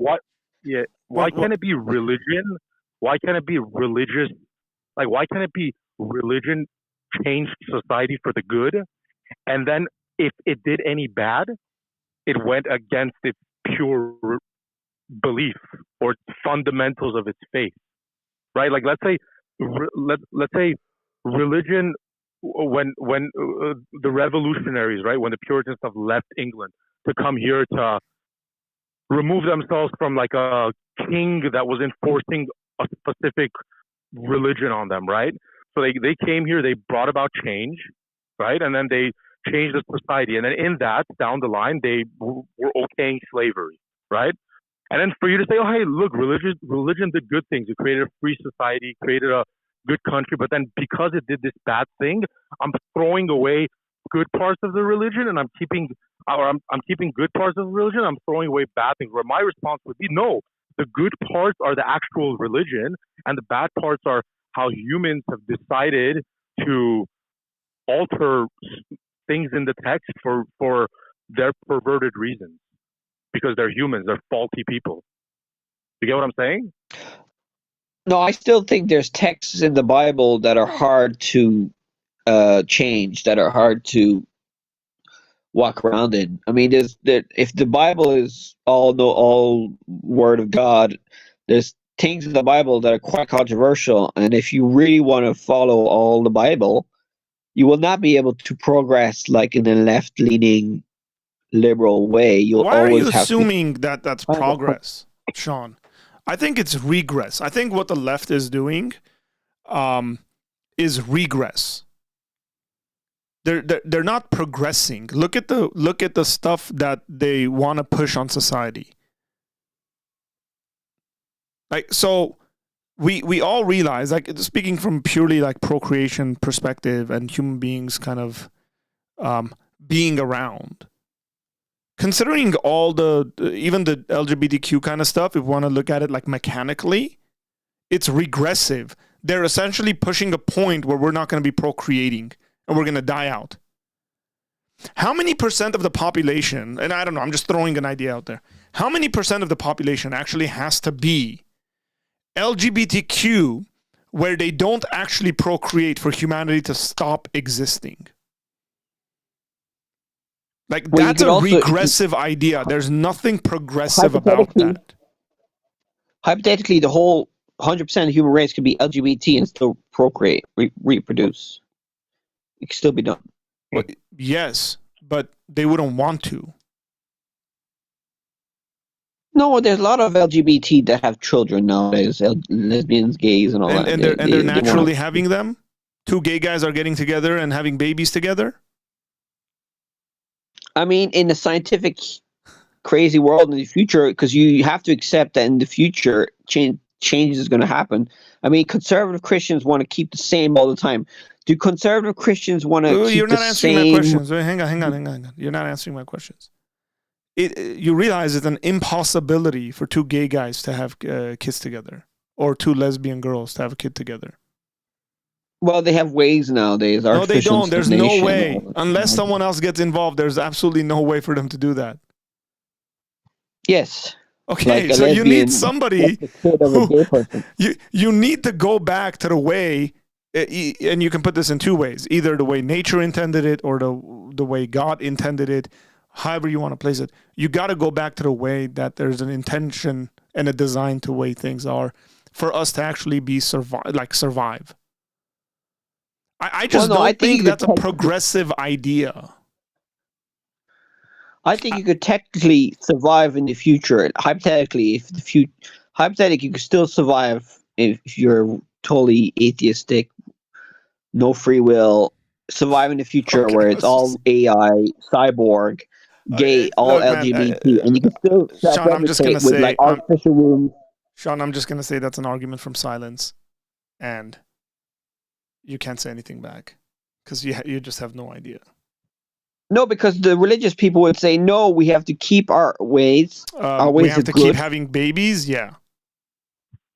why can't it be religion? Why can't it be religious? Like, why can't it be religion changed society for the good, and then if it did any bad, it went against its pure belief or fundamentals of its faith, right? Like, let's say religion, when the revolutionaries, right, when the Puritans have left England to come here to remove themselves from like a king that was enforcing a specific religion on them, right? So they came here, they brought about change, right? And then they changed the society. And then in that, down the line, they were okaying slavery, right? And then for you to say, oh, hey, look, religion did good things. It created a free society, created a good country. But then because it did this bad thing, I'm throwing away good parts of the religion, and I'm keeping good parts of the religion. I'm throwing away bad things. Where my response would be, no, the good parts are the actual religion, and the bad parts are how humans have decided to alter things in the text for their perverted reasons. because they're humans, they're faulty people. You get what I'm saying? No, I still think there's texts in the Bible that are hard to change, that are hard to walk around in. I mean, if the Bible is all Word of God, there's things in the Bible that are quite controversial, and if you really want to follow all the Bible, you will not be able to progress like in a left-leaning liberal way. You'll Why are you always have to be assuming that that's kind of progress, Sean? I think it's regress. I think what the left is doing is regress. They're not progressing. Look at the stuff that they want to push on society. Like, so we all realize, like, speaking from purely like procreation perspective and human beings kind of being around, considering all even the LGBTQ kind of stuff, if we want to look at it like mechanically, it's regressive. They're essentially pushing a point where we're not going to be procreating and we're going to die out. How many percent of the population, and I don't know, I'm just throwing an idea out there, how many percent of the population actually has to be LGBTQ where they don't actually procreate for humanity to stop existing? Like, Well, that's a regressive idea. There's nothing progressive about that. Hypothetically, the whole 100% of the human race could be LGBT and still procreate, reproduce. It could still be done. Well, yes, but they wouldn't want to. No, there's a lot of LGBT that have children nowadays, lesbians, gays, and all that. And they're naturally having them? Two gay guys are getting together and having babies together? I mean, in the scientific crazy world in the future, because you have to accept that in the future, changes is going to happen. I mean, conservative Christians want to keep the same all the time. Do conservative Christians want to keep You're not the answering same? my questions. Hang on. You're not answering my questions. You realize it's an impossibility for two gay guys to have kids together, or two lesbian girls to have a kid together. Well, they have ways nowadays. No, they don't. There's no insemination, way. all that. Unless someone else gets involved, there's absolutely no way for them to do that. Yes. Okay, Like so you need lesbian somebody gets the kid of a gay person. you need to go back to the way, and you can put this in two ways: either the way nature intended it, or the way God intended it. However you want to place it, you got to go back to the way that there's an intention and a design to way things are for us to actually be survive. I just don't think that's a progressive idea. I think you could technically survive in the future. Hypothetically, hypothetically, you could still survive if you're totally atheistic, no free will, survive in the future where it's all AI, cyborg, gay, all look, man, LGBT, and you can still Sean, I'm just gonna with say, like artificial wombs. Sean, I'm just gonna say that's an argument from silence, and you can't say anything back because you just have no idea. No, because the religious people would say, no, we have to keep our ways. Our ways we have to good. keep having babies. Yeah.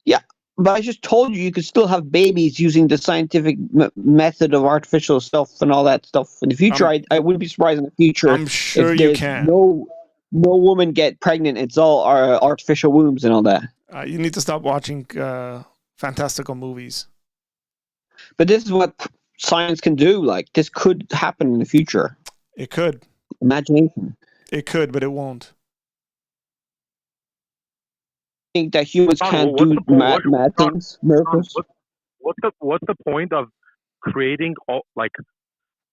Yeah, but I just told you could still have babies using the scientific method of artificial stuff and all that stuff. In the future, I wouldn't be surprised in the future. I'm sure if you can. No woman get pregnant. It's all artificial wombs and all that. You need to stop watching fantastical movies. But this is what science can do. Like, this could happen in the future. It could. Imagination. It could, but it won't. I think that humans can't do mad things, miracles. What's the point of creating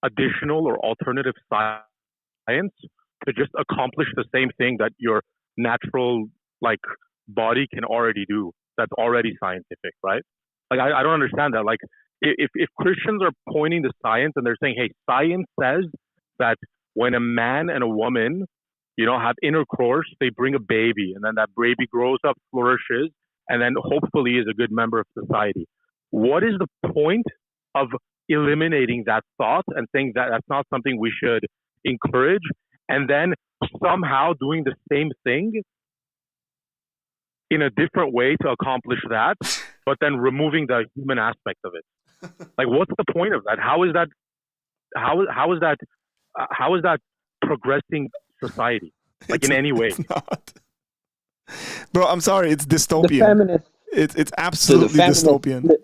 additional or alternative science to just accomplish the same thing that your natural body can already do? That's already scientific, right? Like, I don't understand that. Like, if Christians are pointing to science and they're saying, hey, science says that when a man and a woman, have intercourse, they bring a baby, and then that baby grows up, flourishes, and then hopefully is a good member of society. What is the point of eliminating that thought and saying that that's not something we should encourage, and then somehow doing the same thing in a different way to accomplish that, but then removing the human aspect of it? Like, what's the point of that? How is that progressing society? like in any way. It's not. Bro, I'm sorry. It's The dystopian. feminist, It's the absolutely feminist. dystopian.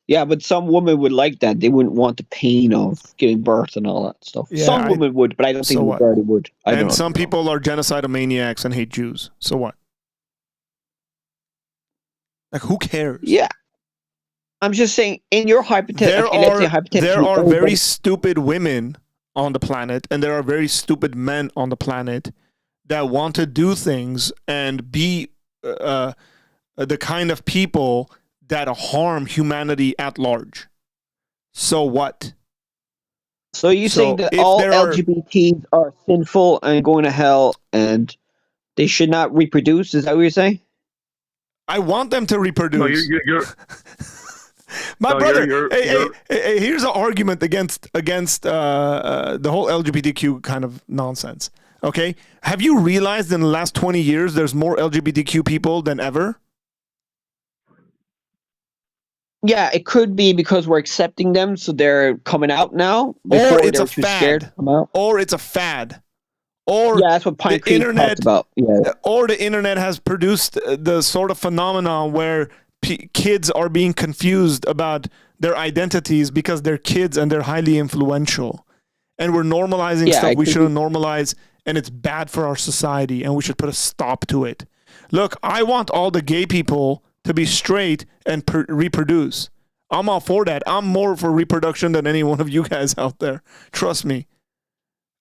Yeah, but some women would like that. They wouldn't want the pain of giving birth and all that stuff. Yeah, Some women would, but I don't think so the what? majority would. I don't And know. some people are genocidal maniacs and hate Jews. So what? Like, who cares? Yeah. I'm just saying, in your hypothetical, let's say hypothetically, there are everybody- very stupid women on the planet, and there are very stupid men on the planet that want to do things and be the kind of people that harm humanity at large. So what? So you're So saying that if all there are- LGBTs are sinful and going to hell, and they should not reproduce? Is that what you're saying? I want them to reproduce. No, you're My No, brother, you're- hey, here's an argument against the whole LGBTQ kind of nonsense. Okay, have you realized in the last 20 years there's more LGBTQ people than ever? Yeah, it could be because we're accepting them, so they're coming out now. Or Before it's they a were too scared to fad. come out. Or it's a fad. Or Yeah, that's what Pine the Creek internet- talked about. Yeah, or the internet has produced the sort of phenomenon where kids are being confused about their identities because they're kids and they're highly influential. And we're normalizing Yeah, stuff it we could shouldn't normalize, and it's bad for our society, and we should put a stop to it. Look, I want all the gay people to be straight and reproduce. I'm all for that. I'm more for reproduction than any one of you guys out there. Trust me.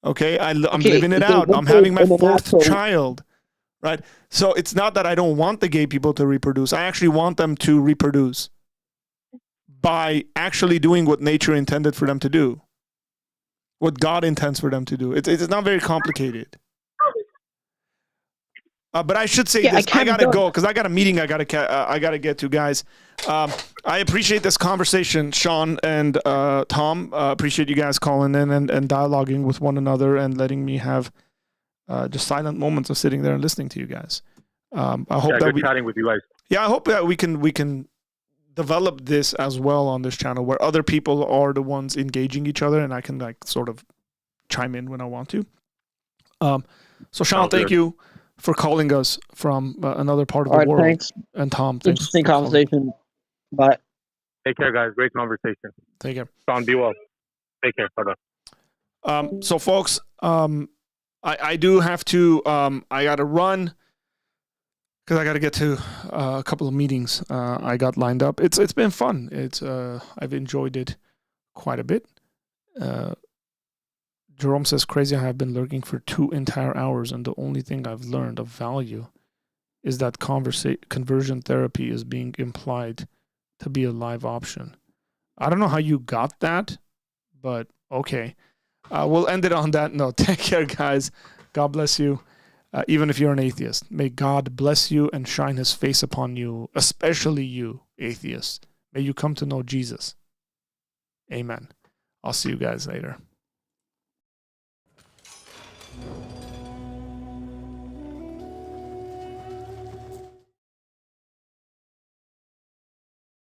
Okay, I'm Okay, living it okay, out. let's I'm say having my in a fourth natural- child, right? So it's not that I don't want the gay people to reproduce. I actually want them to reproduce by actually doing what nature intended for them to do, what God intends for them to do. It's not very complicated. But I should say Yeah, this. I gotta go. go because I got a meeting I gotta get to, guys. I appreciate this conversation, Sean and Tom. Appreciate you guys calling in and dialoguing with one another and letting me have just silent moments of sitting there and listening to you guys. I hope that good chatting with you guys. I hope that we can develop this as well on this channel where other people are the ones engaging each other and I can like sort of chime in when I want to. So Sean, Sounds thank good. you for calling us from another part of All the right, world. thanks. And Tom, thanks. Interesting for calling. conversation. Bye. Take care, guys. Great conversation. Take care. Sean, be well. Take care. Bye-bye. So folks, I do have to, I got to run because I got to get to a couple of meetings I got lined up. It's been fun. I've enjoyed it quite a bit. Jerome says, crazy, I have been lurking for 2 entire hours, and the only thing I've learned of value is that conversion therapy is being implied to be a live option. I don't know how you got that, but okay. We'll end it on that note. Take care, guys. God bless you, even if you're an atheist. May God bless you and shine his face upon you, especially you, atheists. May you come to know Jesus. Amen. I'll see you guys later.